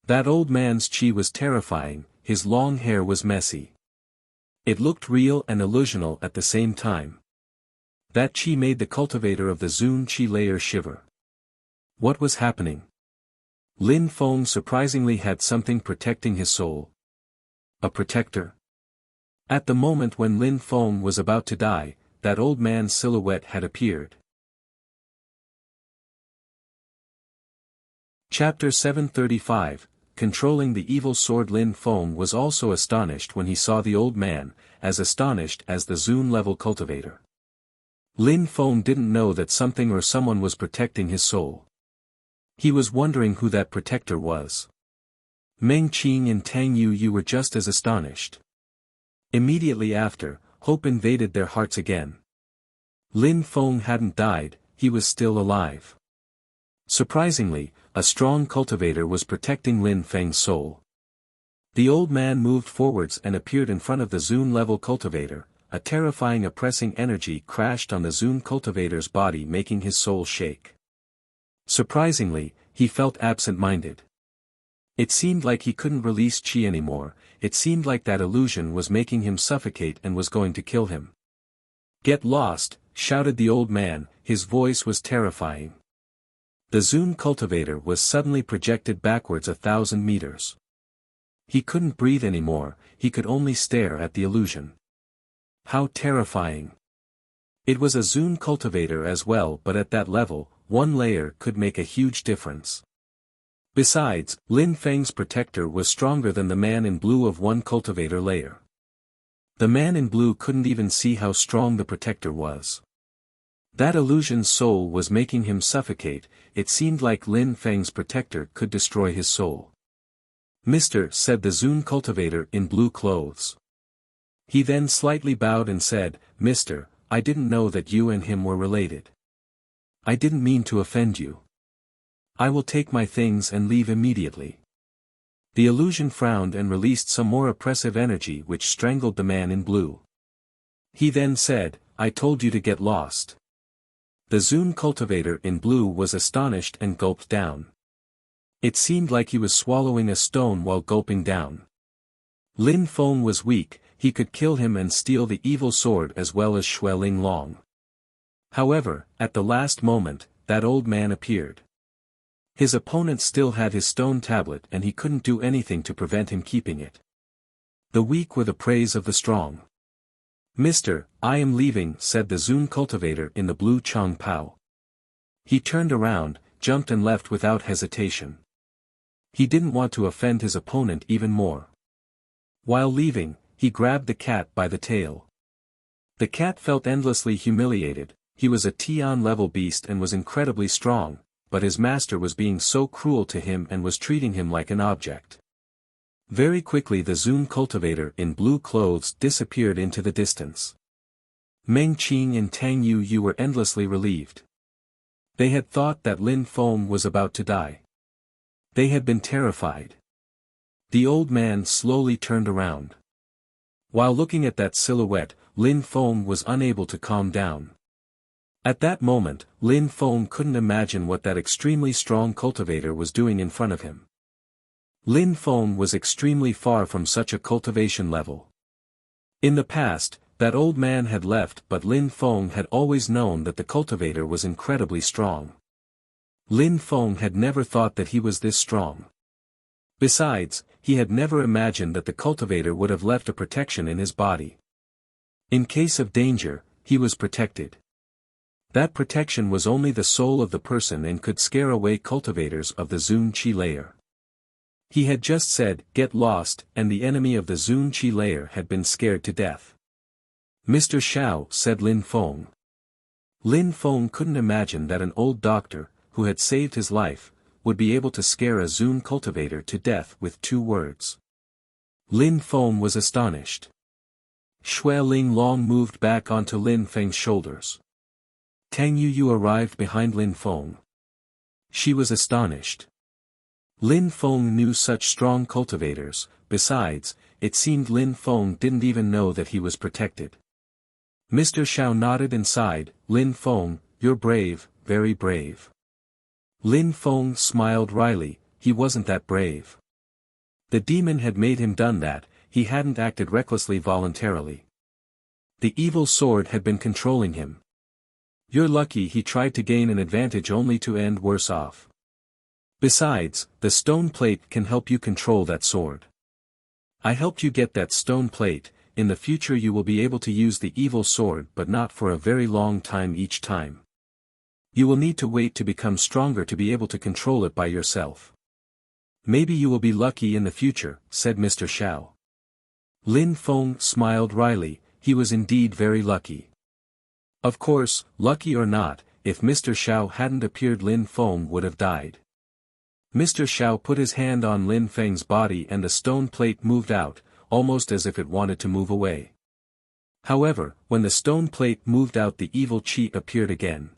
[SPEAKER 1] That old man's qi was terrifying, his long hair was messy. It looked real and illusional at the same time. That qi made the cultivator of the Zun qi layer shiver. What was happening? Lin Feng surprisingly had something protecting his soul. A protector? At the moment when Lin Feng was about to die, that old man's silhouette had appeared. Chapter 735, Controlling the Evil Sword. Lin Feng was also astonished when he saw the old man, as astonished as the Zun-level cultivator. Lin Feng didn't know that something or someone was protecting his soul. He was wondering who that protector was. Meng Qing and Tang Yu were just as astonished. Immediately after, hope invaded their hearts again. Lin Feng hadn't died, he was still alive. Surprisingly, a strong cultivator was protecting Lin Feng's soul. The old man moved forwards and appeared in front of the Zun-level cultivator. A terrifying oppressing energy crashed on the Zun cultivator's body making his soul shake. Surprisingly, he felt absent-minded. It seemed like he couldn't release qi anymore. It seemed like that illusion was making him suffocate and was going to kill him. Get lost, shouted the old man, his voice was terrifying. The Zun cultivator was suddenly projected backwards 1,000 meters. He couldn't breathe anymore, he could only stare at the illusion. How terrifying. It was a Zun cultivator as well, but at that level, one layer could make a huge difference. Besides, Lin Feng's protector was stronger than the man in blue of one cultivator layer. The man in blue couldn't even see how strong the protector was. That illusion's soul was making him suffocate. It seemed like Lin Feng's protector could destroy his soul. "Mister," said the Zun cultivator in blue clothes. He then slightly bowed and said, "Mister, I didn't know that you and him were related. I didn't mean to offend you. I will take my things and leave immediately." The illusion frowned and released some more oppressive energy which strangled the man in blue. He then said, "I told you to get lost." The Zun cultivator in blue was astonished and gulped down. It seemed like he was swallowing a stone while gulping down. Lin Feng was weak, he could kill him and steal the evil sword as well as Xue Ling Long. However, at the last moment, that old man appeared. His opponent still had his stone tablet and he couldn't do anything to prevent him keeping it. The weak were the praise of the strong. "Mister, I am leaving," said the Zun cultivator in the blue Chang Pao. He turned around, jumped and left without hesitation. He didn't want to offend his opponent even more. While leaving, he grabbed the cat by the tail. The cat felt endlessly humiliated. He was a Tian-level beast and was incredibly strong, but his master was being so cruel to him and was treating him like an object. Very quickly the Zoom cultivator in blue clothes disappeared into the distance. Meng Qing and Tang Yu were endlessly relieved. They had thought that Lin Feng was about to die. They had been terrified. The old man slowly turned around. While looking at that silhouette, Lin Feng was unable to calm down. At that moment, Lin Feng couldn't imagine what that extremely strong cultivator was doing in front of him. Lin Feng was extremely far from such a cultivation level. In the past, that old man had left, but Lin Feng had always known that the cultivator was incredibly strong. Lin Feng had never thought that he was this strong. Besides, he had never imagined that the cultivator would have left a protection in his body. In case of danger, he was protected. That protection was only the soul of the person and could scare away cultivators of the Zun Qi layer. He had just said, "Get lost," and the enemy of the Zun Qi layer had been scared to death. "Mr. Xiao," said Lin Feng. Lin Feng couldn't imagine that an old doctor, who had saved his life, would be able to scare a Zun cultivator to death with 2 words. Lin Feng was astonished. Xue Ling Long moved back onto Lin Feng's shoulders. Tang Yu arrived behind Lin Feng. She was astonished. Lin Feng knew such strong cultivators. Besides, it seemed Lin Feng didn't even know that he was protected. Mr. Xiao nodded and sighed. "Lin Feng, you're brave, very brave." Lin Feng smiled wryly. He wasn't that brave. The demon had made him done that. He hadn't acted recklessly voluntarily. The evil sword had been controlling him. You're lucky he tried to gain an advantage only to end worse off. Besides, the stone plate can help you control that sword. I helped you get that stone plate. In the future you will be able to use the evil sword, but not for a very long time each time. You will need to wait to become stronger to be able to control it by yourself. Maybe you will be lucky in the future, said Mr. Xiao. Lin Feng smiled wryly. He was indeed very lucky. Of course, lucky or not, if Mr. Xiao hadn't appeared, Lin Feng would have died. Mr. Xiao put his hand on Lin Feng's body and the stone plate moved out, almost as if it wanted to move away. However, when the stone plate moved out, the evil qi appeared again.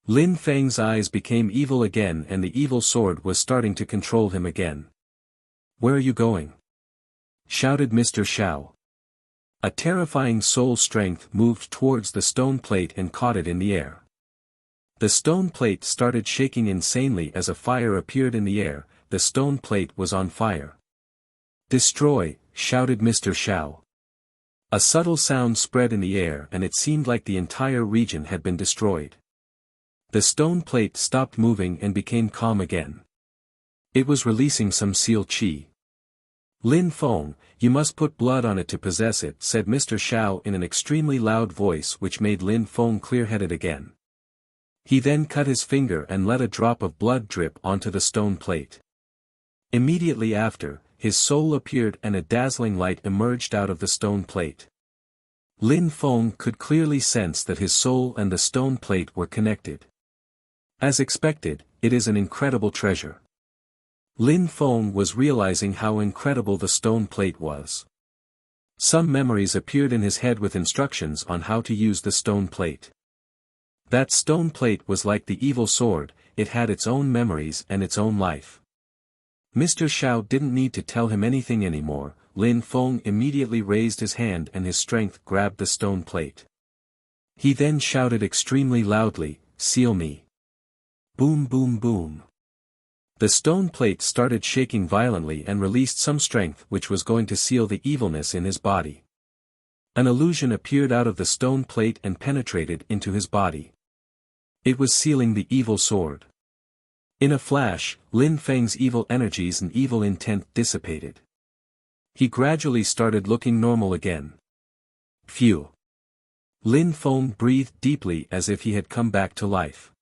[SPEAKER 1] Lin Feng's eyes became evil again and the evil sword was starting to control him again. "Where are you going?" shouted Mr. Xiao. A terrifying soul strength moved towards the stone plate and caught it in the air. The stone plate started shaking insanely as a fire appeared in the air. The stone plate was on fire. "Destroy!" shouted Mr. Xiao. A subtle sound spread in the air and it seemed like the entire region had been destroyed. The stone plate stopped moving and became calm again. It was releasing some seal qi. "Lin Feng, you must put blood on it to possess it," said Mr. Xiao in an extremely loud voice which made Lin Feng clear-headed again. He then cut his finger and let a drop of blood drip onto the stone plate. Immediately after, his soul appeared and a dazzling light emerged out of the stone plate. Lin Feng could clearly sense that his soul and the stone plate were connected. As expected, it is an incredible treasure. Lin Feng was realizing how incredible the stone plate was. Some memories appeared in his head with instructions on how to use the stone plate. That stone plate was like the evil sword, it had its own memories and its own life. Mr. Xiao didn't need to tell him anything anymore. Lin Feng immediately raised his hand and his strength grabbed the stone plate. He then shouted extremely loudly, "Seal me!" Boom boom boom. The stone plate started shaking violently and released some strength which was going to seal the evilness in his body. An illusion appeared out of the stone plate and penetrated into his body. It was sealing the evil sword. In a flash, Lin Feng's evil energies and evil intent dissipated. He gradually started looking normal again. Phew! Lin Feng breathed deeply as if he had come back to life.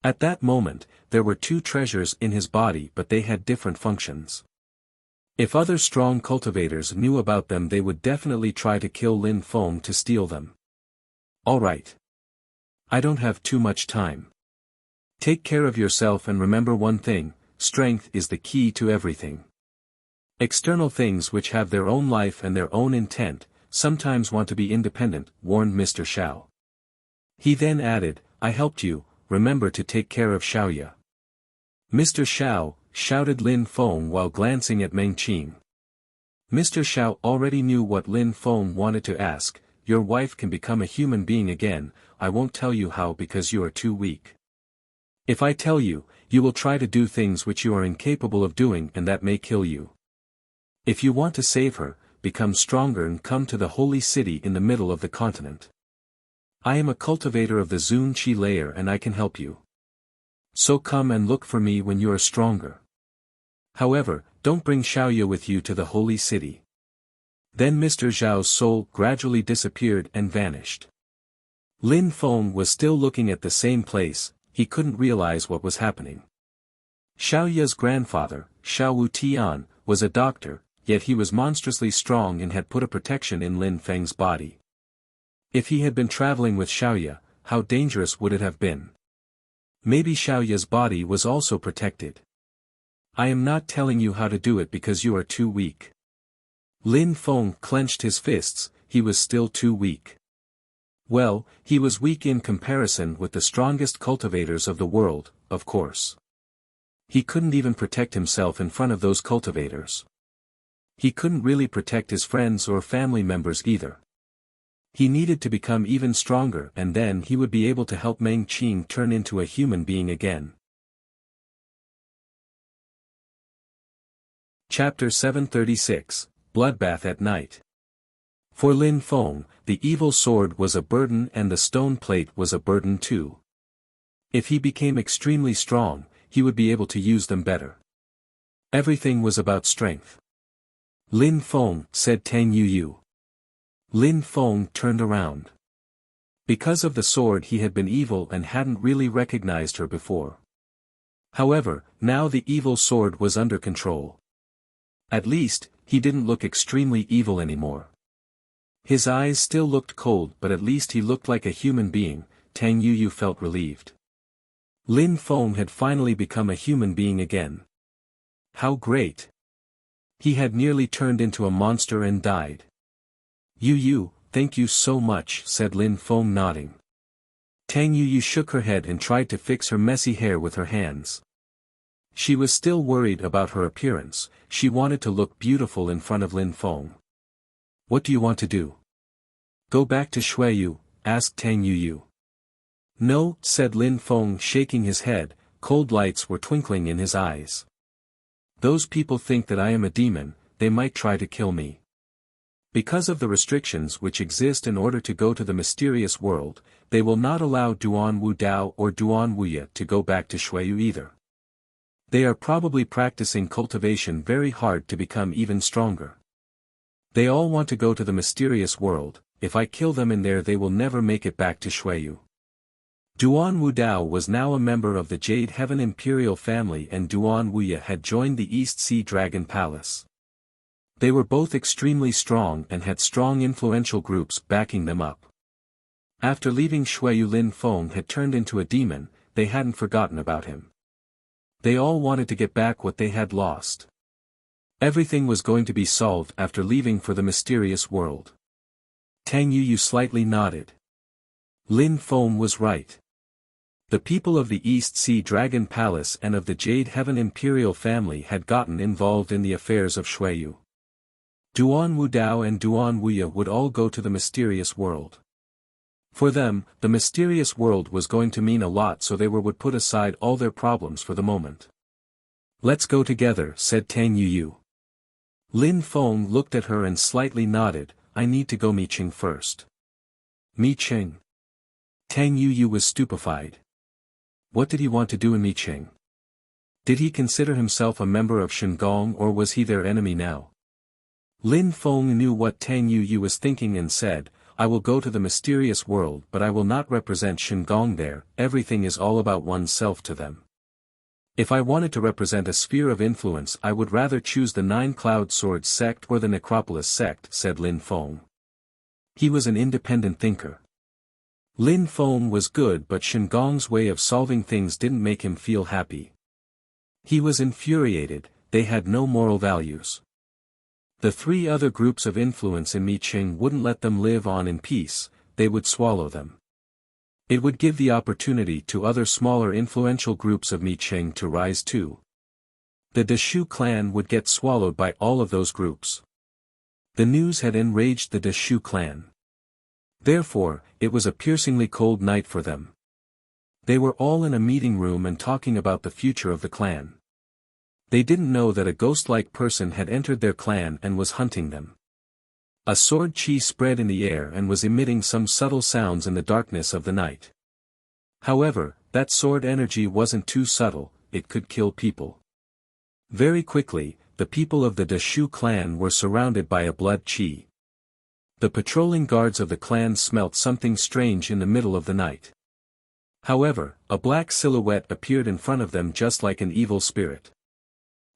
[SPEAKER 1] At that moment, there were 2 treasures in his body but they had different functions. If other strong cultivators knew about them they would definitely try to kill Lin Feng to steal them. Alright. I don't have too much time. Take care of yourself and remember one thing, strength is the key to everything. External things which have their own life and their own intent, sometimes want to be independent, warned Mr. Xiao. He then added, I helped you, remember to take care of Xiaoya. Mr. Xiao, shouted Lin Feng while glancing at Meng Qing. Mr. Xiao already knew what Lin Feng wanted to ask, your wife can become a human being again, I won't tell you how because you are too weak. If I tell you, you will try to do things which you are incapable of doing and that may kill you. If you want to save her, become stronger and come to the holy city in the middle of the continent. I am a cultivator of the Zun Qi layer and I can help you. So come and look for me when you are stronger. However, don't bring Xiaoya with you to the holy city. Then Mr. Zhao's soul gradually disappeared and vanished. Lin Feng was still looking at the same place, he couldn't realize what was happening. Xiaoya's grandfather, Xiao Wu Tian, was a doctor, yet he was monstrously strong and had put a protection in Lin Feng's body. If he had been traveling with Xiaoya, how dangerous would it have been? Maybe Xiaoya's body was also protected. I am not telling you how to do it because you are too weak. Lin Feng clenched his fists, he was still too weak. Well, he was weak in comparison with the strongest cultivators of the world, of course. He couldn't even protect himself in front of those cultivators. He couldn't really protect his friends or family members either. He needed to become even stronger and then he would be able to help Meng Qing turn into a human being again. Chapter 736, Bloodbath at Night. For Lin Feng, the evil sword was a burden and the stone plate was a burden too. If he became extremely strong, he would be able to use them better. Everything was about strength. Lin Feng, said Tang Yuyu. Lin Feng turned around. Because of the sword he had been evil and hadn't really recognized her before. However, now the evil sword was under control. At least, he didn't look extremely evil anymore. His eyes still looked cold but at least he looked like a human being, Tang Yuyu felt relieved. Lin Feng had finally become a human being again. How great! He had nearly turned into a monster and died. Yuyu, thank you so much, said Lin Feng nodding. Tang Yuyu shook her head and tried to fix her messy hair with her hands. She was still worried about her appearance, she wanted to look beautiful in front of Lin Feng. What do you want to do? Go back to Shuiyu, asked Tang Yuyu. No, said Lin Feng shaking his head, cold lights were twinkling in his eyes. Those people think that I am a demon, they might try to kill me. Because of the restrictions which exist in order to go to the mysterious world, they will not allow Duan Wu Dao or Duan Wuya to go back to Shuiyu either. They are probably practicing cultivation very hard to become even stronger. They all want to go to the mysterious world, if I kill them in there they will never make it back to Shuiyu. Duan Wu Dao was now a member of the Jade Heaven Imperial family and Duan Wuya had joined the East Sea Dragon Palace. They were both extremely strong and had strong influential groups backing them up. After leaving Shuiyu, Lin Feng had turned into a demon, they hadn't forgotten about him. They all wanted to get back what they had lost. Everything was going to be solved after leaving for the mysterious world. Tang Yuyu slightly nodded. Lin Feng was right. The people of the East Sea Dragon Palace and of the Jade Heaven Imperial family had gotten involved in the affairs of Shuiyu. Duan Wu Dao and Duan Wuya would all go to the mysterious world. For them, the mysterious world was going to mean a lot so they would put aside all their problems for the moment. Let's go together, said Tang Yuyu. Lin Feng looked at her and slightly nodded, I need to go meet Qing first. Mi Qing. Tang Yuyu was stupefied. What did he want to do in Mi Qing? Did he consider himself a member of Shengong or was he their enemy now? Lin Feng knew what Tang Yuyu was thinking and said, I will go to the mysterious world but I will not represent Shengong there, everything is all about oneself to them. If I wanted to represent a sphere of influence I would rather choose the Nine Cloud Swords sect or the Necropolis sect, said Lin Feng. He was an independent thinker. Lin Feng was good but Shengong's way of solving things didn't make him feel happy. He was infuriated, they had no moral values. The three other groups of influence in Miqing wouldn't let them live on in peace, they would swallow them. It would give the opportunity to other smaller influential groups of Miqing to rise too. The Deshu clan would get swallowed by all of those groups. The news had enraged the Deshu clan. Therefore, it was a piercingly cold night for them. They were all in a meeting room and talking about the future of the clan. They didn't know that a ghost-like person had entered their clan and was hunting them. A sword chi spread in the air and was emitting some subtle sounds in the darkness of the night. However, that sword energy wasn't too subtle, it could kill people. Very quickly, the people of the Deshu clan were surrounded by a blood chi. The patrolling guards of the clan smelt something strange in the middle of the night. However, a black silhouette appeared in front of them just like an evil spirit.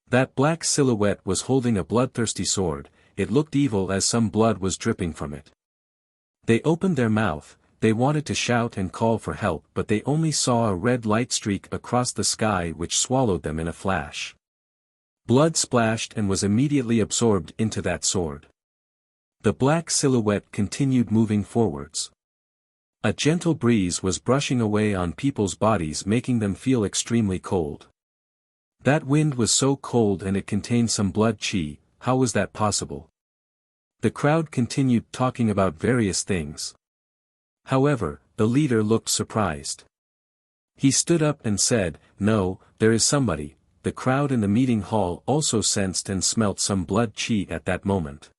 [SPEAKER 1] That black silhouette was holding a bloodthirsty sword. It looked evil as some blood was dripping from it. They opened their mouth, they wanted to shout and call for help but they only saw a red light streak across the sky which swallowed them in a flash. Blood splashed and was immediately absorbed into that sword. The black silhouette continued moving forwards. A gentle breeze was brushing away on people's bodies making them feel extremely cold. That wind was so cold and it contained some blood chi. How was that possible? The crowd continued talking about various things. However, the leader looked surprised. He stood up and said, "No, there is somebody." The crowd in the meeting hall also sensed and smelt some blood chi at that moment.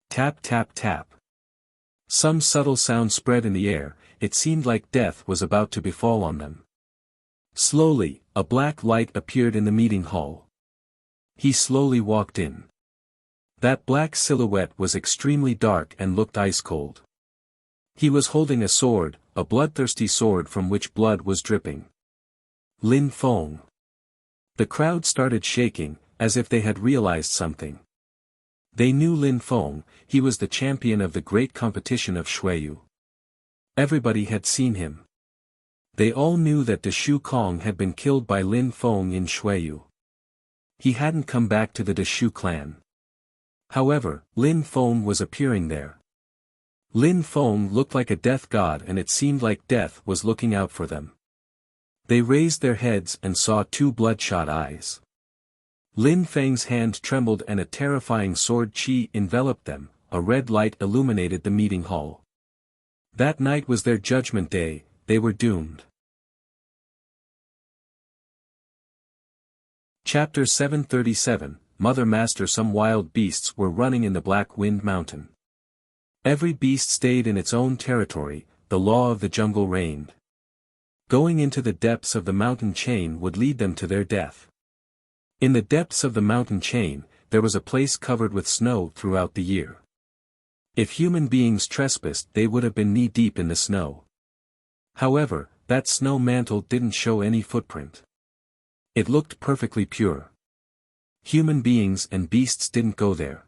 [SPEAKER 1] Tap tap tap. Some subtle sound spread in the air, it seemed like death was about to befall on them. Slowly, a black light appeared in the meeting hall. He slowly walked in. That black silhouette was extremely dark and looked ice-cold. He was holding a sword, a bloodthirsty sword from which blood was dripping. Lin Feng. The crowd started shaking, as if they had realized something. They knew Lin Feng, he was the champion of the great competition of Shuiyu. Everybody had seen him. They all knew that Deshu Kong had been killed by Lin Feng in Shuiyu. He hadn't come back to the Deshu clan. However, Lin Feng was appearing there. Lin Feng looked like a death god and it seemed like death was looking out for them. They raised their heads and saw two bloodshot eyes. Lin Feng's hand trembled and a terrifying sword chi enveloped them, a red light illuminated the meeting hall. That night was their judgment day, they were doomed. Chapter 737, Mother Master. Some wild beasts were running in the Black Wind Mountain. Every beast stayed in its own territory, the law of the jungle reigned. Going into the depths of the mountain chain would lead them to their death. In the depths of the mountain chain, there was a place covered with snow throughout the year. If human beings trespassed they would have been knee-deep in the snow. However, that snow mantle didn't show any footprint. It looked perfectly pure. Human beings and beasts didn't go there.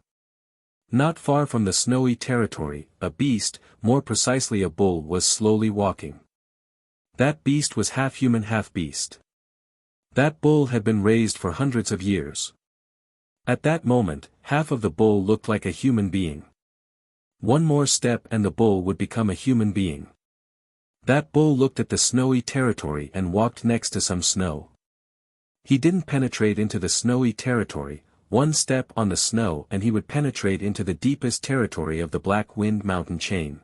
[SPEAKER 1] Not far from the snowy territory, a beast, more precisely a bull, was slowly walking. That beast was half human half beast. That bull had been raised for hundreds of years. At that moment, half of the bull looked like a human being. One more step and the bull would become a human being. That bull looked at the snowy territory and walked next to some snow. He didn't penetrate into the snowy territory, one step on the snow and he would penetrate into the deepest territory of the Black Wind Mountain chain.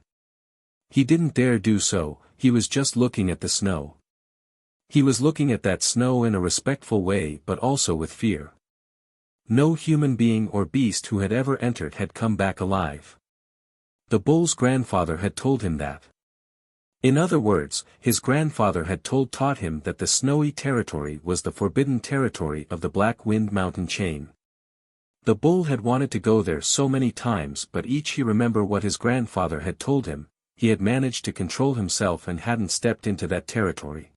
[SPEAKER 1] He didn't dare do so, he was just looking at the snow. He was looking at that snow in a respectful way but also with fear. No human being or beast who had ever entered had come back alive. The bull's grandfather had told him that. In other words, his grandfather had taught him that the snowy territory was the forbidden territory of the Black Wind Mountain chain. The bull had wanted to go there so many times but each he remembered what his grandfather had told him, he had managed to control himself and hadn't stepped into that territory.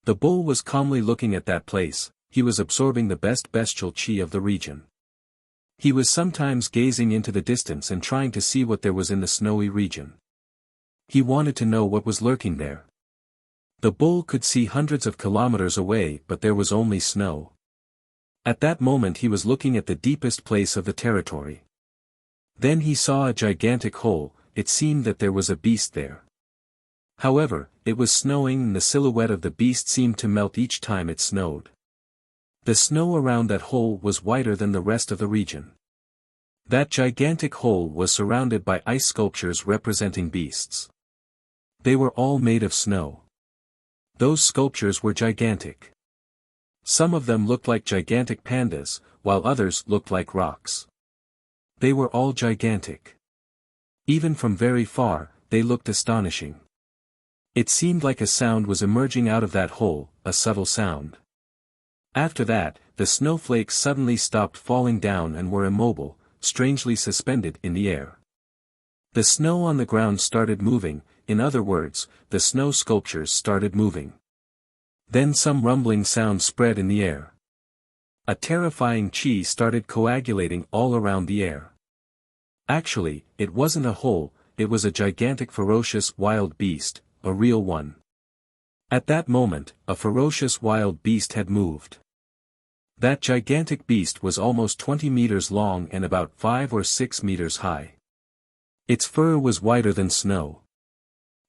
[SPEAKER 1] The bull was calmly looking at that place, he was absorbing the best bestial chi of the region. He was sometimes gazing into the distance and trying to see what there was in the snowy region. He wanted to know what was lurking there. The bull could see hundreds of kilometers away but there was only snow. At that moment he was looking at the deepest place of the territory. Then he saw a gigantic hole. It seemed that there was a beast there. However, it was snowing and the silhouette of the beast seemed to melt each time it snowed. The snow around that hole was whiter than the rest of the region. That gigantic hole was surrounded by ice sculptures representing beasts. They were all made of snow. Those sculptures were gigantic. Some of them looked like gigantic pandas, while others looked like rocks. They were all gigantic. Even from very far, they looked astonishing. It seemed like a sound was emerging out of that hole, a subtle sound. After that, the snowflakes suddenly stopped falling down and were immobile, strangely suspended in the air. The snow on the ground started moving, in other words, the snow sculptures started moving. Then some rumbling sound spread in the air. A terrifying chi started coagulating all around the air. Actually, it wasn't a hole, it was a gigantic ferocious wild beast, a real one. At that moment, a ferocious wild beast had moved. That gigantic beast was almost 20 meters long and about 5 or 6 meters high. Its fur was whiter than snow.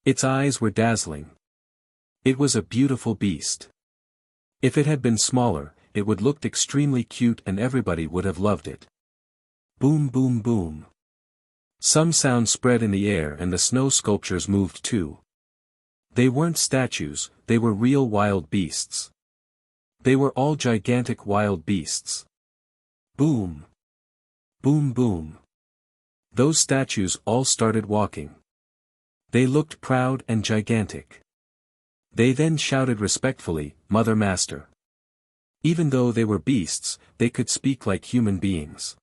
[SPEAKER 1] Its eyes were dazzling. It was a beautiful beast. If it had been smaller, it would look extremely cute and everybody would have loved it. Boom boom boom. Some sound spread in the air and the snow sculptures moved too. They weren't statues, they were real wild beasts. They were all gigantic wild beasts. Boom. Boom boom. Those statues all started walking. They looked proud and gigantic. They then shouted respectfully, "Mother Master." Even though they were beasts, they could speak like human beings.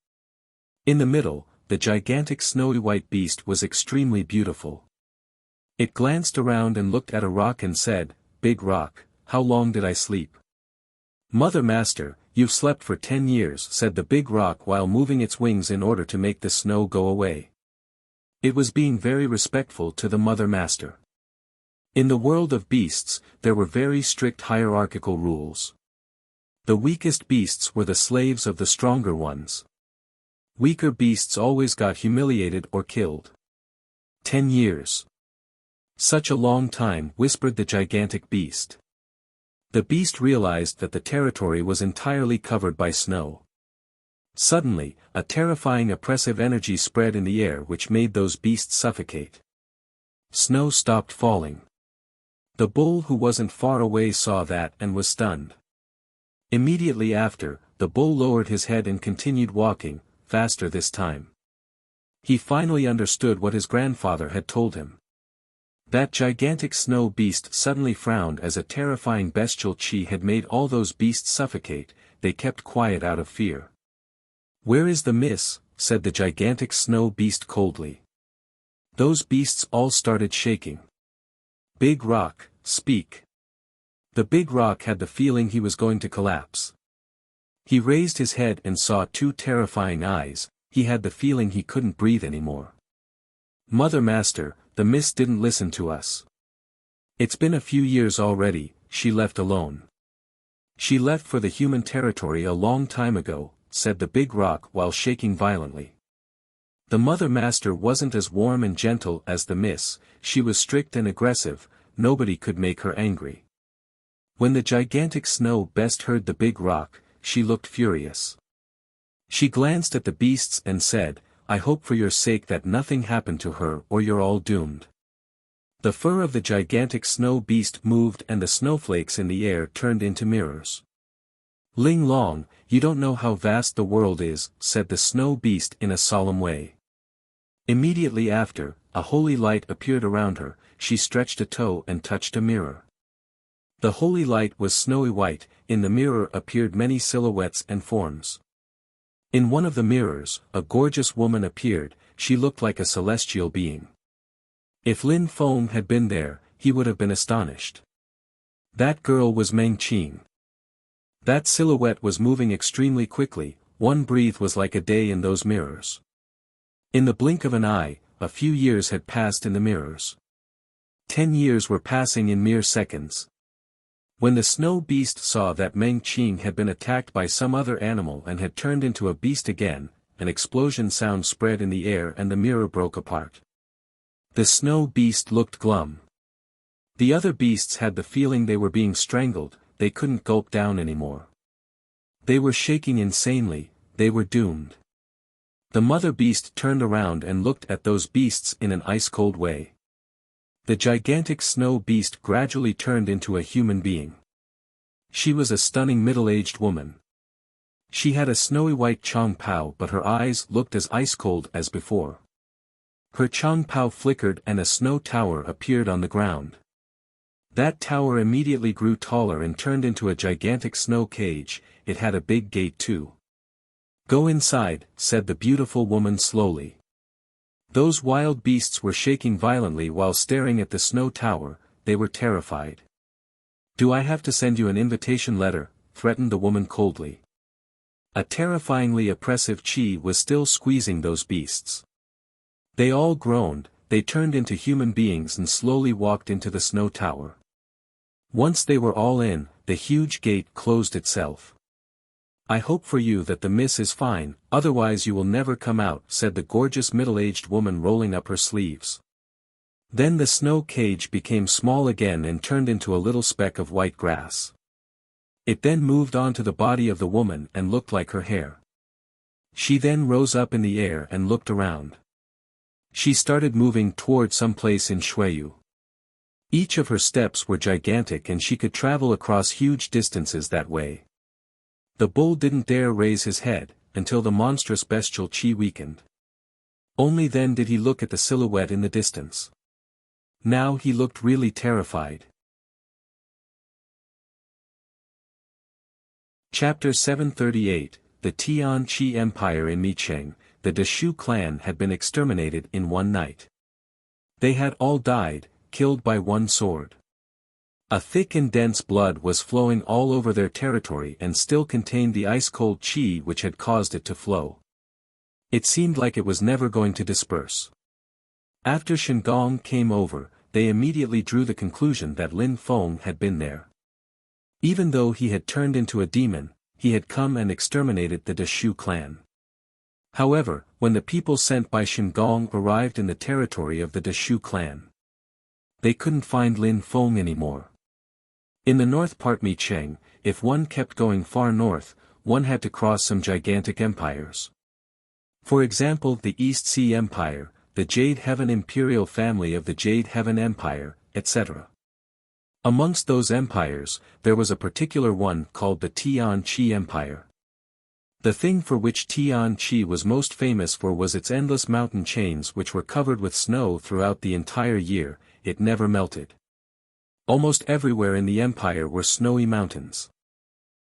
[SPEAKER 1] In the middle, the gigantic snowy white beast was extremely beautiful. It glanced around and looked at a rock and said, "Big rock, how long did I sleep?" "Mother Master, you've slept for 10 years," said the big rock while moving its wings in order to make the snow go away. It was being very respectful to the Mother Master. In the world of beasts, there were very strict hierarchical rules. The weakest beasts were the slaves of the stronger ones. Weaker beasts always got humiliated or killed. 10 years. Such a long time, whispered the gigantic beast. The beast realized that the territory was entirely covered by snow. Suddenly, a terrifying oppressive energy spread in the air which made those beasts suffocate. Snow stopped falling. The bull who wasn't far away saw that and was stunned. Immediately after, the bull lowered his head and continued walking, faster this time. He finally understood what his grandfather had told him. That gigantic snow beast suddenly frowned as a terrifying bestial chi had made all those beasts suffocate. They kept quiet out of fear. "Where is the miss?" said the gigantic snow beast coldly. Those beasts all started shaking. "Big rock, speak." The big rock had the feeling he was going to collapse. He raised his head and saw 2 terrifying eyes. He had the feeling he couldn't breathe anymore. "Mother Master, the mist didn't listen to us. It's been a few years already, she left alone. She left for the human territory a long time ago," said the big rock while shaking violently. The Mother Master wasn't as warm and gentle as the miss, she was strict and aggressive, nobody could make her angry. When the gigantic snow beast heard the big rock, she looked furious. She glanced at the beasts and said, "I hope for your sake that nothing happened to her or you're all doomed." The fur of the gigantic snow beast moved and the snowflakes in the air turned into mirrors. "Ling Long, you don't know how vast the world is," said the snow beast in a solemn way. Immediately after, a holy light appeared around her. She stretched a toe and touched a mirror. The holy light was snowy white. In the mirror appeared many silhouettes and forms. In one of the mirrors, a gorgeous woman appeared. She looked like a celestial being. If Lin Feng had been there, he would have been astonished. That girl was Meng Qing. That silhouette was moving extremely quickly. One breath was like a day in those mirrors. In the blink of an eye, a few years had passed in the mirrors. 10 years were passing in mere seconds. When the snow beast saw that Meng Qing had been attacked by some other animal and had turned into a beast again, an explosion sound spread in the air and the mirror broke apart. The snow beast looked glum. The other beasts had the feeling they were being strangled, they couldn't gulp down anymore. They were shaking insanely, they were doomed. The mother beast turned around and looked at those beasts in an ice-cold way. The gigantic snow beast gradually turned into a human being. She was a stunning middle-aged woman. She had a snowy white chong pao, but her eyes looked as ice-cold as before. Her chong pao flickered and a snow tower appeared on the ground. That tower immediately grew taller and turned into a gigantic snow cage. It had a big gate too. "Go inside," said the beautiful woman slowly. Those wild beasts were shaking violently while staring at the snow tower, they were terrified. "Do I have to send you an invitation letter?" threatened the woman coldly. A terrifyingly oppressive chi was still squeezing those beasts. They all groaned, they turned into human beings and slowly walked into the snow tower. Once they were all in, the huge gate closed itself. "I hope for you that the miss is fine, otherwise you will never come out," said the gorgeous middle-aged woman rolling up her sleeves. Then the snow cage became small again and turned into a little speck of white grass. It then moved on to the body of the woman and looked like her hair. She then rose up in the air and looked around. She started moving toward some place in Shuiyu. Each of her steps were gigantic and she could travel across huge distances that way. The bull didn't dare raise his head, until the monstrous bestial chi weakened. Only then did he look at the silhouette in the distance. Now he looked really terrified. Chapter 738, The Tian Chi Empire in Micheng. The Deshu clan had been exterminated in one night. They had all died, killed by one sword. A thick and dense blood was flowing all over their territory and still contained the ice-cold chi which had caused it to flow. It seemed like it was never going to disperse. After Shengong came over, they immediately drew the conclusion that Lin Feng had been there. Even though he had turned into a demon, he had come and exterminated the Deshu clan. However, when the people sent by Shengong arrived in the territory of the Deshu clan, they couldn't find Lin Feng anymore. In the north part Micheng, if one kept going far north, one had to cross some gigantic empires. For example, the East Sea Empire, the Jade Heaven Imperial family of the Jade Heaven Empire, etc. Amongst those empires, there was a particular one called the Tian Chi Empire. The thing for which Tian Chi was most famous for was its endless mountain chains which were covered with snow throughout the entire year. It never melted. Almost everywhere in the empire were snowy mountains.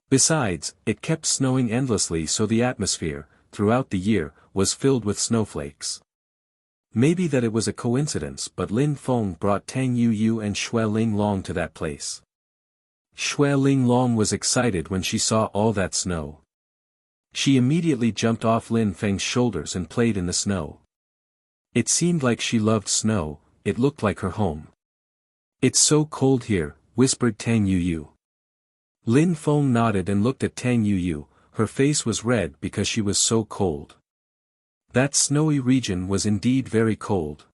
[SPEAKER 1] Besides, it kept snowing endlessly, so the atmosphere, throughout the year, was filled with snowflakes. Maybe that it was a coincidence, but Lin Feng brought Tang Yuyu and Xue Linglong to that place. Xue Linglong was excited when she saw all that snow. She immediately jumped off Lin Feng's shoulders and played in the snow. It seemed like she loved snow, it looked like her home. "It's so cold here," whispered Tang Yuyu. Lin Feng nodded and looked at Tang Yuyu, her face was red because she was so cold. That snowy region was indeed very cold.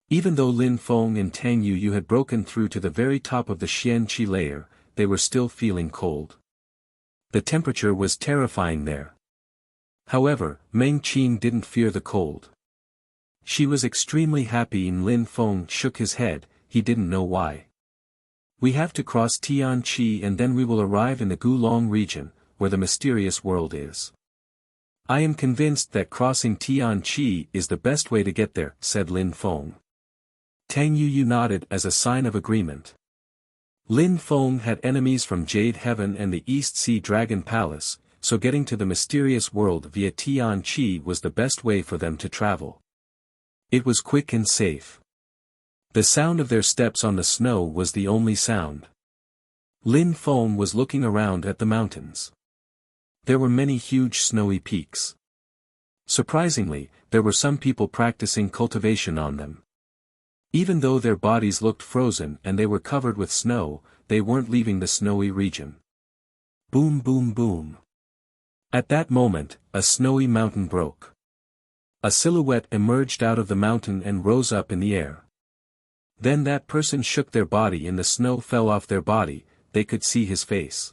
[SPEAKER 1] Even though Lin Feng and Tang Yuyu had broken through to the very top of the Xian Qi layer, they were still feeling cold. The temperature was terrifying there. However, Meng Qing didn't fear the cold. She was extremely happy and Lin Feng shook his head, he didn't know why. "We have to cross Tian Qi and then we will arrive in the Gulong region, where the mysterious world is. I am convinced that crossing Tian Qi is the best way to get there," said Lin Feng. Tang Yuyu nodded as a sign of agreement. Lin Feng had enemies from Jade Heaven and the East Sea Dragon Palace, so getting to the mysterious world via Tian Qi was the best way for them to travel. It was quick and safe. The sound of their steps on the snow was the only sound. Lin Feng was looking around at the mountains. There were many huge snowy peaks. Surprisingly, there were some people practicing cultivation on them. Even though their bodies looked frozen and they were covered with snow, they weren't leaving the snowy region. Boom boom boom. At that moment, a snowy mountain broke. A silhouette emerged out of the mountain and rose up in the air. Then that person shook their body and the snow fell off their body, they could see his face.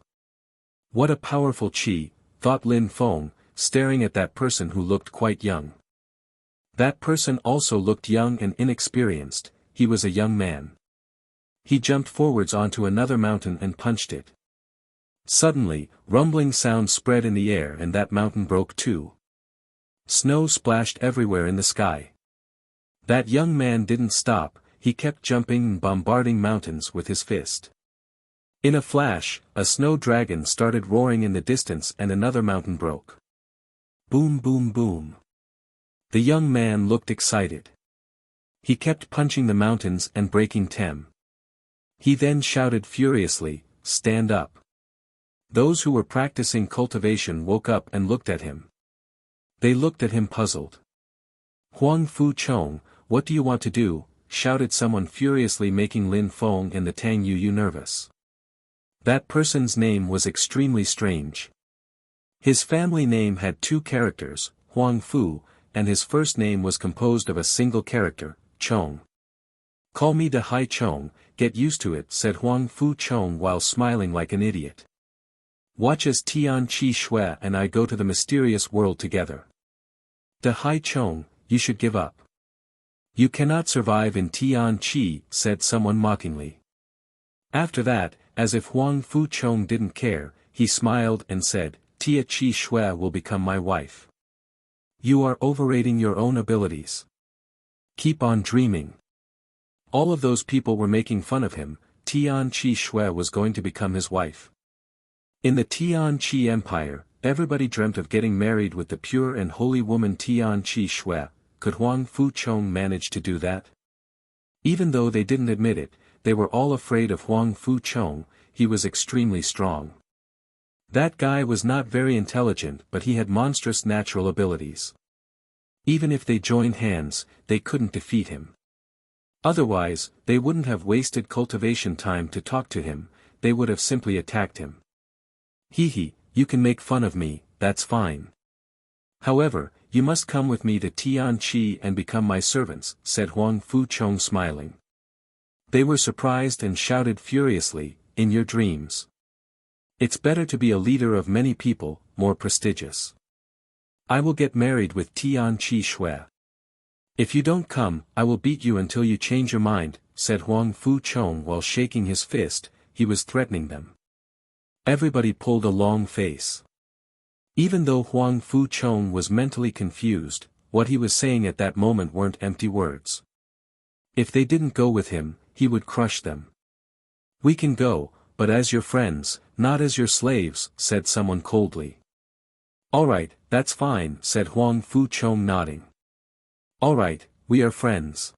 [SPEAKER 1] What a powerful chi, thought Lin Feng, staring at that person who looked quite young. That person also looked young and inexperienced, he was a young man. He jumped forwards onto another mountain and punched it. Suddenly, rumbling sounds spread in the air and that mountain broke too. Snow splashed everywhere in the sky. That young man didn't stop, he kept jumping and bombarding mountains with his fist. In a flash, a snow dragon started roaring in the distance and another mountain broke. Boom boom boom. The young man looked excited. He kept punching the mountains and breaking them. He then shouted furiously, "Stand up." Those who were practicing cultivation woke up and looked at him. They looked at him puzzled. "Huang Fu Chong, what do you want to do?" shouted someone furiously, making Lin Feng and the Tang Yu nervous. That person's name was extremely strange. His family name had two characters, Huang Fu, and his first name was composed of a single character, Chong. "Call me De Hai Chong, get used to it," said Huang Fu Chong while smiling like an idiot. "Watch as Tian Chi Shui and I go to the mysterious world together." "De Hai Chong, you should give up. You cannot survive in Tian Chi," said someone mockingly. After that, as if Huang Fu Chong didn't care, he smiled and said, "Tia Chi Shui will become my wife." "You are overrating your own abilities. Keep on dreaming." All of those people were making fun of him. Tian Chi Shui was going to become his wife. In the Tian Chi Empire, everybody dreamt of getting married with the pure and holy woman Tian Chi Shui. Could Huang Fu Chong manage to do that? Even though they didn't admit it, they were all afraid of Huang Fu Chong, he was extremely strong. That guy was not very intelligent, but he had monstrous natural abilities. Even if they joined hands, they couldn't defeat him. Otherwise, they wouldn't have wasted cultivation time to talk to him, they would have simply attacked him. "Hee, you can make fun of me, that's fine. However, you must come with me to Tian Chi and become my servants," said Huang Fu Chong smiling. They were surprised and shouted furiously, "In your dreams. It's better to be a leader of many people, more prestigious. I will get married with Tian Chi Shui. If you don't come, I will beat you until you change your mind," said Huang Fu Chong while shaking his fist, he was threatening them. Everybody pulled a long face. Even though Huang Fu Chong was mentally confused, what he was saying at that moment weren't empty words. If they didn't go with him, he would crush them. "We can go, but as your friends, not as your slaves," said someone coldly. "Alright, that's fine," said Huang Fu Chong nodding. "Alright, we are friends."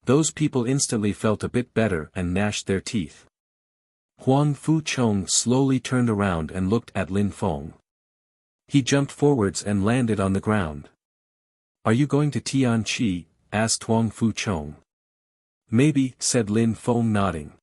[SPEAKER 1] Those people instantly felt a bit better and gnashed their teeth. Huang Fu Chong slowly turned around and looked at Lin Feng. He jumped forwards and landed on the ground. "Are you going to Tian Chi?" asked Huang Fu Chong. "Maybe," said Lin Feng nodding.